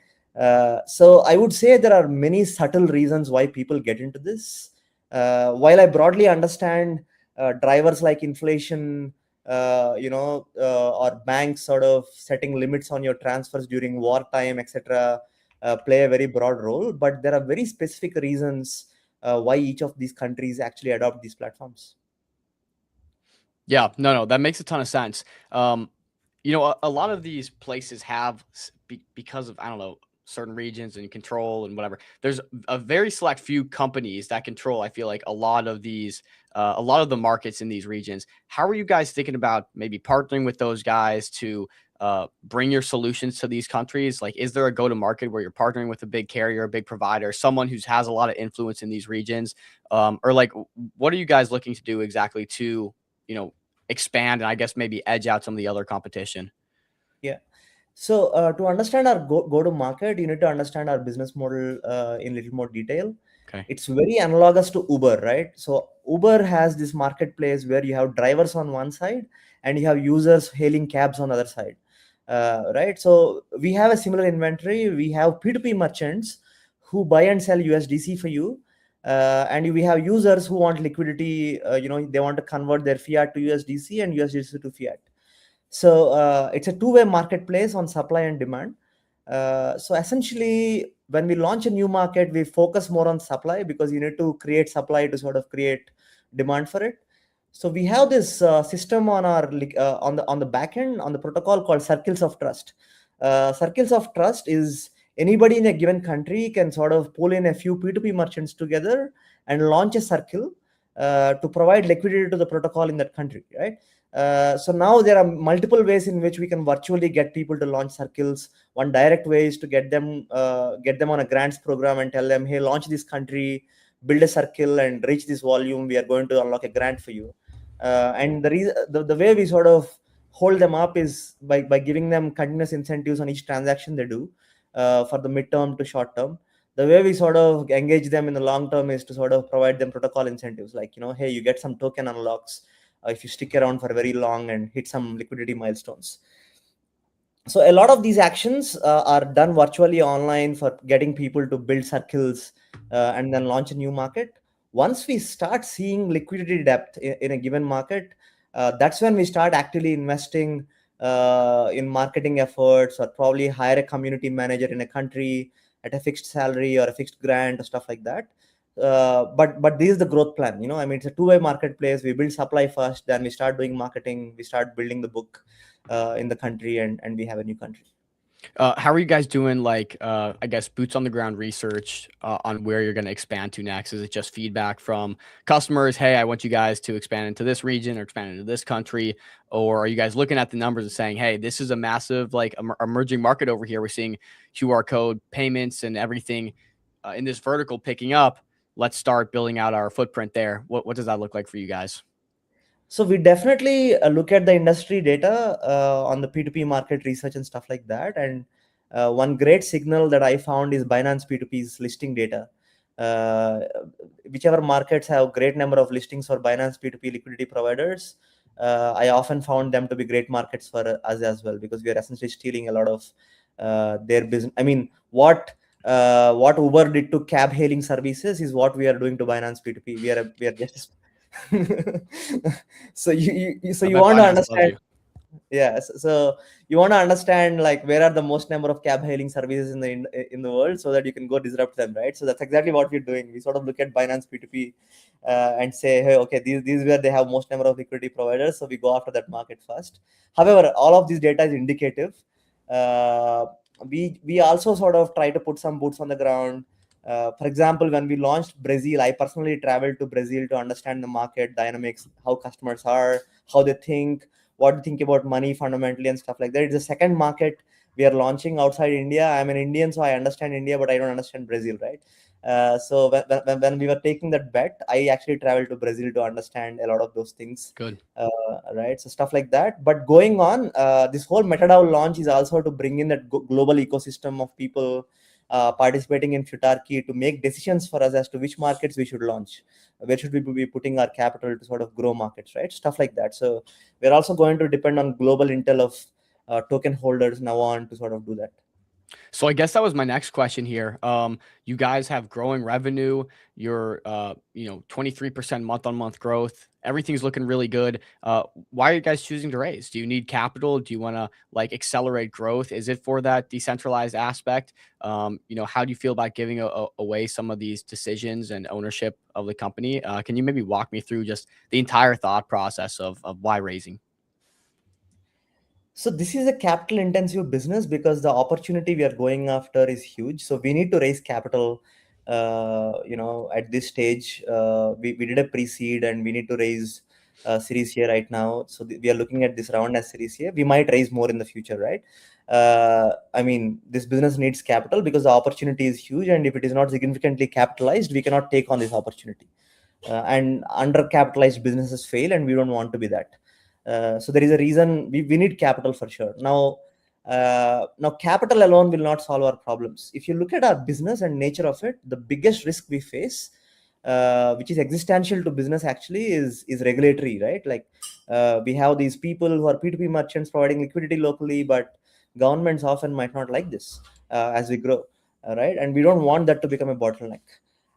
J: So I would say there are many subtle reasons why people get into this. While I broadly understand drivers like inflation, or banks sort of setting limits on your transfers during wartime, etc., play a very broad role, but there are very specific reasons why each of these countries actually adopt these platforms.
B: Yeah, no, that makes a ton of sense. A lot of these places have because of, I don't know, certain regions and control and whatever. There's a very select few companies that control, I feel like, a lot of the markets in these regions. How are you guys thinking about maybe partnering with those guys to bring your solutions to these countries? Like, is there a go to market where you're partnering with a big carrier, a big provider, someone who has a lot of influence in these regions? Or like, what are you guys looking to do exactly to, expand and I guess maybe edge out some of the other competition?
J: Yeah. So to understand our go to market, you need to understand our business model in little more detail.
B: Okay.
J: It's very analogous to Uber, right? So Uber has this marketplace where you have drivers on one side and you have users hailing cabs on the other side, right? So we have a similar inventory. We have P2P merchants who buy and sell USDC for you. And we have users who want liquidity. They want to convert their fiat to USDC and USDC to fiat. So it's a two-way marketplace on supply and demand. So essentially, when we launch a new market, we focus more on supply because you need to create supply to sort of create demand for it. So we have this system on our on the back end on the protocol called Circles of Trust. Circles of Trust is anybody in a given country can sort of pull in a few P2P merchants together and launch a circle to provide liquidity to the protocol in that country, right? So now there are multiple ways in which we can virtually get people to launch circles. One direct way is to get them on a grants program and tell them, hey, launch this country, build a circle and reach this volume. We are going to unlock a grant for you. And the way we sort of hold them up is by giving them continuous incentives on each transaction they do for the midterm to short term. The way we sort of engage them in the long term is to sort of provide them protocol incentives, like, hey, you get some token unlocks if you stick around for very long and hit some liquidity milestones. So a lot of these actions are done virtually online for getting people to build circles and then launch a new market. Once we start seeing liquidity depth in a given market, that's when we start actually investing in marketing efforts, or probably hire a community manager in a country at a fixed salary or a fixed grant or stuff like that. But this is the growth plan. I mean, it's a two-way marketplace. We build supply first, then we start doing marketing, we start building the book in the country, and we have a new country.
B: How are you guys doing, like, I guess, boots on the ground research on where you're going to expand to next? Is it just feedback from customers? Hey, I want you guys to expand into this region or expand into this country. Or are you guys looking at the numbers and saying, hey, this is a massive, like, emerging market over here. We're seeing QR code payments and everything in this vertical picking up. Let's start building out our footprint there. What does that look like for you guys?
J: So we definitely look at the industry data on the P2P market research and stuff like that. And one great signal that I found is Binance P2P's listing data. Whichever markets have great number of listings for Binance P2P liquidity providers, I often found them to be great markets for us as well, because we are essentially stealing a lot of their business. I mean, what Uber did to cab hailing services is what we are doing to Binance P2P. We are just so you want to understand. Yeah, so you want to understand, like, where are the most number of cab hailing services in the world, so that you can go disrupt them, right? So that's exactly what we're doing. We sort of look at Binance P2P and say, hey, okay, these where they have most number of liquidity providers, so we go after that market first. However, all of this data is indicative. We also sort of try to put some boots on the ground. For example, when we launched Brazil, I personally traveled to Brazil to understand the market dynamics, how customers are, how they think, what they think about money fundamentally and stuff like that. It's the second market we are launching outside India. I'm an Indian, so I understand India, but I don't understand Brazil, right? So when we were taking that bet, I actually traveled to Brazil to understand a lot of those things.
B: Good.
J: Right, so stuff like that. But going on, this whole MetaDAO launch is also to bring in that global ecosystem of people participating in Futarchy to make decisions for us as to which markets we should launch, where should we be putting our capital to sort of grow markets, right? Stuff like that. So we're also going to depend on global intel of token holders now on to sort of do that.
B: So I guess that was my next question here. You guys have growing revenue. You're, 23% month-on-month growth. Everything's looking really good. Why are you guys choosing to raise? Do you need capital? Do you want to, like, accelerate growth? Is it for that decentralized aspect? How do you feel about giving away some of these decisions and ownership of the company? Can you maybe walk me through just the entire thought process of why raising?
J: So this is a capital intensive business because the opportunity we are going after is huge. So we need to raise capital, at this stage. We did a pre-seed and we need to raise Series A right now. So we are looking at this round as Series A. We might raise more in the future, right? I mean, this business needs capital because the opportunity is huge. And if it is not significantly capitalized, we cannot take on this opportunity. And undercapitalized businesses fail, and we don't want to be that. So there is a reason we need capital for sure. Now capital alone will not solve our problems. If you look at our business and nature of it, the biggest risk we face, which is existential to business actually, is regulatory, right? Like we have these people who are P2P merchants providing liquidity locally, but governments often might not like this as we grow, right? And we don't want that to become a bottleneck.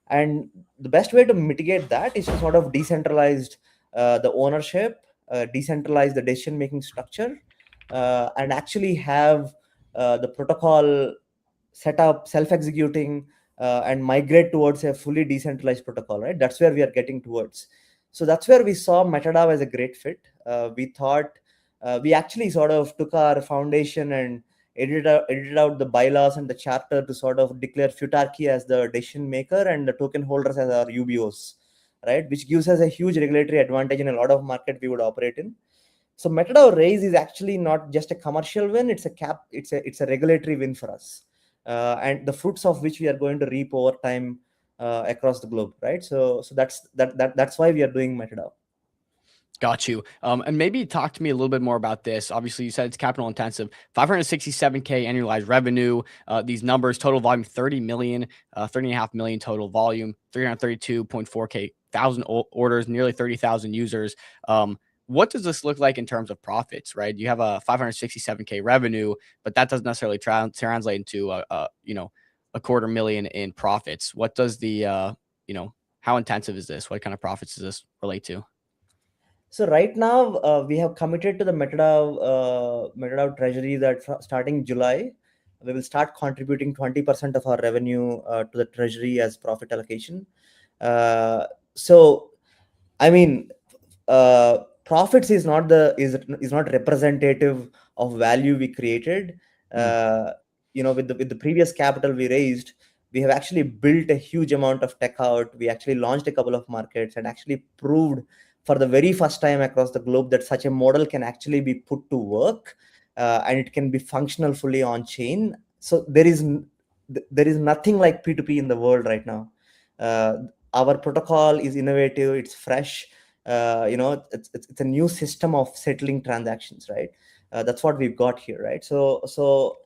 J: And the best way to mitigate that is to sort of decentralize the ownership, decentralize the decision making structure, and actually have the protocol set up self-executing, and migrate towards a fully decentralized protocol, right? That's where we are getting towards. So that's where we saw metadao as a great fit. We thought we actually sort of took our foundation and edited out the bylaws and the charter to sort of declare futarchy as the decision maker and the token holders as our UBOs, right? Which gives us a huge regulatory advantage in a lot of market we would operate in. So metadao raise is actually not just a commercial win; it's a regulatory win for us, and the fruits of which we are going to reap over time across the globe, right? So that's why we are doing metadao.
B: Got you. And maybe talk to me a little bit more about this. Obviously, you said it's capital intensive. 567K annualized revenue. These numbers: total volume 30 million, 30.5 million total volume, 332.4K thousand orders, nearly 30,000 users. What does this look like in terms of profits? Right, you have a 567K revenue, but that doesn't necessarily translate into a $250,000 in profits. What does the how intensive is this? What kind of profits does this relate to?
J: So right now we have committed to the metadao treasury that starting July we will start contributing 20% of our revenue to the treasury as profit allocation. So I mean, profits is not representative of value we created. With the previous capital we raised, we have actually built a huge amount of tech out. We actually launched a couple of markets and actually proved for the very first time across the globe that such a model can actually be put to work, and it can be functional fully on chain. So there is nothing like P2P in the world right now. Our protocol is innovative, it's fresh. It's a new system of settling transactions, right? That's what we've got here, right? So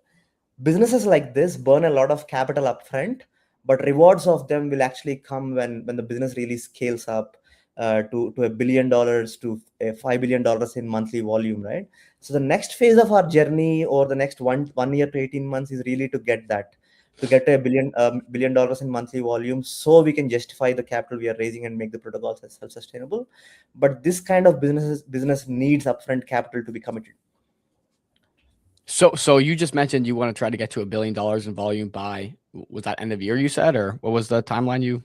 J: businesses like this burn a lot of capital upfront, but rewards of them will actually come when the business really scales up to $1 billion to $5 billion in monthly volume, right? So the next phase of our journey or the next one year to 18 months is really to get to $1 billion in monthly volume, so we can justify the capital we are raising and make the protocols as self-sustainable. But this kind of business needs upfront capital to be committed.
B: So you just mentioned you want to try to get to $1 billion in volume by, was that end of year you said, or what was the timeline you?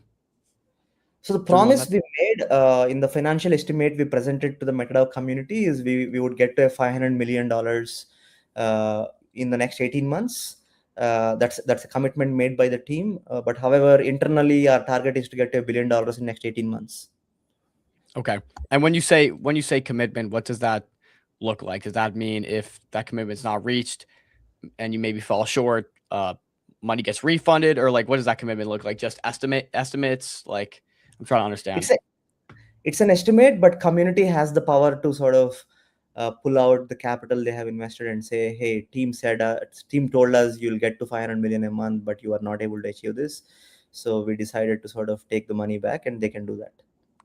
J: So the promise we made in the financial estimate we presented to the metadao community is we would get to $500 million in the next 18 months. That's a commitment made by the team. But however, internally our target is to get to $1 billion in next 18 months.
B: Okay. And when you say commitment, what does that look like? Does that mean if that commitment's not reached and you maybe fall short, money gets refunded, or like what does that commitment look like? Just estimates? Like I'm trying to understand.
J: It's an estimate, but community has the power to sort of pull out the capital they have invested and say, hey, team told us you'll get to 500 million a month, but you are not able to achieve this. So we decided to sort of take the money back, and they can do that.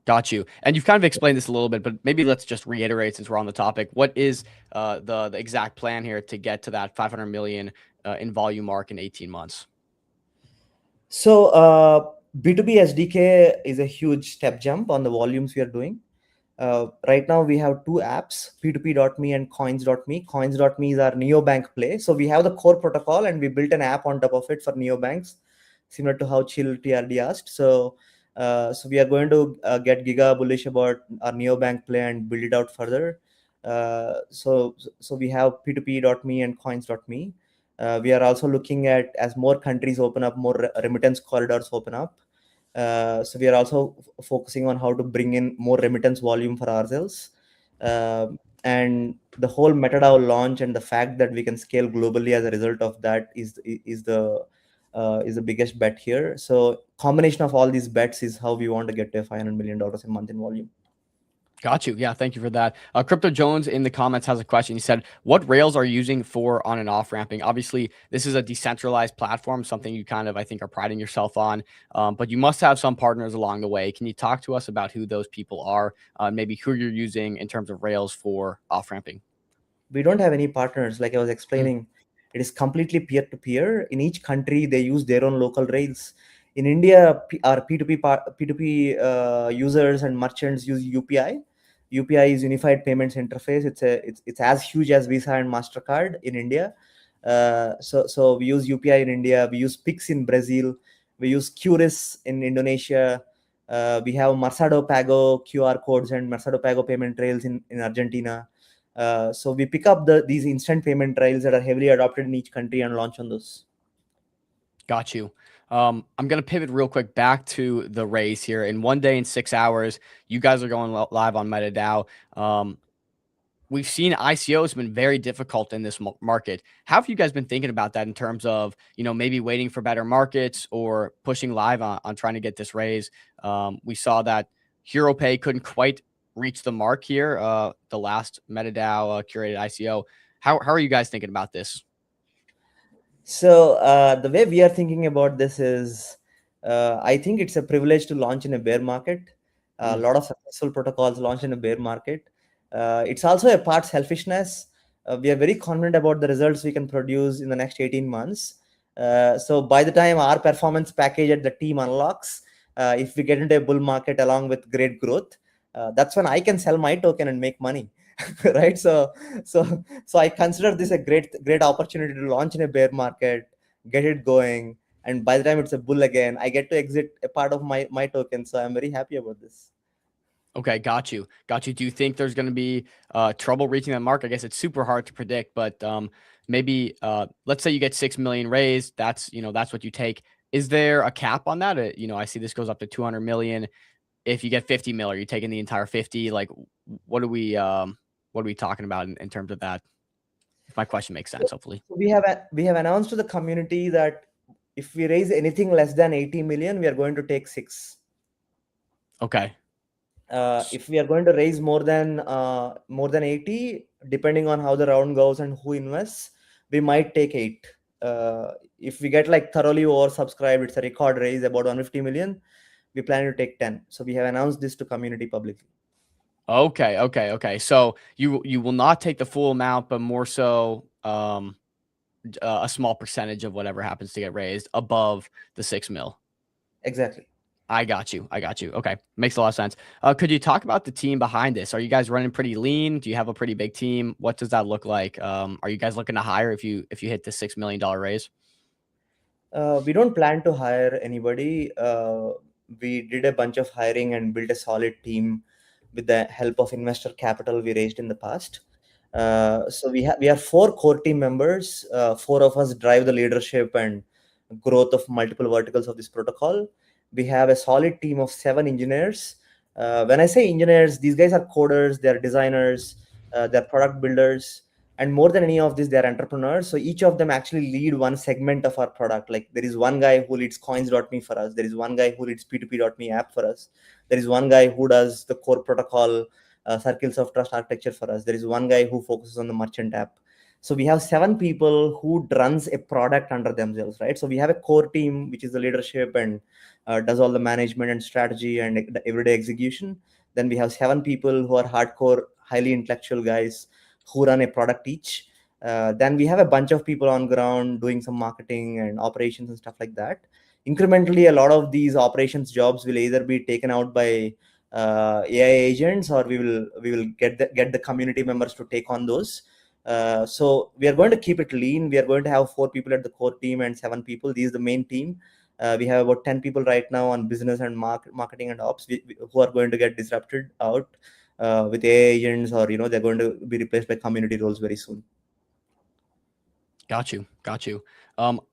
B: Got you. And you've kind of explained this a little bit, but maybe let's just reiterate since we're on the topic. What is the exact plan here to get to that 500 million in volume mark in 18 months?
J: So B2B SDK is a huge step jump on the volumes we are doing. Right now we have two apps, P2P.me and Coins.me. Coins.me is our neobank play. So we have the core protocol and we built an app on top of it for neobanks, similar to how Chill TRD asked. So we are going to get giga bullish about our neobank play and build it out further. So we have P2P.me and Coins.me. We are also looking at, as more countries open up, more remittance corridors open up. So we are also focusing on how to bring in more remittance volume for ourselves. And the whole metadao launch and the fact that we can scale globally as a result of that is the biggest bet here. So combination of all these bets is how we want to get to $500 million a month in volume.
B: Got you. Yeah, thank you for that. Crypto Jones in the comments has a question. He said, "What rails are you using for on and off ramping?" Obviously, this is a decentralized platform, something you kind of, I think, are priding yourself on. But you must have some partners along the way. Can you talk to us about who those people are? Maybe who you're using in terms of rails for off ramping?
J: We don't have any partners. Like I was
B: Mm.
J: explaining, it is completely peer to peer. In each country, they use their own local rails. In India, our P2P users and merchants use UPI. UPI is Unified Payments Interface. It's as huge as Visa and Mastercard in India. So we use UPI in India. We use Pix in Brazil. We use QRIS in Indonesia. We have Mercado Pago QR codes and Mercado Pago payment rails in Argentina. So we pick up these instant payment rails that are heavily adopted in each country and launch on those.
B: Got you. I'm going to pivot real quick back to the raise here. In 1 day and 6 hours, you guys are going live on MetaDAO. We've seen ICOs been very difficult in this market. How have you guys been thinking about that in terms of, maybe waiting for better markets or pushing live on trying to get this raise? We saw that HeroPay couldn't quite reach the mark here, the last MetaDAO curated ICO. How are you guys thinking about this?
J: So the way we are thinking about this is, I think it's a privilege to launch in a bear market. A lot of successful protocols launch in a bear market. It's also a part selfishness. We are very confident about the results we can produce in the next 18 months. So by the time our performance package at the team unlocks, if we get into a bull market along with great growth, that's when I can sell my token and make money. Right. So I consider this a great opportunity to launch in a bear market, get it going, and by the time it's a bull again, I get to exit a part of my token. So I'm very happy about this.
B: Okay, got you. Do you think there's going to be trouble reaching that mark? I guess it's super hard to predict, but maybe let's say you get 6 million raised. That's what you take. Is there a cap on that? I see this goes up to 200 million. If you get 50 mil, are you taking the entire 50? Like, what are we talking about in terms of that? If my question makes sense, hopefully.
J: So we have announced to the community that if we raise anything less than 80 million, we are going to take 6.
B: Okay.
J: If we are going to raise more than 80, depending on how the round goes and who invests, we might take 8. If we get like thoroughly oversubscribed, it's a record raise about 150 million, we plan to take 10. So we have announced this to community publicly.
B: Okay. So you will not take the full amount, but more so a small percentage of whatever happens to get raised above the 6 mil.
J: Exactly.
B: I got you. Okay. Makes a lot of sense. Could you talk about the team behind this? Are you guys running pretty lean? Do you have a pretty big team? What does that look like? Are you guys looking to hire if you hit the $6 million raise?
J: We don't plan to hire anybody. We did a bunch of hiring and built a solid team with the help of investor capital we raised in the past. So we are 4 core team members. 4 of us drive the leadership and growth of multiple verticals of this protocol. We have a solid team of 7 engineers. When I say engineers, these guys are coders, they're designers, they're product builders, and more than any of this, they're entrepreneurs. So each of them actually lead one segment of our product. Like there is one guy who leads coins.me for us. There is one guy who leads P2P.me app for us. There is one guy who does the core protocol circles of trust architecture for us. There is one guy who focuses on the merchant app. So we have 7 people who runs a product under themselves, right? So we have a core team, which is the leadership and does all the management and strategy and the everyday execution. Then we have 7 people who are hardcore, highly intellectual guys who run a product each. Then we have a bunch of people on ground doing some marketing and operations and stuff like that. Incrementally, a lot of these operations jobs will either be taken out by AI agents, or we will get the community members to take on those. So we are going to keep it lean. We are going to have 4 people at the core team and 7 people. This is the main team. We have about 10 people right now on business and marketing and ops who are going to get disrupted out with AI agents, or they're going to be replaced by community roles very soon.
B: Got you.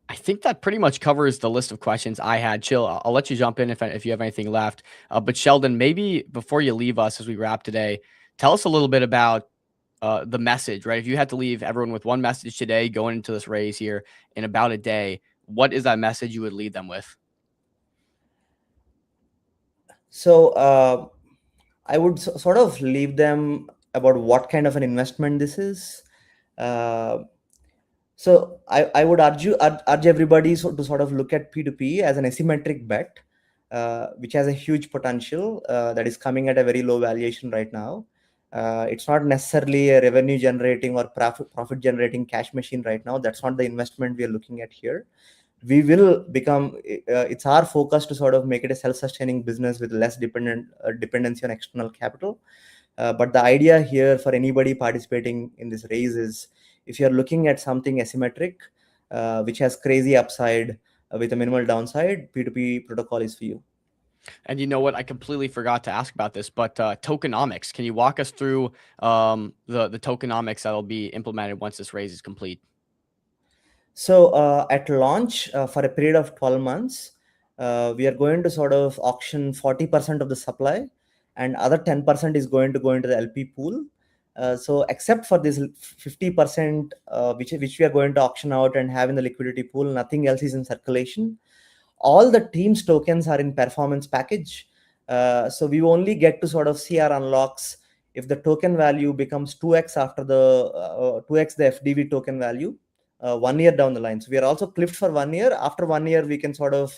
B: I think that pretty much covers the list of questions I had. Chill, I'll let you jump in if you have anything left. But Sheldon, maybe before you leave us as we wrap today, tell us a little bit about the message, right? If you had to leave everyone with one message today going into this raise here in about a day, what is that message you would lead them with?
J: So I would sort of leave them about what kind of an investment this is. Uh, so I would urge everybody to sort of look at P2P as an asymmetric bet, which has a huge potential that is coming at a very low valuation right now. It's not necessarily a revenue generating or profit generating cash machine right now. That's not the investment we are looking at here. We will become, it's our focus to sort of make it a self-sustaining business with less dependency on external capital. But the idea here for anybody participating in this raise is, if you're looking at something asymmetric, which has crazy upside with a minimal downside, P2P protocol is for you.
B: And you know what? I completely forgot to ask about this, but tokenomics. Can you walk us through the tokenomics that'll be implemented once this raise is complete?
J: So at launch, for a period of 12 months, we are going to sort of auction 40% of the supply, and other 10% is going to go into the LP pool. So except for this 50%, which we are going to auction out and have in the liquidity pool, nothing else is in circulation. All the team's tokens are in performance package. So we only get to sort of see our unlocks if the token value becomes 2x after the 2x the FDV token value 1 year down the line. So we are also clipped for 1 year. After 1 year, we can sort of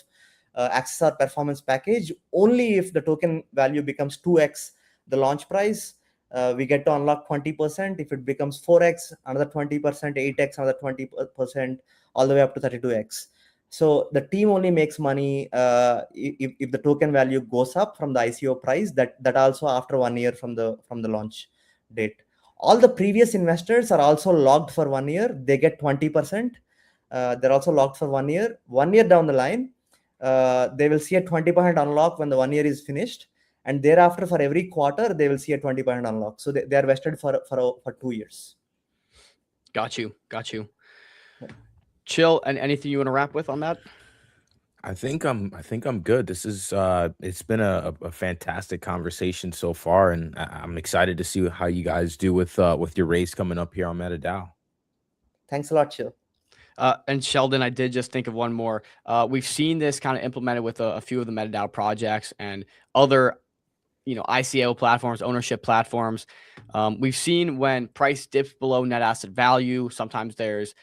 J: access our performance package only if the token value becomes 2x the launch price. We get to unlock 20%. If it becomes 4x, another 20%, 8x, another 20%, all the way up to 32x. So the team only makes money if the token value goes up from the ICO price. That also after 1 year from the launch date. All the previous investors are also logged for 1 year. They get 20%. They're also logged for 1 year. 1 year down the line, they will see a 20% unlock when the 1 year is finished. And thereafter, for every quarter, they will see a 20% unlock. So they are vested for 2 years.
B: Got you. Chill. And anything you want to wrap with on that?
C: I think I'm good. This is it's been a fantastic conversation so far, and I'm excited to see how you guys do with your race coming up here on MetaDAO.
J: Thanks a lot, Chill.
B: And Sheldon, I did just think of one more. We've seen this kind of implemented with a few of the MetaDAO projects and other, ICO platforms, ownership platforms. We've seen when price dips below net asset value, sometimes there's,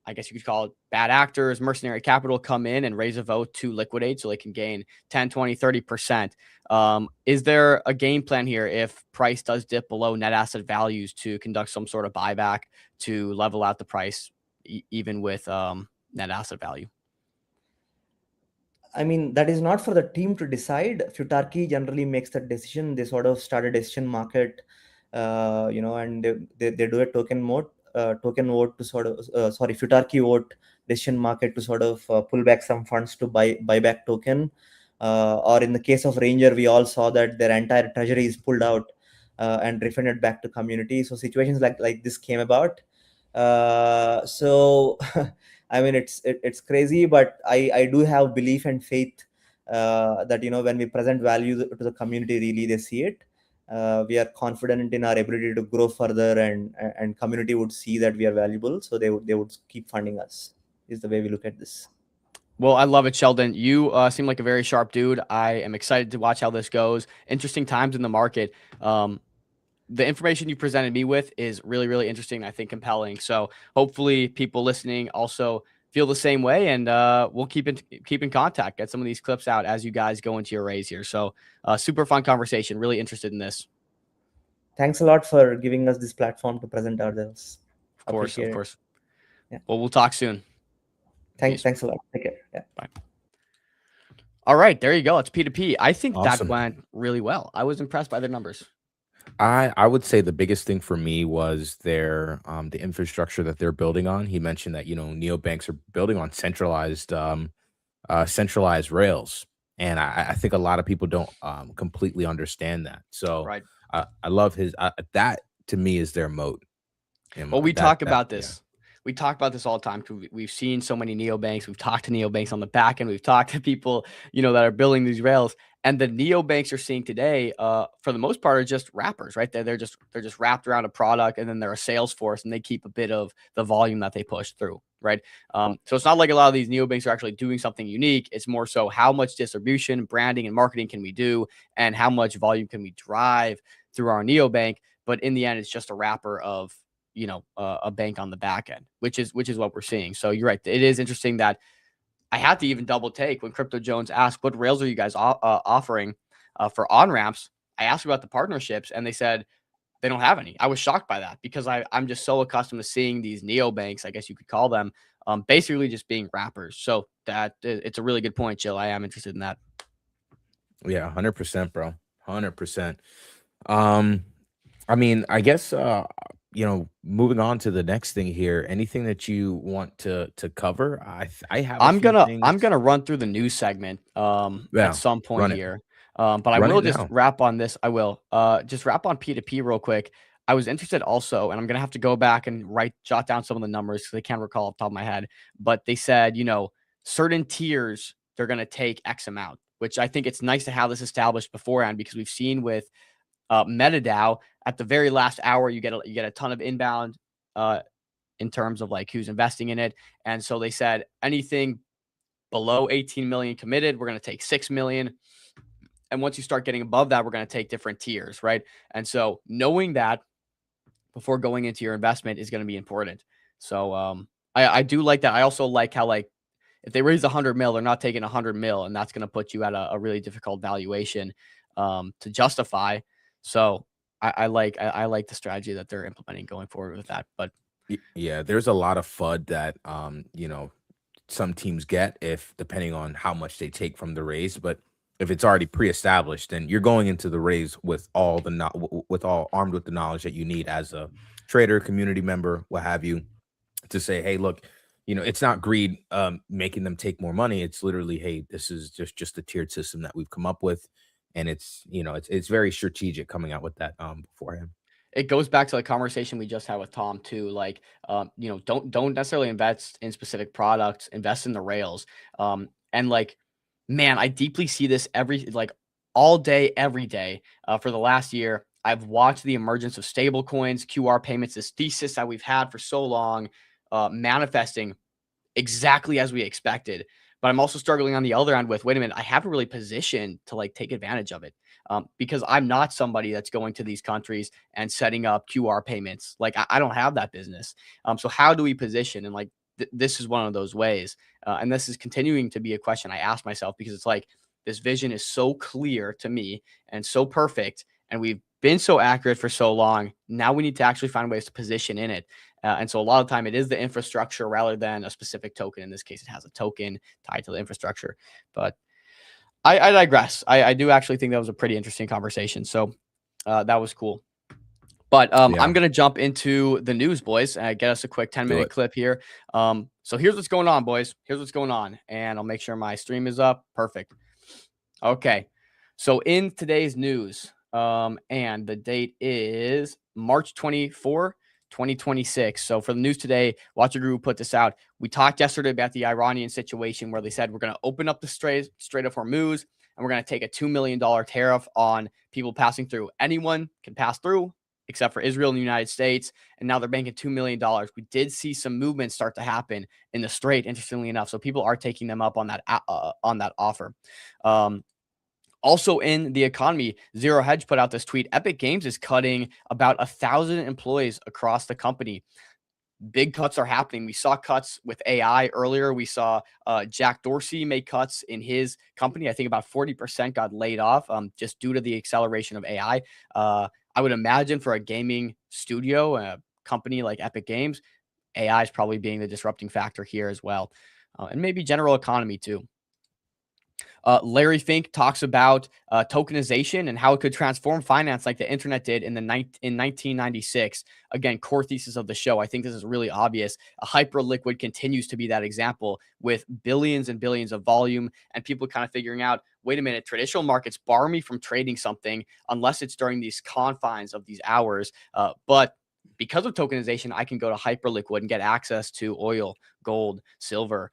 B: I guess you could call it bad actors, mercenary capital come in and raise a vote to liquidate so they can gain 10, 20, 30%. Is there a game plan here if price does dip below net asset values to conduct some sort of buyback to level out the price even with net asset value?
J: I mean, that is not for the team to decide. Futarki generally makes that decision. They sort of start a decision market, and they do a token vote to sort of, Futarki vote decision market to sort of pull back some funds to buy back token. Or in the case of Ranger, we all saw that their entire treasury is pulled out and refunded back to community. So situations like this came about. So I mean, it's crazy, but I do have belief and faith that when we present value to the community, really they see it. We are confident in our ability to grow further, and community would see that we are valuable, so they would keep funding us. Is the way we look at this.
B: Well, I love it, Sheldon. You seem like a very sharp dude. I am excited to watch how this goes. Interesting times in the market. The information you presented me with is really, really interesting. I think compelling. So hopefully people listening also feel the same way, and we'll keep in contact, get some of these clips out as you guys go into your raise here. So super fun conversation. Really interested in this.
J: Thanks a lot for giving us this platform to present ourselves.
B: Of course.
J: Yeah.
B: Well, we'll talk soon.
J: Thanks a lot. Take care. Yeah.
B: Bye. All right, there you go. It's P2P. I think
C: Awesome.
B: that went really well. I was impressed by their numbers.
C: I would say the biggest thing for me was their the infrastructure that they're building on. He mentioned that neobanks are building on centralized rails, and I think a lot of people don't completely understand that. So
B: Right.
C: I love his that to me is their moat.
B: Well, we talk about this. We talk about this all the time. We've seen so many neobanks. We've talked to neobanks on the back end. We've talked to people, that are building these rails. And the neobanks you're seeing today, for the most part, are just wrappers, right? They're just wrapped around a product, and then they're a sales force, and they keep a bit of the volume that they push through, right? So it's not like a lot of these neobanks are actually doing something unique. It's more so how much distribution, branding, and marketing can we do, and how much volume can we drive through our neobank. But in the end, it's just a wrapper of a bank on the back end, which is what we're seeing. So you're right. It is interesting that I had to even double take when Crypto Jones asked, what rails are you guys offering for on-ramps? I asked about the partnerships, and they said they don't have any. I was shocked by that because I'm just so accustomed to seeing these neobanks, I guess you could call them, basically just being wrappers. So it's a really good point, Jill. I am interested in that.
C: Yeah, 100%, bro. 100%. I mean, I guess moving on to the next thing here. Anything that you want to cover? I have.
B: I'm gonna run through the news segment
C: Yeah,
B: at some point
C: run it.
B: here. But I
C: Run
B: will
C: it
B: just
C: now.
B: wrap on this. I will just wrap on P2P real quick. I was interested also, and I'm gonna have to go back and jot down some of the numbers because I can't recall off the top of my head. But they said, certain tiers they're gonna take X amount, which I think it's nice to have this established beforehand because we've seen with MetaDAO at the very last hour you get a ton of inbound in terms of like who's investing in it. And so they said anything below 18 million committed, we're going to take 6 million. And once you start getting above that, we're going to take different tiers, right? And so knowing that before going into your investment is going to be important. So I do like that. I also like how like if they raise 100 mil, they're not taking 100 mil, and that's going to put you at a really difficult valuation to justify. So I like the strategy that they're implementing going forward with that. But
C: Yeah, there's a lot of FUD that some teams get if depending on how much they take from the raise, but if it's already pre-established, then you're going into the raise with all armed with the knowledge that you need as a trader, community member, what have you, to say, hey, look, it's not greed making them take more money. It's literally, hey, this is just a tiered system that we've come up with, and it's very strategic coming out with that beforehand.
B: it goes back to the conversation we just had with Tom too. Like, don't necessarily invest in specific products, invest in the rails. And like, man, I deeply see this all day, every day. For the last year, I've watched the emergence of stable coins, QR payments, this thesis that we've had for so long, manifesting exactly as we expected. But I'm also struggling on the other end with, wait a minute, I haven't really positioned to like take advantage of it. Because I'm not somebody that's going to these countries and setting up QR payments. Like I don't have that business. So how do we position? And like this is one of those ways. And this is continuing to be a question I ask myself because it's like this vision is so clear to me and so perfect, and we've been so accurate for so long. Now we need to actually find ways to position in it. And so a lot of time it is the infrastructure rather than a specific token. In this case, it has a token tied to the infrastructure. But I digress. I do actually think that was a pretty interesting conversation. So that was cool. But I'm going to jump into the news, boys, and get us a quick 10-minute clip here. So here's what's going on, boys. Here's what's going on. And I'll make sure my stream is up. Perfect. Okay. So in today's news, and the date is March 24, 2026. So for the news today, Watcher Guru put this out. We talked yesterday about the Iranian situation where they said we're going to open up the Strait of Hormuz and we're going to take a $2 million tariff on people passing through. Anyone can pass through except for Israel and the United States. And now they're banking $2 million. We did see some movement start to happen in the Strait, interestingly enough. So people are taking them up on that offer. Also in the economy, Zero Hedge put out this tweet. Epic Games is cutting about 1,000 employees across the company. Big cuts are happening. We saw cuts with AI earlier. We saw Jack Dorsey make cuts in his company. I think about 40% got laid off just due to the acceleration of AI. I would imagine for a gaming studio, a company like Epic Games, AI is probably being the disrupting factor here as well. And maybe general economy too. Larry Fink talks about tokenization and how it could transform finance like the internet did in 1996. Again, core thesis of the show. I think this is really obvious. A hyperliquid continues to be that example with billions and billions of volume and people kind of figuring out, wait a minute, traditional markets bar me from trading something unless it's during these confines of these hours. But because of tokenization, I can go to hyperliquid and get access to oil, gold, silver,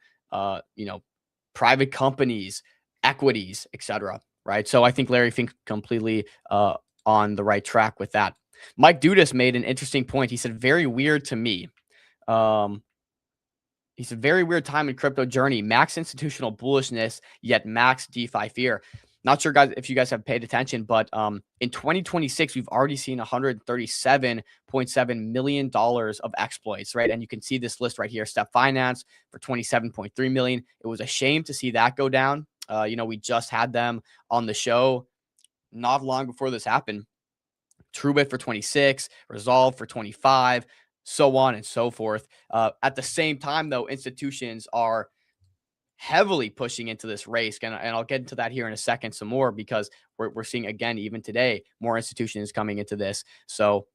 B: private companies, equities, etc. right? So I think Larry Fink completely on the right track with that. Mike Dudas made an interesting point. He said, very weird to me. He said, very weird time in crypto journey, max institutional bullishness, yet max DeFi fear. Not sure, guys, if you guys have paid attention, but in 2026, we've already seen $137.7 million of exploits, right? And you can see this list right here, Step Finance for 27.3 million. It was a shame to see that go down. We just had them on the show not long before this happened. Truebit for 26, Resolve for 25, so on and so forth. At the same time, though, institutions are heavily pushing into this race. And I'll get into that here in a second some more, because we're seeing, again, even today, more institutions coming into this. So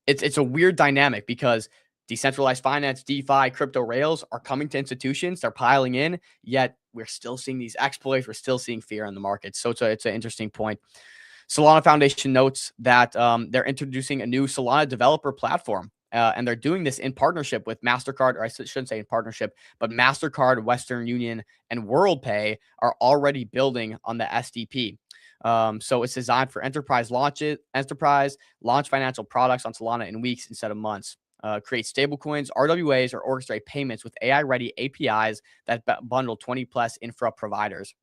B: it's a weird dynamic, because decentralized finance, DeFi, crypto rails are coming to institutions. They're piling in, yet we're still seeing these exploits. We're still seeing fear in the market. So it's an interesting point. Solana Foundation notes that they're introducing a new Solana developer platform. And they're doing this in partnership with MasterCard, or I shouldn't say in partnership, but MasterCard, Western Union, and WorldPay are already building on the SDP. So it's designed for enterprise launch financial products on Solana in weeks instead of months. Create stablecoins, RWAs, or orchestrate payments with AI-ready APIs that bundle 20 plus infra providers.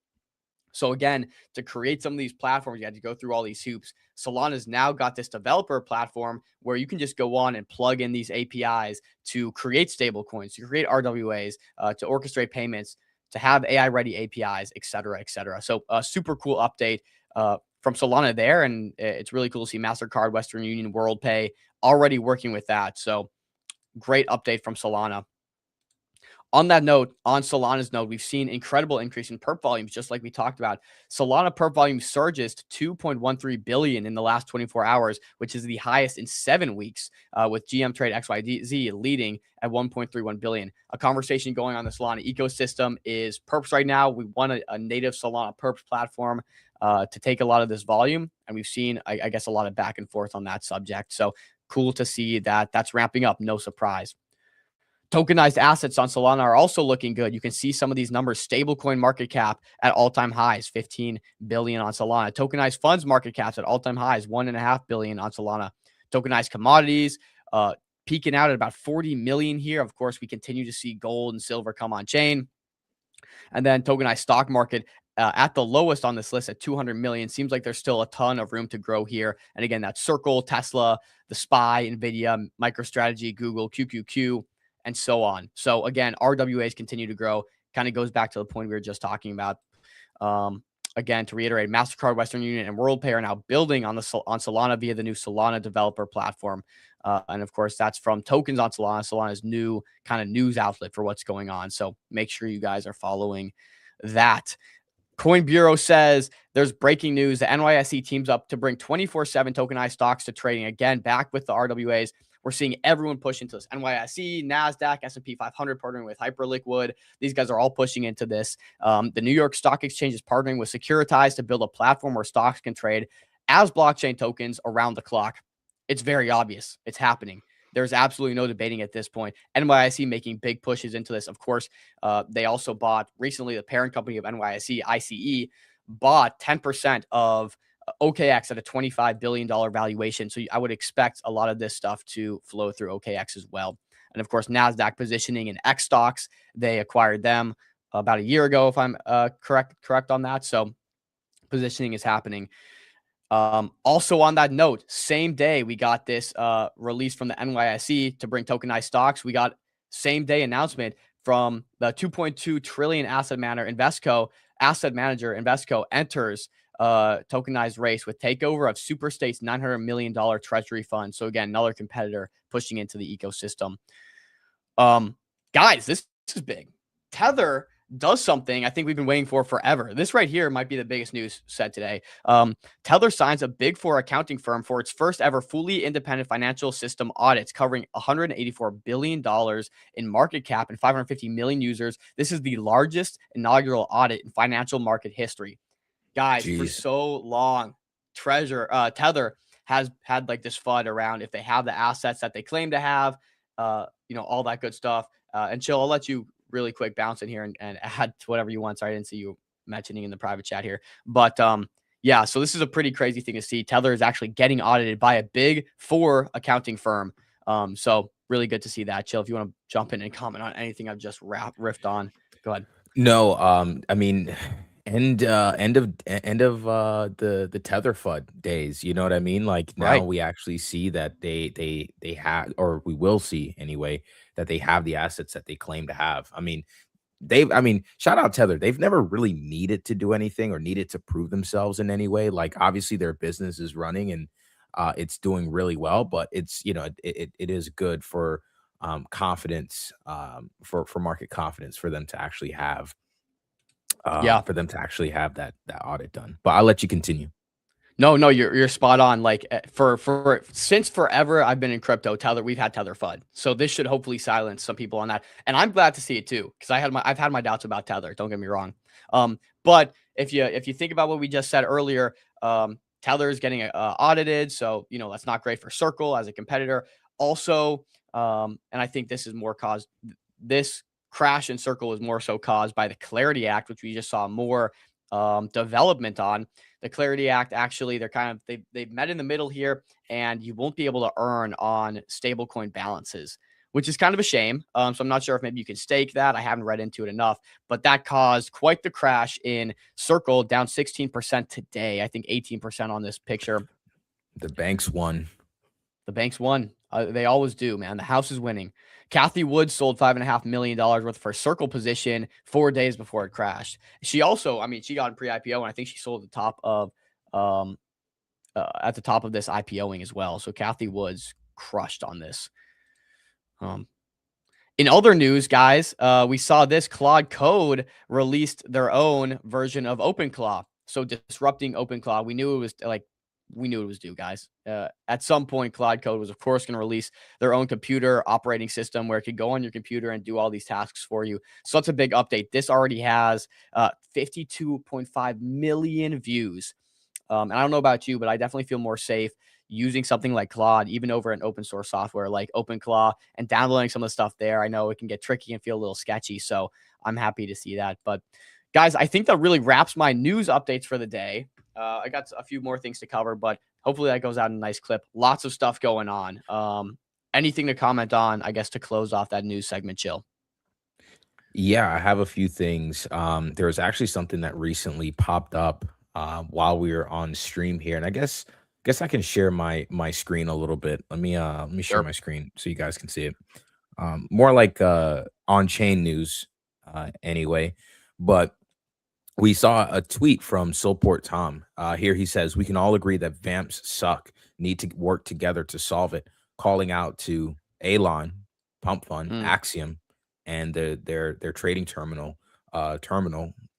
B: So again, to create some of these platforms, you had to go through all these hoops. Solana's now got this developer platform where you can just go on and plug in these APIs to create stablecoins, to create RWAs, to orchestrate payments, to have AI-ready APIs, et cetera, et cetera. So a super cool update from Solana there. And it's really cool to see MasterCard, Western Union, WorldPay already working with that. So great update from Solana. On that note, on Solana's note, we've seen incredible increase in perp volumes, just like we talked about. Solana perp volume surges to 2.13 billion in the last 24 hours, which is the highest in 7 weeks, with GM Trade XYZ leading at 1.31 billion. A conversation going on the Solana ecosystem is perps right now. We want a native Solana perps platform to take a lot of this volume, and we've seen, I guess, a lot of back and forth on that subject. So cool to see that that's ramping up. No surprise. Tokenized assets on Solana are also looking good. You can see some of these numbers. Stablecoin market cap at all-time highs, 15 billion on Solana. Tokenized funds market caps at all-time highs, 1.5 billion on Solana. Tokenized commodities peaking out at about 40 million here. Of course, we continue to see gold and silver come on chain. And then tokenized stock market at the lowest on this list at 200 million. Seems like there's still a ton of room to grow here. And again, that's Circle, Tesla, the SPY, NVIDIA, MicroStrategy, Google, QQQ, and so on. So again, RWAs continue to grow. Kind of goes back to the point we were just talking about. Again, to reiterate, MasterCard, Western Union, and WorldPay are now building on Solana via the new Solana developer platform. And of course, that's from tokens on Solana. Solana's new kind of news outlet for what's going on. So make sure you guys are following that. Coin Bureau says there's breaking news. The NYSE teams up to bring 24/7 tokenized stocks to trading. Again, back with the RWAs. We're seeing everyone push into this. NYSE, NASDAQ, S&P 500 partnering with Hyperliquid. These guys are all pushing into this. The New York Stock Exchange is partnering with Securitize to build a platform where stocks can trade as blockchain tokens around the clock. It's very obvious. It's happening. There's absolutely no debating at this point. NYSE making big pushes into this. Of course, they also bought recently, the parent company of NYSE, ICE, bought 10% of OKX at a $25 billion valuation. So I would expect a lot of this stuff to flow through OKX as well. And of course, NASDAQ positioning in X stocks. They acquired them about a year ago, if I'm correct on that. So positioning is happening. Also on that note, same day we got this release from the NYSE to bring tokenized stocks. We got same day announcement from the 2.2 trillion asset manager Invesco enters tokenized race with takeover of Superstate's $900 million treasury fund. So again, another competitor pushing into the ecosystem. Guys, this is big. Tether does something I think we've been waiting for forever. This right here might be the biggest news said today. Tether signs a Big Four accounting firm for its first ever fully independent financial system audits covering $184 billion in market cap and 550 million users. This is the largest inaugural audit in financial market history. Guys, for so long, Tether has had like this FUD around if they have the assets that they claim to have, all that good stuff. And Chill, I'll let you really quick bounce in here and add to whatever you want. Sorry, I didn't see you mentioning in the private chat here. But yeah, so this is a pretty crazy thing to see. Tether is actually getting audited by a big 4 accounting firm. So really good to see that. Chill, if you want to jump in and comment on anything I've just riffed on, go ahead.
C: No, I mean, end of the Tether FUD days. You know what I mean? Like now
B: Right.
C: we actually see that they have, or we will see anyway, that they have the assets that they claim to have. I mean, shout out Tether. They've never really needed to do anything or needed to prove themselves in any way. Like obviously their business is running and it's doing really well, but it's, you know, it is good for confidence, for market confidence for them to actually have that audit done. But I'll let you continue.
B: No, you're spot on. Like for since forever, I've been in crypto. We've had Tether FUD, so this should hopefully silence some people on that. And I'm glad to see it too, because I've had my doubts about Tether. Don't get me wrong. But if you think about what we just said earlier, Tether is getting audited, so you know that's not great for Circle as a competitor. Also, and I think this crash in Circle is more so caused by the Clarity Act, which we just saw more development on. The Clarity Act, actually, they've met in the middle here, and you won't be able to earn on stablecoin balances, which is kind of a shame. So I'm not sure if maybe you can stake that. I haven't read into it enough, but that caused quite the crash in Circle, down 16% today. I think 18% on this picture.
C: The banks won.
B: The banks won. They always do, man. The house is winning. Kathy Wood sold $5.5 million worth of her Circle position 4 days before it crashed. She also, she got in pre-IPO, and I think she sold at the top of this IPOing as well. So Kathy Wood's crushed on this. In other news, guys, we saw this. Claude Code released their own version of OpenClaw. So disrupting OpenClaw. We knew it was due, guys. At some point, Claude Code was, of course, going to release their own computer operating system where it could go on your computer and do all these tasks for you. So that's a big update. This already has 52.5 million views. And I don't know about you, but I definitely feel more safe using something like Claude, even over an open source software like OpenClaw, and downloading some of the stuff there. I know it can get tricky and feel a little sketchy, so I'm happy to see that. But guys, I think that really wraps my news updates for the day. I got a few more things to cover, but hopefully that goes out in a nice clip. Lots of stuff going on. Anything to comment on, I guess, to close off that news segment, Chill?
C: Yeah, I have a few things. There was actually something that recently popped up while we were on stream here, and I guess I can share my screen a little bit. Let me share my screen so you guys can see it. More like on-chain news anyway, but we saw a tweet from Soulport Tom. Here he says, "We can all agree that vamps suck, need to work together to solve it," calling out to Elon, Pump Fund, Axiom, and their trading terminal,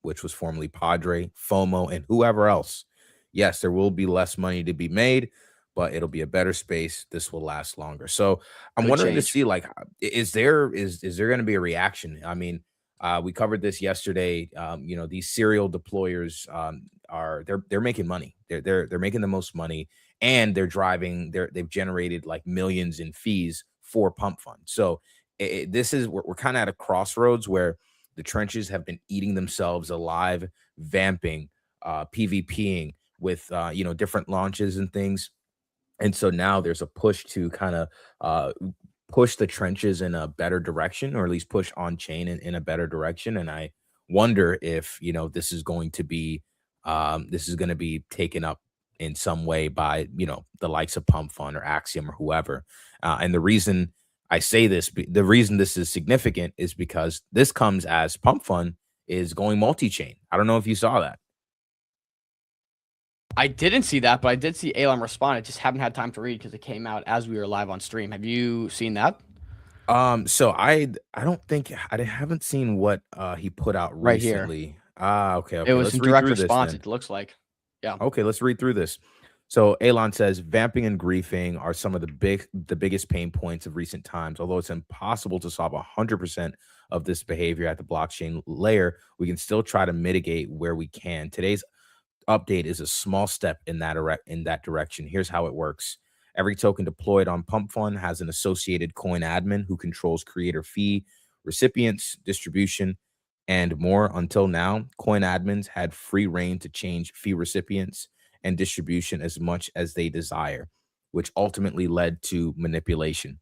C: which was formerly Padre, FOMO, and whoever else. Yes, there will be less money to be made, but it'll be a better space. This will last longer. So I'm wondering to see, like, is there going to be a reaction? I mean, we covered this yesterday. You know, these serial deployers they're making money. They're making the most money, and they've generated like millions in fees for Pump Fund. So we're kind of at a crossroads where the trenches have been eating themselves alive, vamping, PvPing with different launches and things. And so now there's a push to kind of push the trenches in a better direction, or at least push on chain in a better direction. And I wonder if, this is going to be taken up in some way by, the likes of Pump Fund or Axiom or whoever. And the reason I say this, the reason this is significant is because this comes as Pump Fund is going multi-chain. I don't know if you saw that.
B: I didn't see that, but I did see Elon respond. I just haven't had time to read because it came out as we were live on stream. Have you seen that?
C: So I haven't seen what he put out
B: right
C: recently.
B: Here.
C: Okay.
B: It was in direct response, it looks like. Yeah.
C: Okay, let's read through this. So Elon says, vamping and griefing are some of the biggest pain points of recent times. Although it's impossible to solve 100% of this behavior at the blockchain layer, we can still try to mitigate where we can. Today's update is a small step in that direction. Here's how it works. Every token deployed on Pump Fund has an associated coin admin who controls creator fee, recipients, distribution, and more. Until now, coin admins had free reign to change fee recipients and distribution as much as they desire, which ultimately led to manipulation.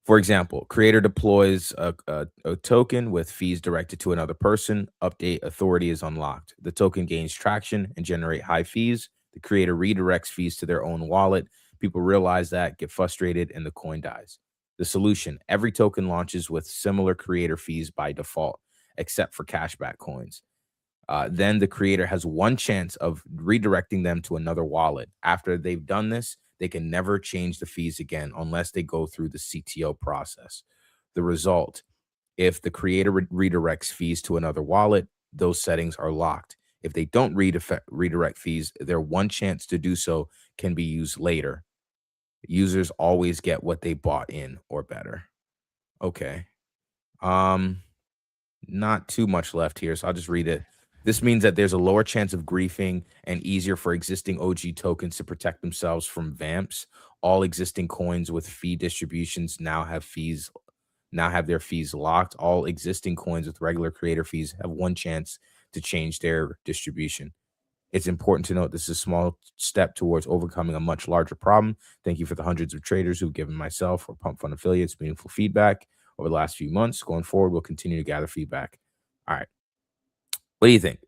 C: For example, creator deploys a token with fees directed to another person. Update authority is unlocked. The token gains traction and generate high fees. The creator redirects fees to their own wallet. People realize that, get frustrated, and the coin dies. The solution: every token launches with similar creator fees by default, except for cashback coins. Then the creator has one chance of redirecting them to another wallet. After they've done this, they can never change the fees again unless they go through the CTO process. The result: if the creator redirects fees to another wallet, those settings are locked. If they don't redirect fees, their one chance to do so can be used later. Users always get what they bought in or better. Okay. Not too much left here, so I'll just read it. This means that there's a lower chance of griefing and easier for existing OG tokens to protect themselves from vamps. All existing coins with fee distributions now have their fees locked. All existing coins with regular creator fees have one chance to change their distribution. It's important to note this is a small step towards overcoming a much larger problem. Thank you for the hundreds of traders who've given myself or Pump Fund affiliates meaningful feedback over the last few months. Going forward, we'll continue to gather feedback. All right. What do you think?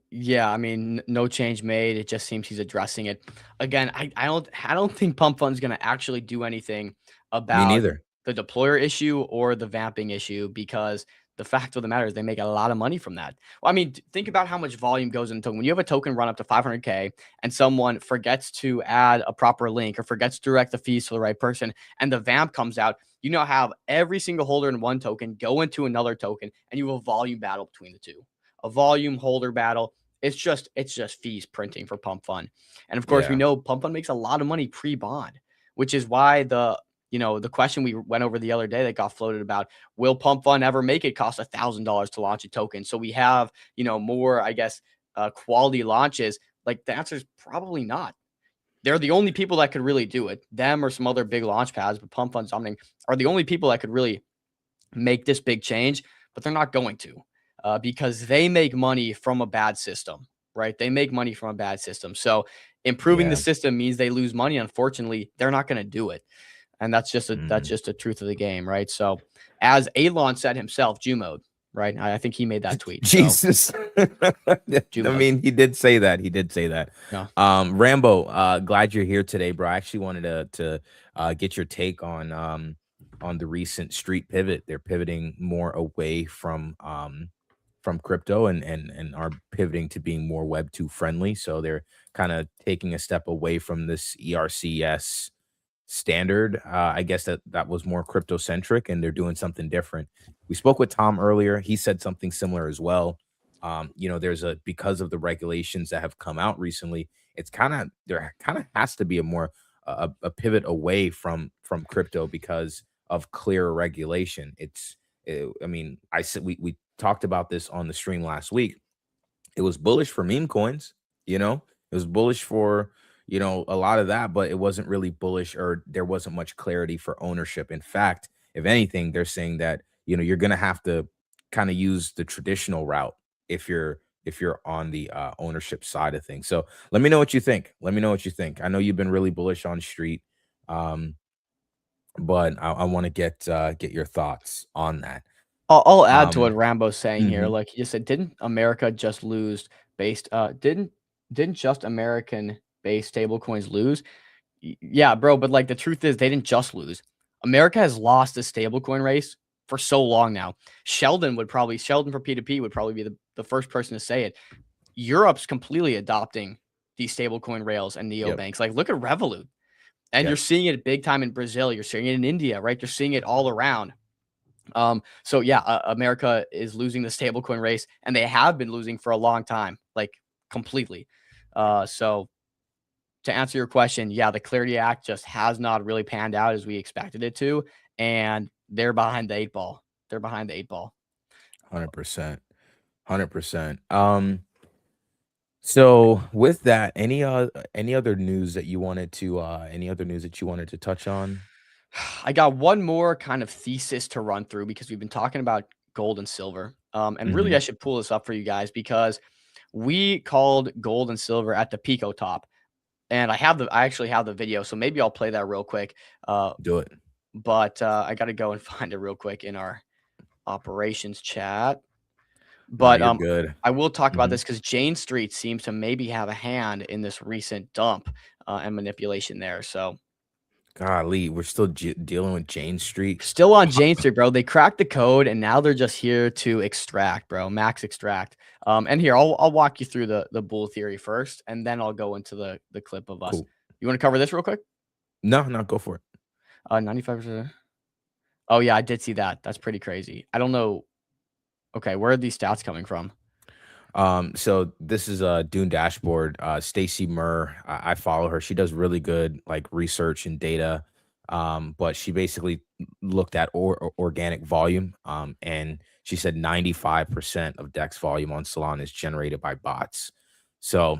B: Yeah, I mean, no change made. It just seems he's addressing it. Again, I don't think Pump Fund's gonna actually do anything
C: Me
B: about
C: neither.
B: the deployer issue or the vamping issue, because the fact of the matter is they make a lot of money from that. Well, I mean, think about how much volume goes into token. When you have a token run up to 500K and someone forgets to add a proper link or forgets to direct the fees to the right person, and the vamp comes out, you now have every single holder in one token go into another token, and you have a volume battle between the two, a volume holder battle. It's just fees printing for Pump Fund. And of course, we
C: Yeah.
B: know Pump Fund makes a lot of money pre-bond, which is why the question we went over the other day that got floated about, will Pump Fund ever make it cost $1,000 to launch a token? So we have, more, I guess, quality launches. Like, the answer is probably not. They're the only people that could really do it. Them or some other big launch pads, but Pump Fund something are the only people that could really make this big change, but they're not going to, because they make money from a bad system, right? They make money from a bad system. So improving the
C: Yeah.
B: system means they lose money. Unfortunately, they're not going to do it. And that's just a truth of the game, right? So, as Elon said himself, Jew mode, right? I think he made that tweet. So,
C: Jesus. I mean, he did say that. He did say that.
B: Yeah.
C: Rambo, glad you're here today, bro. I actually wanted to get your take on the recent street pivot. They're pivoting more away from crypto and are pivoting to being more Web 2 friendly. So they're kind of taking a step away from this ERCS standard. I guess that was more crypto centric, and they're doing something different. We spoke with Tom earlier. He said something similar as well. There's because of the regulations that have come out recently, there kind of has to be a pivot away from crypto because of clearer regulation. I mean, I said we talked about this on the stream last week. It was bullish for meme coins, it was bullish for a lot of that, but it wasn't really bullish, or there wasn't much clarity for ownership. In fact, if anything, they're saying that you're gonna have to kind of use the traditional route if you're on the ownership side of things. So let me know what you think. I know you've been really bullish on street, but I want to get your thoughts on that.
B: I'll add to what Rambo's saying here.
C: Mhm.
B: Like he just said, didn't America just lose based? Didn't just American based stablecoins lose? Yeah, bro. But like the truth is, they didn't just lose. America has lost the stablecoin race for so long now. Sheldon for P2P would probably be the first person to say it. Europe's completely adopting these stablecoin rails and neobanks. Like, look at Revolut. And you're seeing it big time in Brazil. You're seeing it in India, right? You're seeing it all around. So yeah, America is losing the stablecoin race, and they have been losing for a long time, like completely. So to answer your question, yeah, the Clarity Act just has not really panned out as we expected it to, and they're behind the 8 ball.
C: 100%. 100%. So with that, any other news that you wanted to touch on?
B: I got one more kind of thesis to run through because we've been talking about gold and silver. And really, I should pull this up for you guys because we called gold and silver at the Pico top. And I actually have the video, so maybe I'll play that real quick.
C: Do it.
B: But I got to go and find it real quick in our operations chat. But
C: you're good.
B: I will talk about this because Jane Street seems to maybe have a hand in this recent dump and manipulation there. So
C: Golly, we're still dealing with Jane Street.
B: still on Jane Street, bro. They cracked the code and now they're just here to extract, bro. Max extract. And here I'll walk you through the bull theory first, and then I'll go into the clip of us.
C: Cool.
B: You want to cover this real quick?
C: No, go for it.
B: 95%. Oh yeah, I did see that. That's pretty crazy. I don't know. Okay, where are these stats coming from?
C: So this is a Dune dashboard. Stacy Murr, I follow her. She does really good like research and data. But she basically looked at organic volume. And she said 95% of DEX volume on Solana is generated by bots. So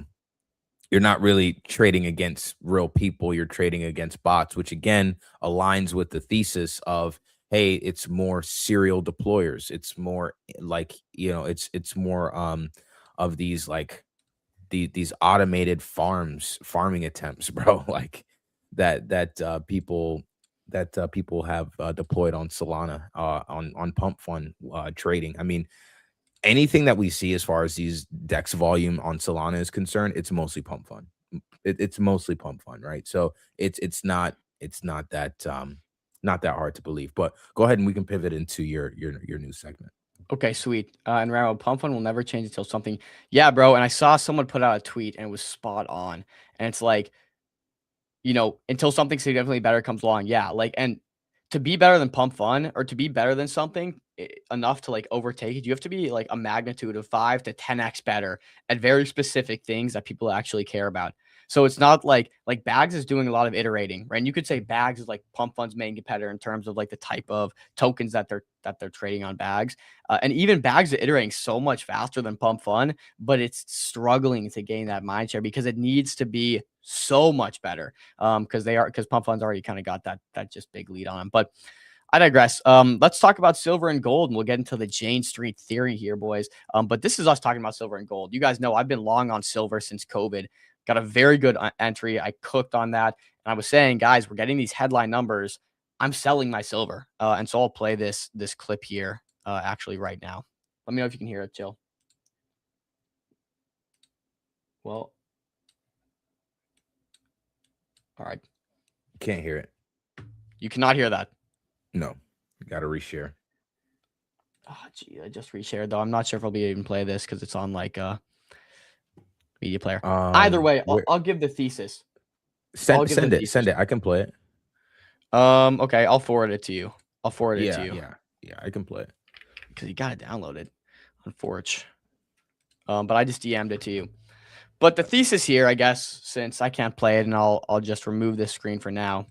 C: you're not really trading against real people. You're trading against bots, which again aligns with the thesis of, hey, it's more serial deployers. It's more like, it's more of these like these automated farming attempts, bro. Like that people have deployed on Solana on pump fund trading. I mean, anything that we see as far as these DEX volume on Solana is concerned, it's mostly pump fund. It's mostly pump fund, right? So it's not that not that hard to believe. But go ahead and we can pivot into your new segment.
B: Okay, sweet. And Ramo, pump fund will never change until something. Yeah, bro. And I saw someone put out a tweet and it was spot on. And it's like, until something significantly better comes along. Yeah. Like, and to be better than pump fund or to be better than something enough to like overtake it, you have to be like a magnitude of 5 to 10x better at very specific things that people actually care about. So it's not like Bags is doing a lot of iterating, right? And you could say Bags is like pump fund's main competitor in terms of like the type of tokens that they're trading on Bags. And even Bags is iterating so much faster than pump fund, but it's struggling to gain that mind share because it needs to be so much better. Because pump fund's already kind of got that just big lead on them. But I digress. Let's talk about silver and gold, and we'll get into the Jane Street theory here, boys. But this is us talking about silver and gold. You guys know I've been long on silver since COVID. Got a very good entry. I cooked on that. And I was saying, guys, we're getting these headline numbers. I'm selling my silver. And so I'll play this clip here actually right now. Let me know if you can hear it, Jill. Well, all right.
C: Can't hear it.
B: You cannot hear that.
C: No, got to reshare.
B: Oh, gee, I just reshared though. I'm not sure if I'll be able to even play this because it's on like media player. Either way, I'll give the thesis.
C: Send it. I can play it.
B: Okay, I'll forward it to you.
C: Yeah, I can play it
B: because you got it downloaded on Forge. But I just DM'd it to you. But the thesis here, I guess, since I can't play it, and I'll just remove this screen for now.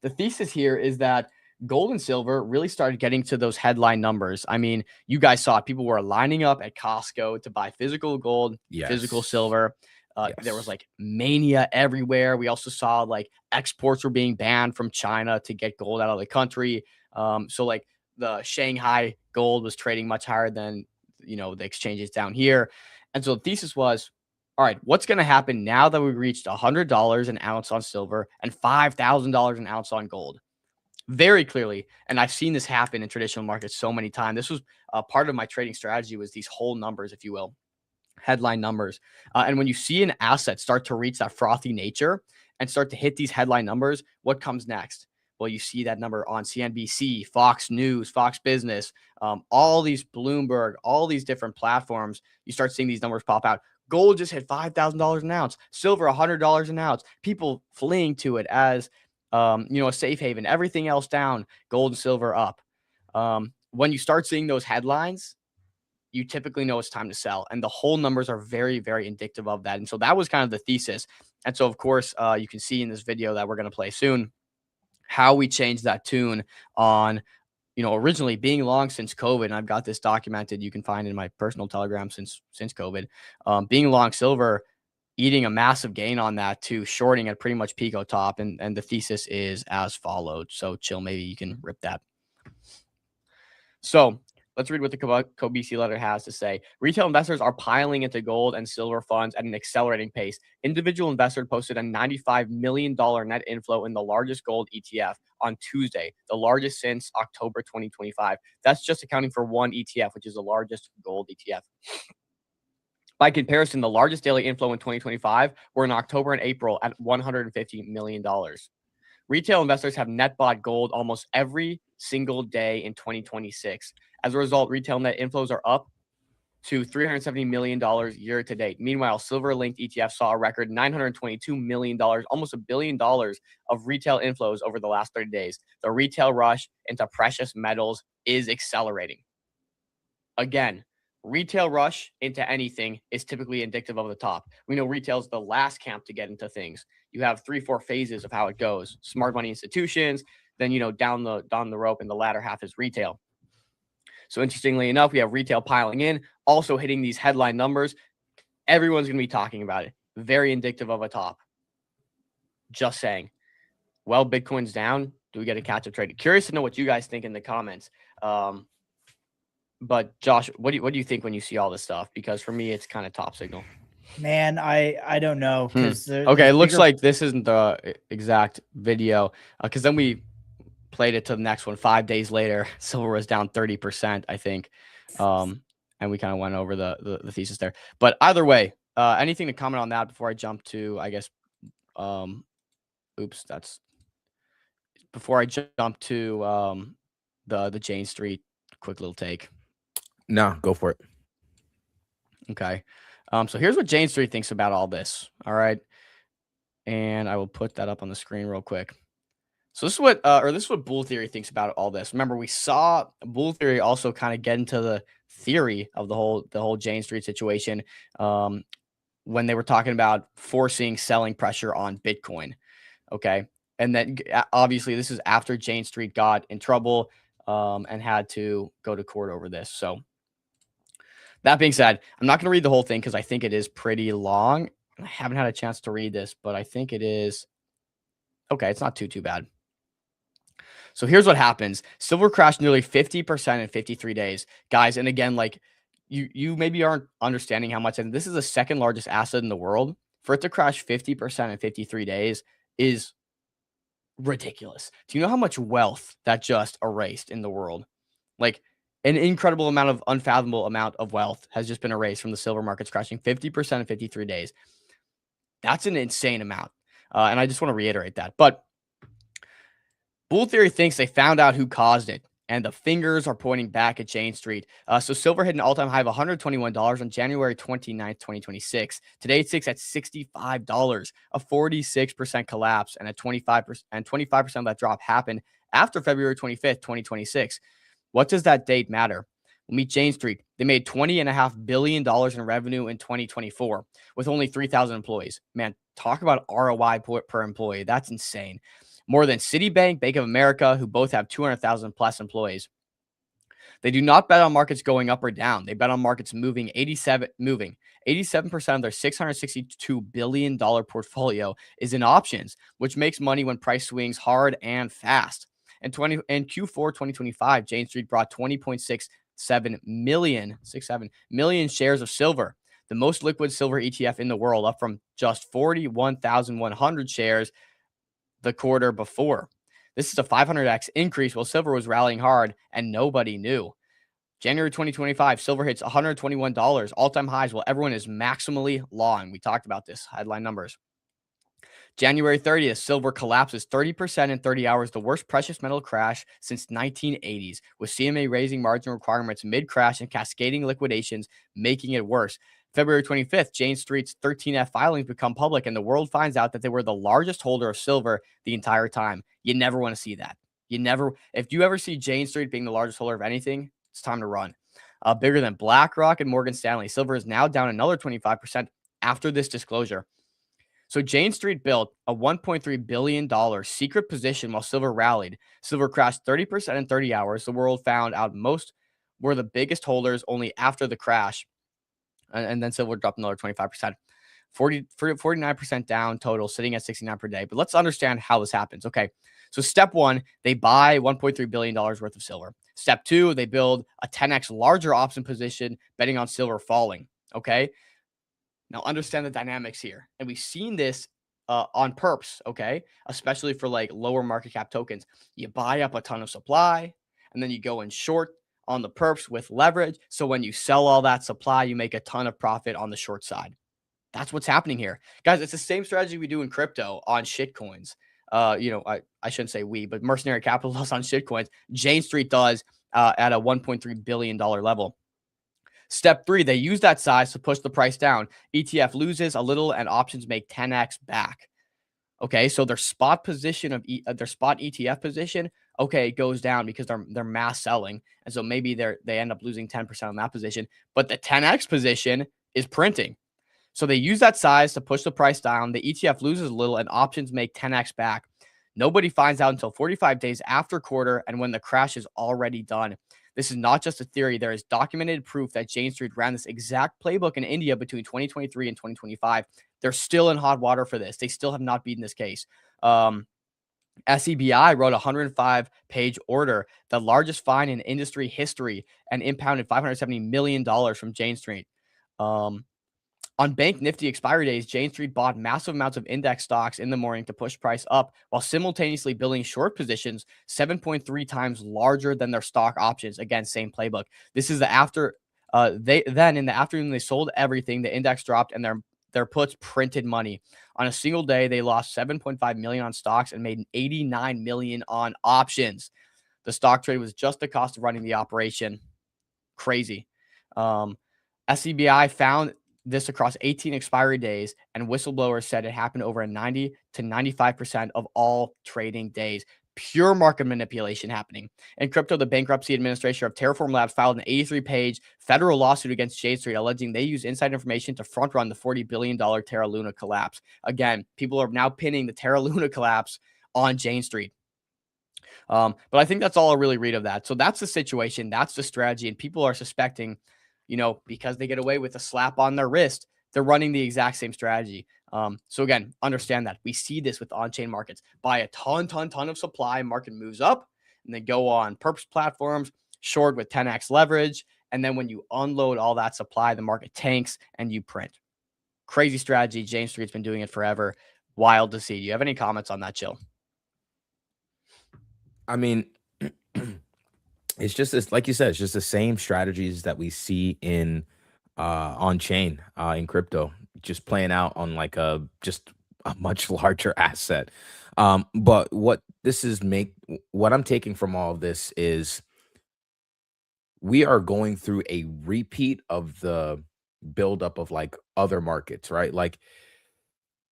B: The thesis here is that gold and silver really started getting to those headline numbers. I mean, you guys saw it. People were lining up at Costco to buy physical gold, physical silver. There was like mania everywhere. We also saw like exports were being banned from China to get gold out of the country. So like the Shanghai gold was trading much higher than, the exchanges down here. And so the thesis was, all right, what's going to happen now that we reached $100 an ounce on silver and $5,000 an ounce on gold? Very clearly, and I've seen this happen in traditional markets so many times. This was part of my trading strategy, was these whole numbers, if you will, headline numbers. And when you see an asset start to reach that frothy nature and start to hit these headline numbers, what comes next? Well, you see that number on CNBC, Fox News, Fox Business, all these Bloomberg, all these different platforms. You start seeing these numbers pop out. Gold just hit $5,000 an ounce, silver $100 an ounce, people fleeing to it as a safe haven, everything else down, gold and silver up. When you start seeing those headlines, you typically know it's time to sell. And the whole numbers are very, very indicative of that. And so that was kind of the thesis. And so, of course, you can see in this video that we're going to play soon how we changed that tune on, originally being long since COVID. And I've got this documented. You can find in my personal Telegram since COVID. Being long silver, eating a massive gain on that to shorting at pretty much Pico top. And the thesis is as followed. So chill, maybe you can rip that. So let's read what the KOBC letter has to say. Retail investors are piling into gold and silver funds at an accelerating pace. Individual investors posted a $95 million net inflow in the largest gold ETF on Tuesday, the largest since October 2025. That's just accounting for one ETF, which is the largest gold ETF. By comparison, the largest daily inflow in 2025 were in October and April at $150 million. Retail investors have net bought gold almost every single day in 2026. As a result, retail net inflows are up to $370 million year to date. Meanwhile, silver-linked ETFs saw a record $922 million, almost $1 billion of retail inflows over the last 30 days. The retail rush into precious metals is accelerating. Again, retail rush into anything is typically indicative of the top. We know retail is the last camp to get into things. You have 3-4 phases of how it goes. Smart money institutions, then down the rope, and the latter half is retail. So interestingly enough, we have retail piling in, also hitting these headline numbers. Everyone's going to be talking about it. Very indicative of a top. Just saying. Well, Bitcoin's down. Do we get a catch-up trade? Curious to know what you guys think in the comments. But Josh, what do you think when you see all this stuff? Because for me, it's kind of top signal.
K: Man, I don't know.
B: Okay, it looks like this isn't the exact video because then we played it to the next one 5 days later. Silver was down 30%, I think. And we kind of went over the thesis there. But either way, anything to comment on that before I jump to, I guess, before I jump to the Jane Street quick little take.
C: No, go for it.
B: Okay. So here's what Jane Street thinks about all this. All right. And I will put that up on the screen real quick. So this is what Bull Theory thinks about all this. Remember, we saw Bull Theory also kind of get into the theory of the whole Jane Street situation when they were talking about forcing selling pressure on Bitcoin. Okay. And then obviously this is after Jane Street got in trouble and had to go to court over this. So that being said, I'm not going to read the whole thing because I think it is pretty long. I haven't had a chance to read this, but I think it is okay. It's not too bad. So here's what happens. Silver crashed nearly 50% in 53 days, guys. And again, like you maybe aren't understanding how much, and this is the second largest asset in the world. For it to crash 50% in 53 days is ridiculous. Do you know how much wealth that just erased in the world? Like an incredible amount of unfathomable amount of wealth has just been erased from the silver markets crashing 50% in 53 days. That's an insane amount. And I just want to reiterate that. But Bull Theory thinks they found out who caused it, and the fingers are pointing back at Jane Street. So silver hit an all-time high of $121 on January 29th, 2026. Today it sits at $65, a 46% collapse, and 25% of that drop happened after February 25th, 2026. What does that date matter? We'll meet Jane Street. They made $20.5 billion in revenue in 2024 with only 3,000 employees. Man, talk about ROI per employee. That's insane. More than Citibank, Bank of America, who both have 200,000 plus employees. They do not bet on markets going up or down. They bet on markets moving. 87% of their $662 billion portfolio is in options, which makes money when price swings hard and fast. In Q4 2025, Jane Street brought 20.67 million shares of silver, the most liquid silver ETF in the world, up from just 41,100 shares the quarter before. This is a 500x increase while silver was rallying hard and nobody knew. January 2025, silver hits $121, all-time highs while everyone is maximally long. We talked about this, headline numbers. January 30th, silver collapses 30% in 30 hours, the worst precious metal crash since 1980s, with CMA raising margin requirements mid-crash and cascading liquidations, making it worse. February 25th, Jane Street's 13F filings become public, and the world finds out that they were the largest holder of silver the entire time. You never want to see that. If you ever see Jane Street being the largest holder of anything, it's time to run. Bigger than BlackRock and Morgan Stanley, silver is now down another 25% after this disclosure. So Jane Street built a $1.3 billion secret position while silver rallied. Silver crashed 30% in 30 hours. The world found out most were the biggest holders only after the crash. And then silver dropped another 25%. 49% down total, sitting at 69 per day. But let's understand how this happens. Okay. So step one, they buy $1.3 billion worth of silver. Step two, they build a 10x larger option position, betting on silver falling. Okay. Now understand the dynamics here. And we've seen this on perps, okay? Especially for like lower market cap tokens. You buy up a ton of supply and then you go in short on the perps with leverage. So when you sell all that supply, you make a ton of profit on the short side. That's what's happening here. Guys, it's the same strategy we do in crypto on shitcoins. I shouldn't say we, but Mercenary Capital does on shitcoins. Jane Street does at a $1.3 billion level. Step three, they use that size to push the price down. ETF loses a little and options make 10x back. Okay, so their spot position of their spot ETF position, okay, goes down because they're mass selling, and so maybe they end up losing 10% on that position. But the 10x position is printing, so they use that size to push the price down. The ETF loses a little, and options make 10x back. Nobody finds out until 45 days after quarter, and when the crash is already done. This is not just a theory. There is documented proof that Jane Street ran this exact playbook in India between 2023 and 2025. They're still in hot water for this. They still have not beaten this case. SEBI wrote a 105-page order, the largest fine in industry history, and impounded $570 million from Jane Street. On Bank Nifty expiry days, Jane Street bought massive amounts of index stocks in the morning to push price up while simultaneously building short positions 7.3 times larger than their stock options. Again, same playbook. This is the after then in the afternoon they sold everything, the index dropped, and their puts printed money. On a single day, they lost 7.5 million on stocks and made 89 million on options. The stock trade was just the cost of running the operation. Crazy. SEBI found this across 18 expiry days, and whistleblowers said it happened over 90 to 95% of all trading days. Pure market manipulation happening. In crypto, the bankruptcy administrator of Terraform Labs filed an 83-page federal lawsuit against Jade Street, alleging they used inside information to front-run the $40 billion Terra Luna collapse. Again, people are now pinning the Terra Luna collapse on Jane Street. But I think that's all I really read of that. So that's the situation. That's the strategy. And people are suspecting, because they get away with a slap on their wrist, they're running the exact same strategy. So again, understand that we see this with on-chain markets. Buy a ton of supply, market moves up, and then go on perps platforms, short with 10x leverage. And then when you unload all that supply, the market tanks and you print. Crazy strategy. Jane Street's been doing it forever. Wild to see. Do you have any comments on that, Chill?
C: I mean, it's just this, like you said, it's just the same strategies that we see in on chain in crypto, just playing out on like just a much larger asset. But what I'm taking from all of this is we are going through a repeat of the buildup of like other markets, right? Like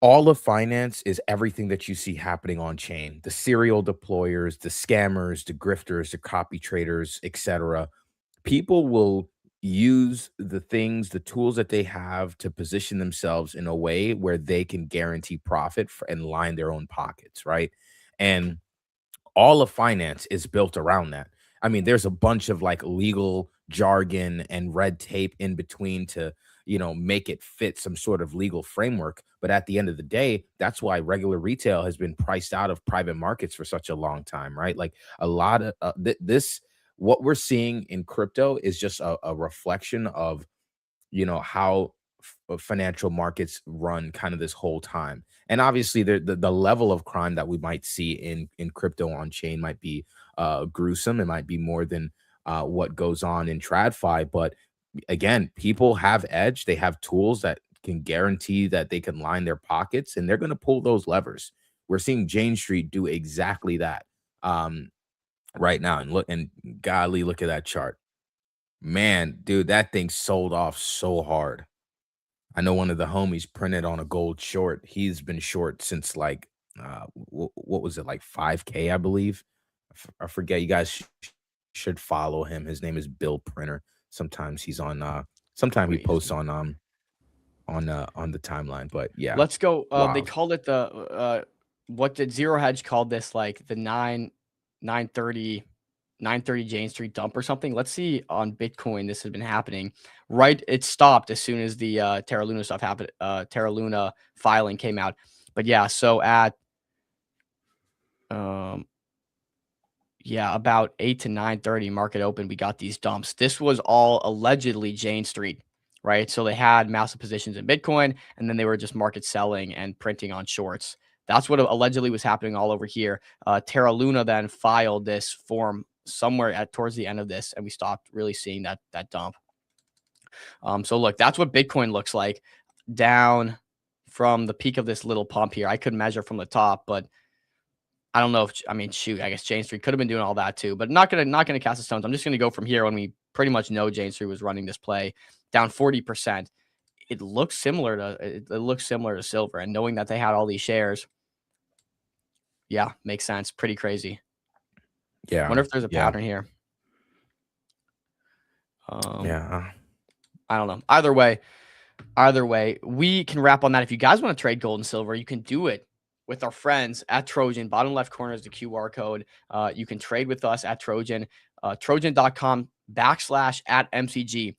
C: all of finance is everything that you see happening on chain, the serial deployers, the scammers, the grifters, the copy traders, etc. People will use the tools that they have to position themselves in a way where they can guarantee profit and line their own pockets, right? And all of finance is built around that. I mean, there's a bunch of like legal jargon and red tape in between to, make it fit some sort of legal framework. But at the end of the day, that's why regular retail has been priced out of private markets for such a long time, right? Like a lot of what we're seeing in crypto is just a reflection of, how financial markets run kind of this whole time. And obviously the level of crime that we might see in crypto on chain might be gruesome. It might be more than what goes on in TradFi. But again, people have edge. They have tools that can guarantee that they can line their pockets, and they're going to pull those levers. We're seeing Jane Street do exactly that right now. And golly, look at that chart. Man, dude, that thing sold off so hard. I know one of the homies printed on a gold short. He's been short since like, what was it, like 5K, I believe. I forget. You guys should follow him. His name is Bill Printer. Sometimes he's on. Sometimes he posts on the timeline. But yeah,
B: let's go.
C: Wow.
B: They called it what did Zero Hedge called this? Like the 930 9:30 Jane Street dump or something. Let's see on Bitcoin. This has been happening. Right, it stopped as soon as the Terra Luna stuff happened. Terra Luna filing came out. But yeah, so at yeah, about 8 to 9:30 market open, we got these dumps. This was all allegedly Jane Street, right? So they had massive positions in Bitcoin, and then they were just market selling and printing on shorts. That's what allegedly was happening all over here. Terra Luna then filed this form somewhere at towards the end of this, and we stopped really seeing that dump. So look, that's what Bitcoin looks like down from the peak of this little pump here. I could measure from the top, but I don't know if I mean shoot, I guess Jane Street could have been doing all that too, but not gonna cast the stones. I'm just gonna go from here when we pretty much know Jane Street was running this play down 40%. It looks similar to silver, and knowing that they had all these shares, yeah, makes sense. Pretty crazy.
C: Yeah.
B: Wonder if there's a
C: Yeah.
B: pattern here.
C: Yeah.
B: I don't know. Either way, we can wrap on that. If you guys want to trade gold and silver, you can do it with our friends at Trojan. Bottom left corner is the QR code. You can trade with us at Trojan, trojan.com/@MCG.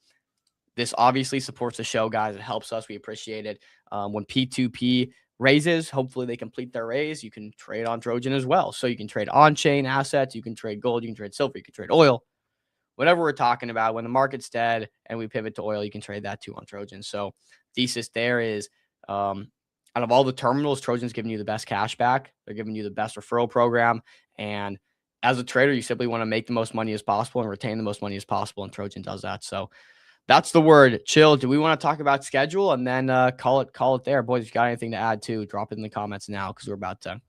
B: This obviously supports the show, guys. It helps us. We appreciate it. When P2P raises, hopefully they complete their raise. You can trade on Trojan as well. So you can trade on-chain assets. You can trade gold. You can trade silver. You can trade oil. Whatever we're talking about, when the market's dead and we pivot to oil, you can trade that too on Trojan. So thesis there is, out of all the terminals, Trojan's giving you the best cash back. They're giving you the best referral program. And as a trader, you simply want to make the most money as possible and retain the most money as possible. And Trojan does that. So that's the word. Chill. Do we want to talk about schedule and then call it there? Boys, if you got anything to add too, drop it in the comments now because we're about to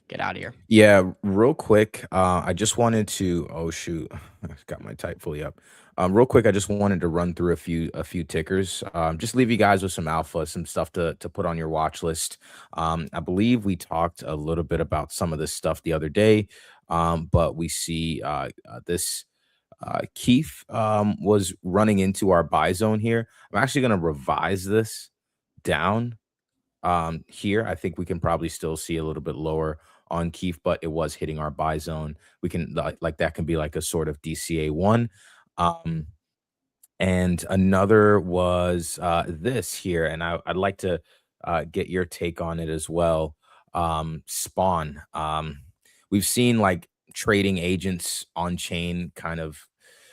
B: get out of here.
C: Yeah, real quick. I just wanted to. Oh shoot, I got my type fully up. Real quick, I just wanted to run through a few tickers. Just leave you guys with some alpha, some stuff to put on your watch list. I believe we talked a little bit about some of this stuff the other day, but we see this. Keith was running into our buy zone here. I'm actually going to revise this down here. I think we can probably still see a little bit lower on Keith, but it was hitting our buy zone. We can like that can be like a sort of DCA1. And another was this here, and I'd like to get your take on it as well. Spawn. We've seen like trading agents on chain kind of.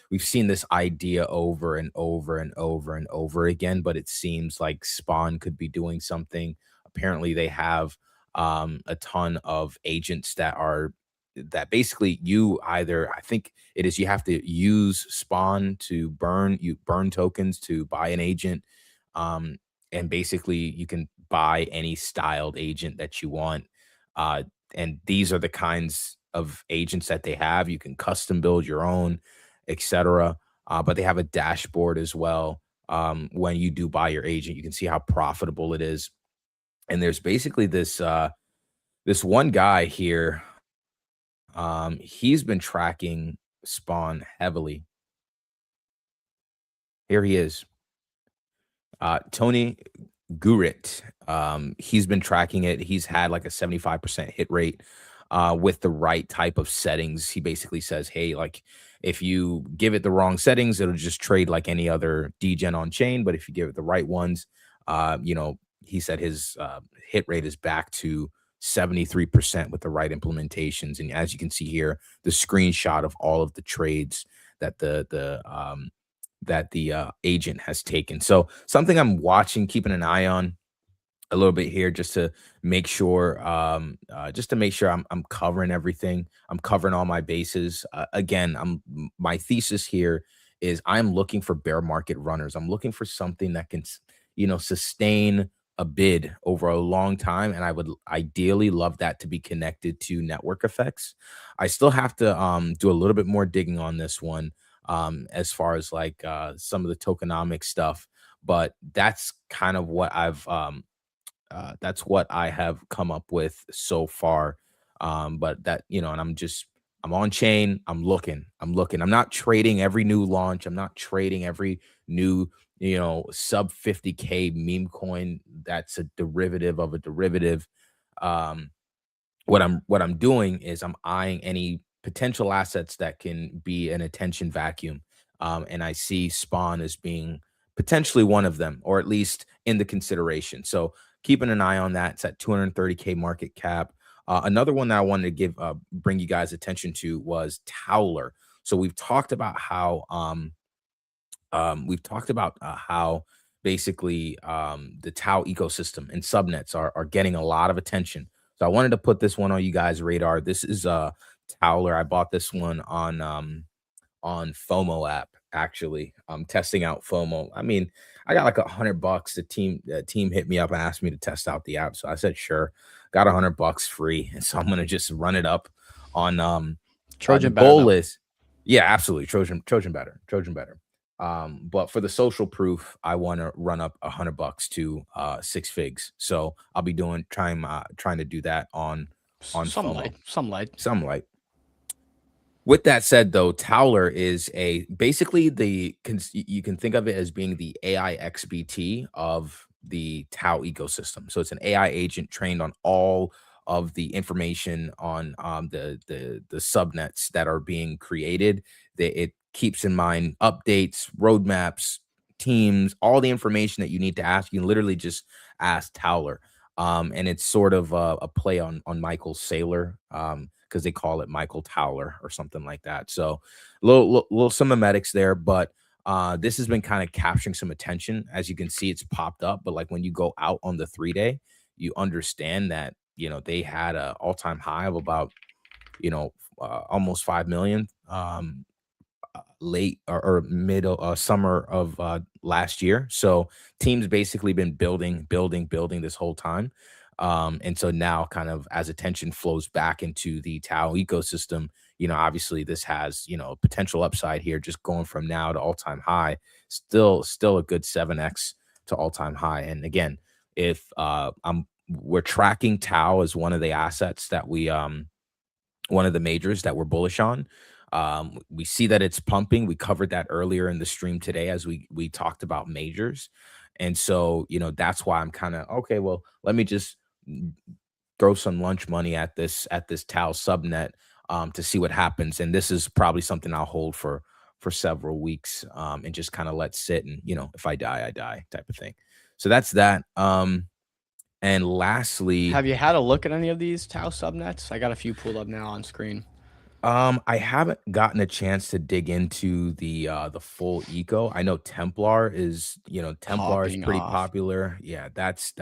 C: We've seen this idea over and over and over and over again, but it seems like Spawn could be doing something. Apparently, they have a ton of agents that basically I think it is you have to use Spawn to burn tokens to buy an agent, and basically you can buy any styled agent that you want, and these are the kinds of agents that they have. You can custom build your own, etc. But they have a dashboard as well. When you do buy your agent, you can see how profitable it is. And there's basically this one guy here. He's been tracking Spawn heavily. Here he is. Tony Gurit. He's been tracking it. He's had like a 75% hit rate with the right type of settings. He basically says, hey, like if you give it the wrong settings, it'll just trade like any other degen on chain. But if you give it the right ones, he said his hit rate is back to 73% with the right implementations. And as you can see here, the screenshot of all of the trades that the agent has taken. So something I'm watching, keeping an eye on a little bit here, just to make sure, I'm covering everything. I'm covering all my bases. Again, my thesis here is I'm looking for bear market runners. I'm looking for something that can, sustain a bid over a long time, and I would ideally love that to be connected to network effects. I still have to do a little bit more digging on this one, as far as like some of the tokenomic stuff, but that's kind of what that's what I have come up with so far. But that, and I'm on chain. I'm looking. I'm not trading every new launch. I'm not trading every new, sub 50K meme coin. That's a derivative of a derivative. What I'm doing is I'm eyeing any potential assets that can be an attention vacuum. And I see Spawn as being potentially one of them, or at least in the consideration. So keeping an eye on that. It's at 230K market cap. Another one that I wanted to bring you guys attention to was Towler. So we've talked about how basically the Tau ecosystem and subnets are getting a lot of attention. So I wanted to put this one on you guys' radar. This is Towler. I bought this one on FOMO app. Actually, I'm testing out FOMO. I mean, I got like $100. The team hit me up and asked me to test out the app, so I said sure. Got $100 free, and so I'm gonna just run it up on
B: Trojan
C: the goal is, yeah, absolutely Trojan better. But for the social proof, I want to run up $100 to 6 figs. So I'll be trying to do that on
B: some
C: FOMO. Some light. With that said, though, Towler is basically you can think of it as being the AI XBT of the Tau ecosystem. So it's an AI agent trained on all of the information on the subnets that are being created. It keeps in mind updates, roadmaps, teams, all the information that you need to ask. You can literally just ask Towler. And it's sort of a play on Michael Saylor, because they call it Michael Towler or something like that. So little some memetics there, but this has been kind of capturing some attention. As you can see, it's popped up, but like when you go out on the 3-day, you understand that, they had an all-time high of about, almost 5 million late or mid summer of last year. So teams basically been building this whole time. And so now kind of as attention flows back into the Tau ecosystem, obviously this has, potential upside here, just going from now to all-time high, still a good 7x to all-time high. And again, if we're tracking Tau as one of the assets that one of the majors that we're bullish on. We see that it's pumping. We covered that earlier in the stream today as we talked about majors. And so, that's why I'm kind of, okay, well, let me just throw some lunch money at this Tau subnet to see what happens. And this is probably something I'll hold for several weeks and just kind of let sit. And, if I die, I die type of thing. So that's that. And lastly,
B: have you had a look at any of these Tau subnets? I got a few pulled up now on screen.
C: I haven't gotten a chance to dig into the full eco. I know Templar is pretty popular. Yeah, that's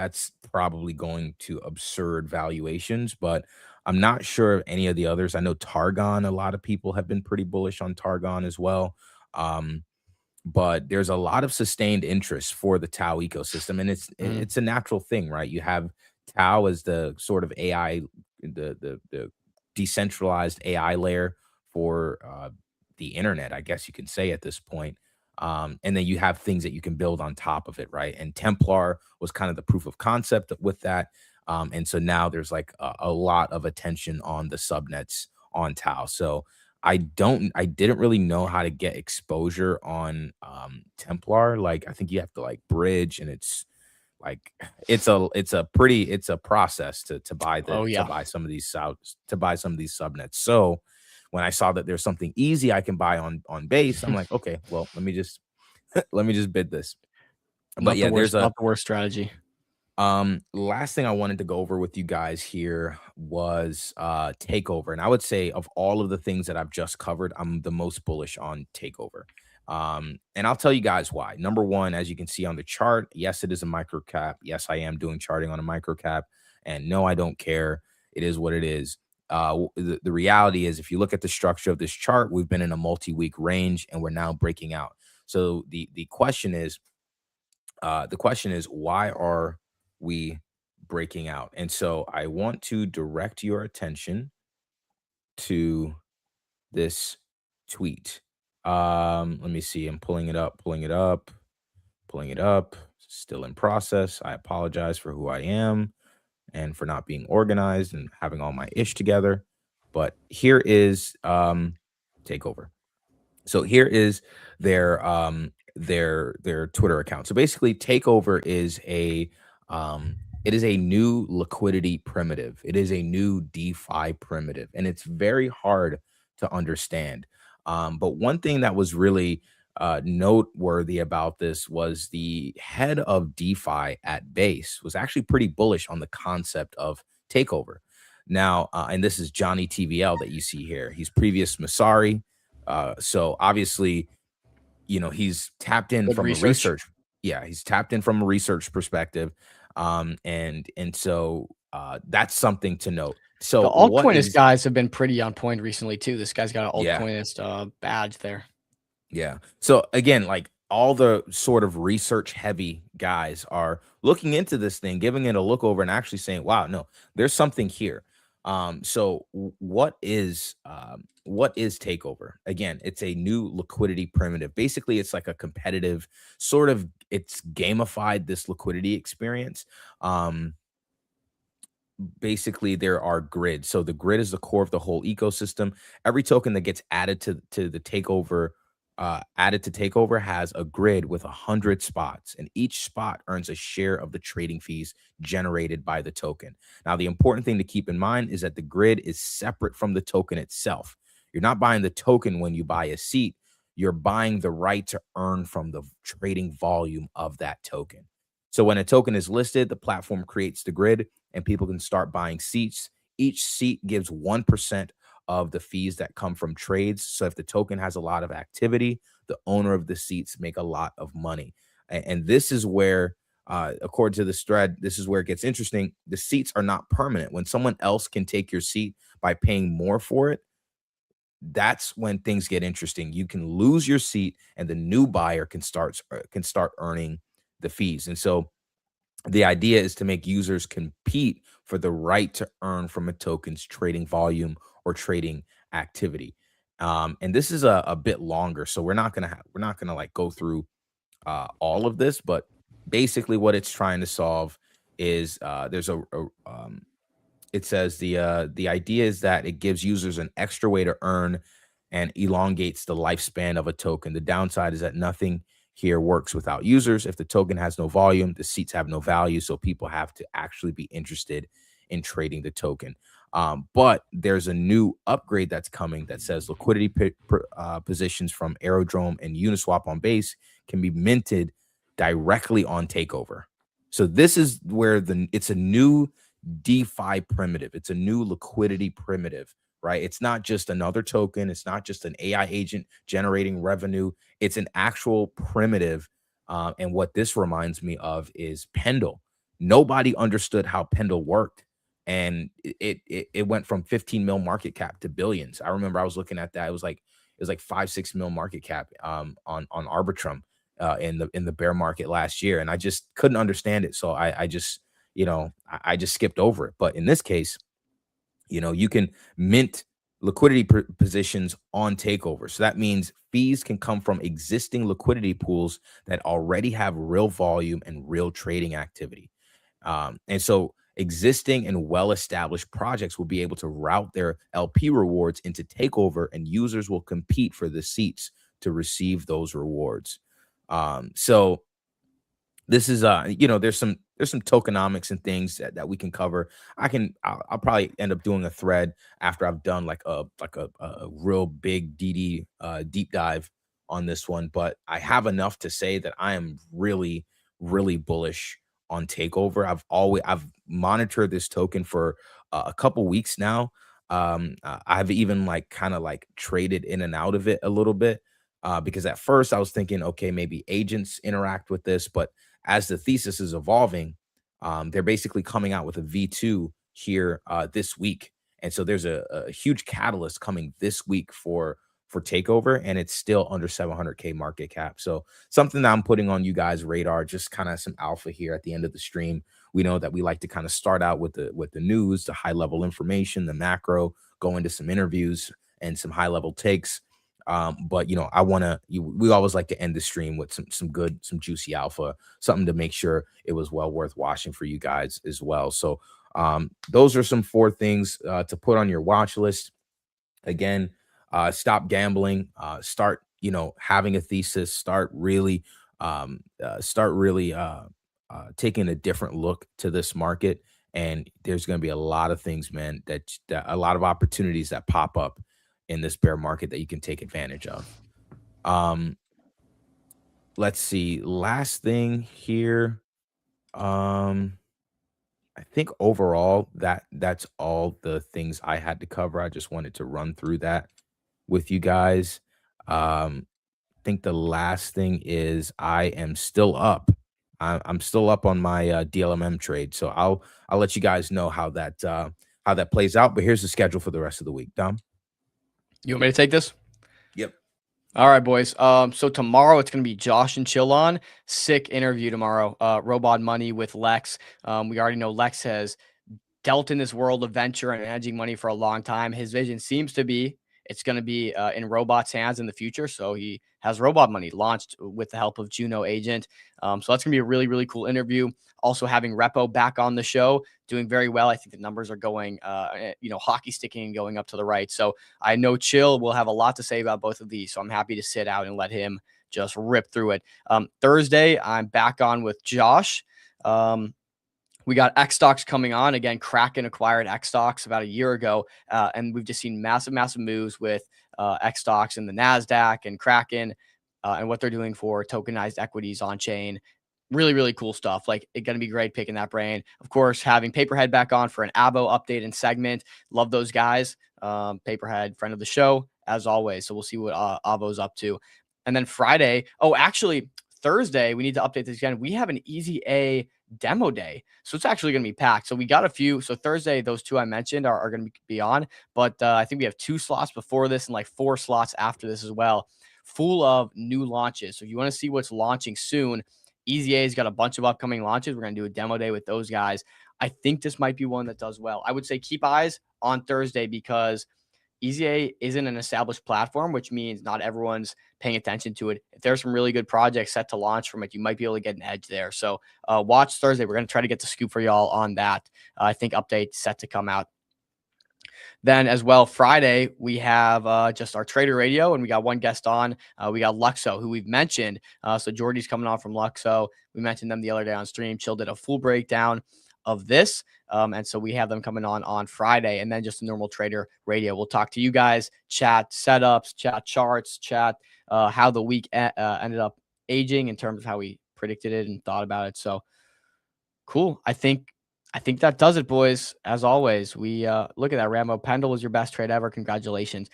C: probably going to absurd valuations, but I'm not sure of any of the others. I know Targon, a lot of people have been pretty bullish on Targon as well. But there's a lot of sustained interest for the Tau ecosystem, and it's a natural thing, right? You have Tau as the sort of AI, the decentralized AI layer for the internet, I guess you can say at this point. And then you have things that you can build on top of it, right? And Templar was kind of the proof of concept with that. And so now there's like a lot of attention on the subnets on Tau. So I didn't really know how to get exposure on Templar. Like I think you have to like bridge, and it's like it's a process to buy to buy some of these subnets. So when I saw that there's something easy I can buy on base, I'm like, okay, well, let me just bid this. But yeah, there's
B: not the worst strategy.
C: Last thing I wanted to go over with you guys here was Takeover. And I would say of all of the things that I've just covered, I'm the most bullish on Takeover. And I'll tell you guys why. Number one, as you can see on the chart, yes, it is a micro cap. Yes, I am doing charting on a micro cap. And no, I don't care. It is what it is. The reality is, if you look at the structure of this chart, we've been in a multi-week range and we're now breaking out. So the question is, why are we breaking out? And so I want to direct your attention to this tweet. Let me see. I'm pulling it up. Still in process. I apologize for who I am and for not being organized and having all my ish together. But here is Takeover. So here is their Twitter account. So basically, Takeover is a new liquidity primitive. It is a new DeFi primitive, and it's very hard to understand. But one thing that was really noteworthy about this was the head of DeFi at Base was actually pretty bullish on the concept of takeover. Now, and this is Johnny TVL that you see here. He's previous Masari. So obviously, he's tapped in
B: Good
C: from a
B: research.
C: research. Yeah, he's tapped in from a research perspective. And so that's something to note. So
B: The
C: what
B: altcoinist
C: is
B: guys have been pretty on point recently too. This guy's got an
C: Yeah.
B: altcoinist badge there.
C: Yeah. So again, like all the sort of research heavy guys are looking into this thing, giving it a look over and actually saying, wow, no, there's something here. So what is takeover? Again, it's a new liquidity primitive. Basically, it's like a competitive sort of, it's gamified this liquidity experience. Basically there are grids. So the grid is the core of the whole ecosystem. Every token that gets added to the takeover, added to takeover has a grid with 100 spots, and each spot earns a share of the trading fees generated by the token. Now, the important thing to keep in mind is that the grid is separate from the token itself. You're not buying the token when you buy a seat. You're buying the right to earn from the trading volume of that token. So when a token is listed, the platform creates the grid and people can start buying seats. Each seat gives 1% of the fees that come from trades. So if the token has a lot of activity, the owner of the seats make a lot of money. And this is where, according to this thread, this is where it gets interesting. The seats are not permanent. When someone else can take your seat by paying more for it, that's when things get interesting. You can lose your seat and the new buyer can start earning the fees. And so the idea is to make users compete for the right to earn from a token's trading volume or trading activity. And this is a bit longer, so we're not gonna like go through all of this, but basically what it's trying to solve is it says the idea is that it gives users an extra way to earn and elongates the lifespan of a token. The downside is that nothing here works without users. If the token has no volume, the seats have no value. So people have to actually be interested in trading the token. But there's a new upgrade that's coming that says liquidity positions from Aerodrome and Uniswap on Base can be minted directly on Takeover. So this is where it's a new DeFi primitive. It's a new liquidity primitive, right? It's not just another token. It's not just an AI agent generating revenue. It's an actual primitive. And what this reminds me of is Pendle. Nobody understood how Pendle worked. And it went from 15 mil market cap to billions. I remember I was looking at that. It was like 5-6 mil market cap on Arbitrum in the bear market last year. And I just couldn't understand it. So I just skipped over it. But in this case, you can mint liquidity positions on Takeover. So that means fees can come from existing liquidity pools that already have real volume and real trading activity. And so existing and well-established projects will be able to route their LP rewards into Takeover, and users will compete for the seats to receive those rewards. So this is there's some tokenomics and things that we can cover. I'll probably end up doing a thread after I've done like a real big DD deep dive on this one, but I have enough to say that I am really, really bullish on Takeover. I've monitored this token for a couple weeks now. I've even kind of traded in and out of it a little bit because at first I was thinking, okay, maybe agents interact with this, but as the thesis is evolving, they're basically coming out with a V2 here this week. And so there's a huge catalyst coming this week for Takeover, and it's still under 700K market cap. So something that I'm putting on you guys' radar, just kind of some alpha here at the end of the stream. We know that we like to kind of start out with the news, the high level information, the macro, go into some interviews and some high level takes. But we always like to end the stream with some juicy alpha, something to make sure it was well worth watching for you guys as well. So those are some 4 things to put on your watch list. Again, stop gambling, start having a thesis, start really taking a different look to this market. And there's going to be a lot of things, man, that a lot of opportunities that pop up in this bear market that you can take advantage of. Let's see. Last thing here. I think overall that's all the things I had to cover. I just wanted to run through that with you guys. Think the last thing is I am still up. I'm still up on my DLMM trade, so I'll let you guys know how that plays out. But here's the schedule for the rest of the week. Dom.
B: You want me to take this?
C: Yep.
B: All right, boys. So tomorrow it's gonna be Josh and Chill on. Sick interview tomorrow. Robot Money with Lex. We already know Lex has dealt in this world of venture and managing money for a long time. His vision seems to be it's going to be in robots' hands in the future. So he has Robot Money launched with the help of Juno Agent. So that's going to be a really, really cool interview. Also having Repo back on the show, doing very well. I think the numbers are going, hockey sticking and going up to the right. So I know Chill will have a lot to say about both of these. So I'm happy to sit out and let him just rip through it. Thursday, I'm back on with Josh. We got X stocks coming on again. Kraken acquired X stocks about a year ago, and we've just seen massive moves with X stocks and the Nasdaq and Kraken, and what they're doing for tokenized equities on chain. Really, really cool stuff. Like, it's going to be great picking that brain. Of course, having Paperhead back on for an Abo update and segment. Love those guys. Paperhead, friend of the show, as always. So we'll see what Avo's up to. And then Friday. Oh, actually, Thursday, we need to update this again. We have an Easy A demo day. So it's actually going to be packed. So we got a few. So Thursday, those two I mentioned are going to be on. But I think we have 2 slots before this and like 4 slots after this as well, full of new launches. So if you want to see what's launching soon, Easy A's got a bunch of upcoming launches. We're going to do a demo day with those guys. I think this might be one that does well. I would say keep eyes on Thursday because Easy A isn't an established platform, which means not everyone's paying attention to it. If there's some really good projects set to launch from it, you might be able to get an edge there. So watch Thursday. We're going to try to get the scoop for y'all on that. I think update set to come out. Then as well, Friday, we have just our Trader Radio, and we got one guest on. We got Luxo, who we've mentioned. So Jordy's coming on from Luxo. We mentioned them the other day on stream. Chill did a full breakdown of this. And so we have them coming on Friday, and then just a normal Trader Radio. We'll talk to you guys, chat setups, chat charts, chat how the week ended up aging in terms of how we predicted it and thought about it. So cool. I think that does it, boys. As always, we look at that. Rambo Pendle was your best trade ever. Congratulations.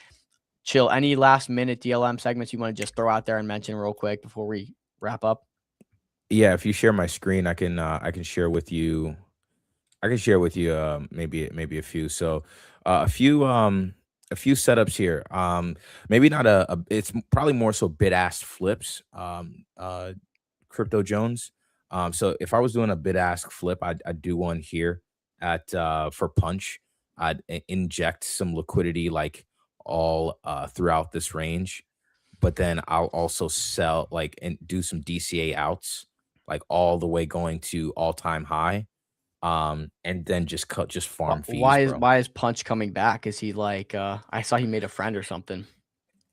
B: Chill. Any last minute DLM segments you want to just throw out there and mention real quick before we wrap up?
C: Yeah, if you share my screen, I can share with you. I can share with you maybe a few. So a few setups here. Maybe not it's probably more so bid-ask flips. Crypto Jones. So if I was doing a bid-ask flip, I'd do one here at for Punch. I'd inject some liquidity like all throughout this range, but then I'll also sell like and do some DCA outs like all the way going to all-time high. And then just farm fees.
B: Why is Punch coming back? Is he like I saw he made a friend or something?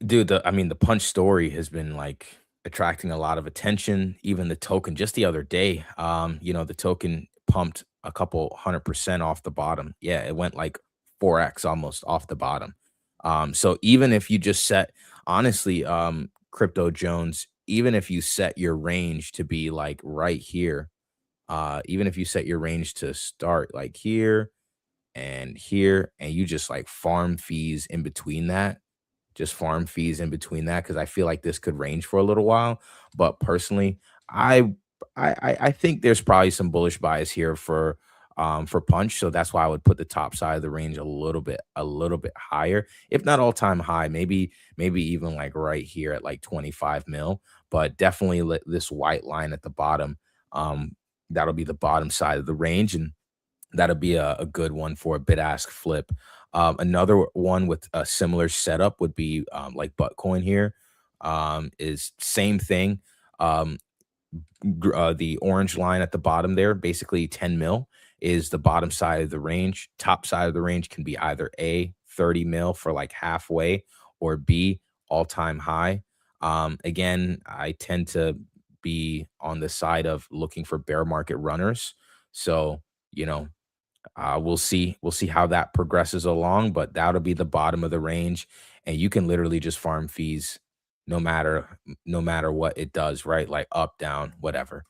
C: Dude, the Punch story has been like attracting a lot of attention. Even the token just the other day, the token pumped a couple 100% off the bottom. Yeah, it went like 4x almost off the bottom. So even if you just set, honestly, Crypto Jones, even if you set your range to be like right here, even if you set your range to start like here, and you just like farm fees in between that, because I feel like this could range for a little while. But personally, I think there's probably some bullish bias here for Punch, so that's why I would put the top side of the range a little bit higher, if not all-time high, maybe even like right here at like 25 mil. But definitely this white line at the bottom, that'll be the bottom side of the range, and that'll be a good one for a bid-ask flip. Another one with a similar setup would be like Buttcoin here, is same thing. The orange line at the bottom there, basically 10 mil is the bottom side of the range. Top side of the range can be either A, 30 mil for like halfway, or B, all-time high. Again, I tend to be on the side of looking for bear market runners. So, We'll see how that progresses along, but that'll be the bottom of the range, and you can literally just farm fees no matter what it does, right? Like up, down, whatever.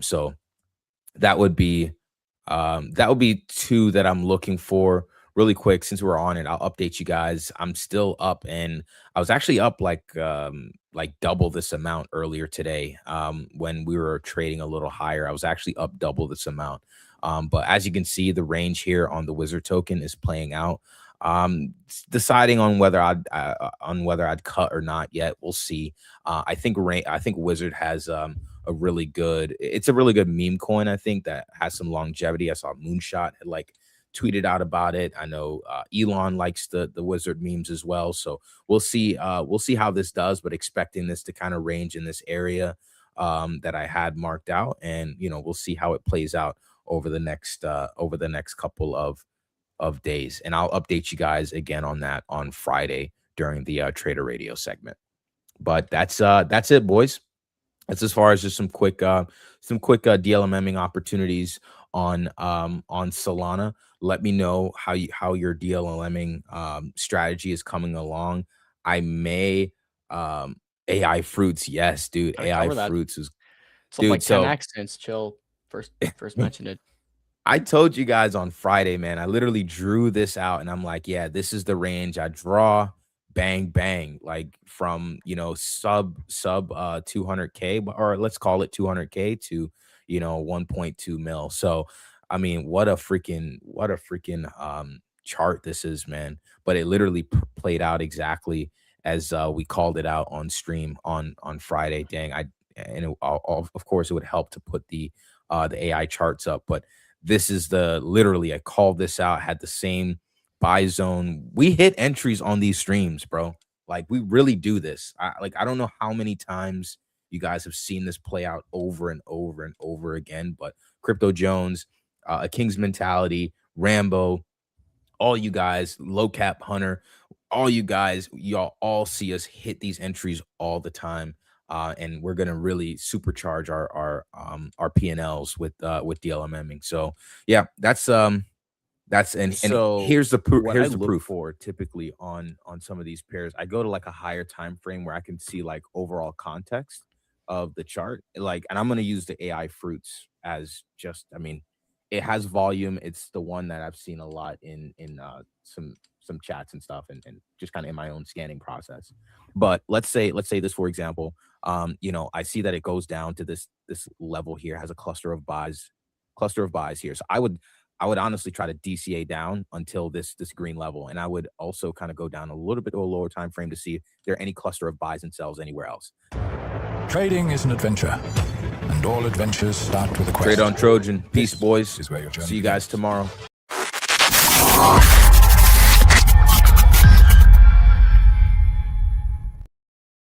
C: So that would be two that I'm looking for. Really quick, since we're on it, I'll update you guys. I'm still up, and I was actually up like double this amount earlier today. When we were trading a little higher, I was actually up double this amount. But as you can see, the range here on the Wizard token is playing out. Deciding on whether I'd cut or not yet. We'll see. I think Wizard has a really good meme coin. I think that has some longevity. I saw Moonshot had like tweeted out about it. I know Elon likes the Wizard memes as well. So we'll see how this does, but expecting this to kind of range in this area that I had marked out, and we'll see how it plays out over the next couple of days, and I'll update you guys again on that on Friday during the Trader Radio segment. But that's it, boys. That's as far as just some quick DLMMing opportunities on Solana. Let me know how your DLMMing strategy is coming along. I may AI fruits, yes, dude. AI fruits is
B: It's like 10x since Chill first mentioned it.
C: I told you guys on Friday, man, I literally drew this out and I'm like, yeah, this is the range I draw, bang, bang, like from, sub 200K, or let's call it 200K to, 1.2 mil. So, I mean, what a freaking chart this is, man. But it literally played out exactly as we called it out on stream on Friday. Dang, of course it would help to put the AI charts up, but this is literally, I called this out, had the same buy zone. We hit entries on these streams, bro. Like, we really do this. I don't know how many times you guys have seen this play out over and over and over again, but Crypto Jones, A King's Mentality, Rambo, all you guys, Low Cap Hunter, all you guys, y'all all see us hit these entries all the time. And we're gonna really supercharge our P&Ls with DLMMing. So yeah, that's and here's the proof. Here's the proof for typically on some of these pairs. I go to like a higher time frame where I can see like overall context of the chart. Like, and I'm gonna use the AI fruits as just, I mean, it has volume. It's the one that I've seen a lot in some chats and stuff, and just kind of in my own scanning process. But let's say this, for example, I see that it goes down to this level here, has a cluster of buys here. So I would honestly try to DCA down until this green level, and I would also kind of go down a little bit to a lower time frame to see if there are any cluster of buys and sells anywhere else.
L: Trading is an adventure, and all adventures start with a quest.
C: Trade on Trojan. Peace, boys. See you guys tomorrow.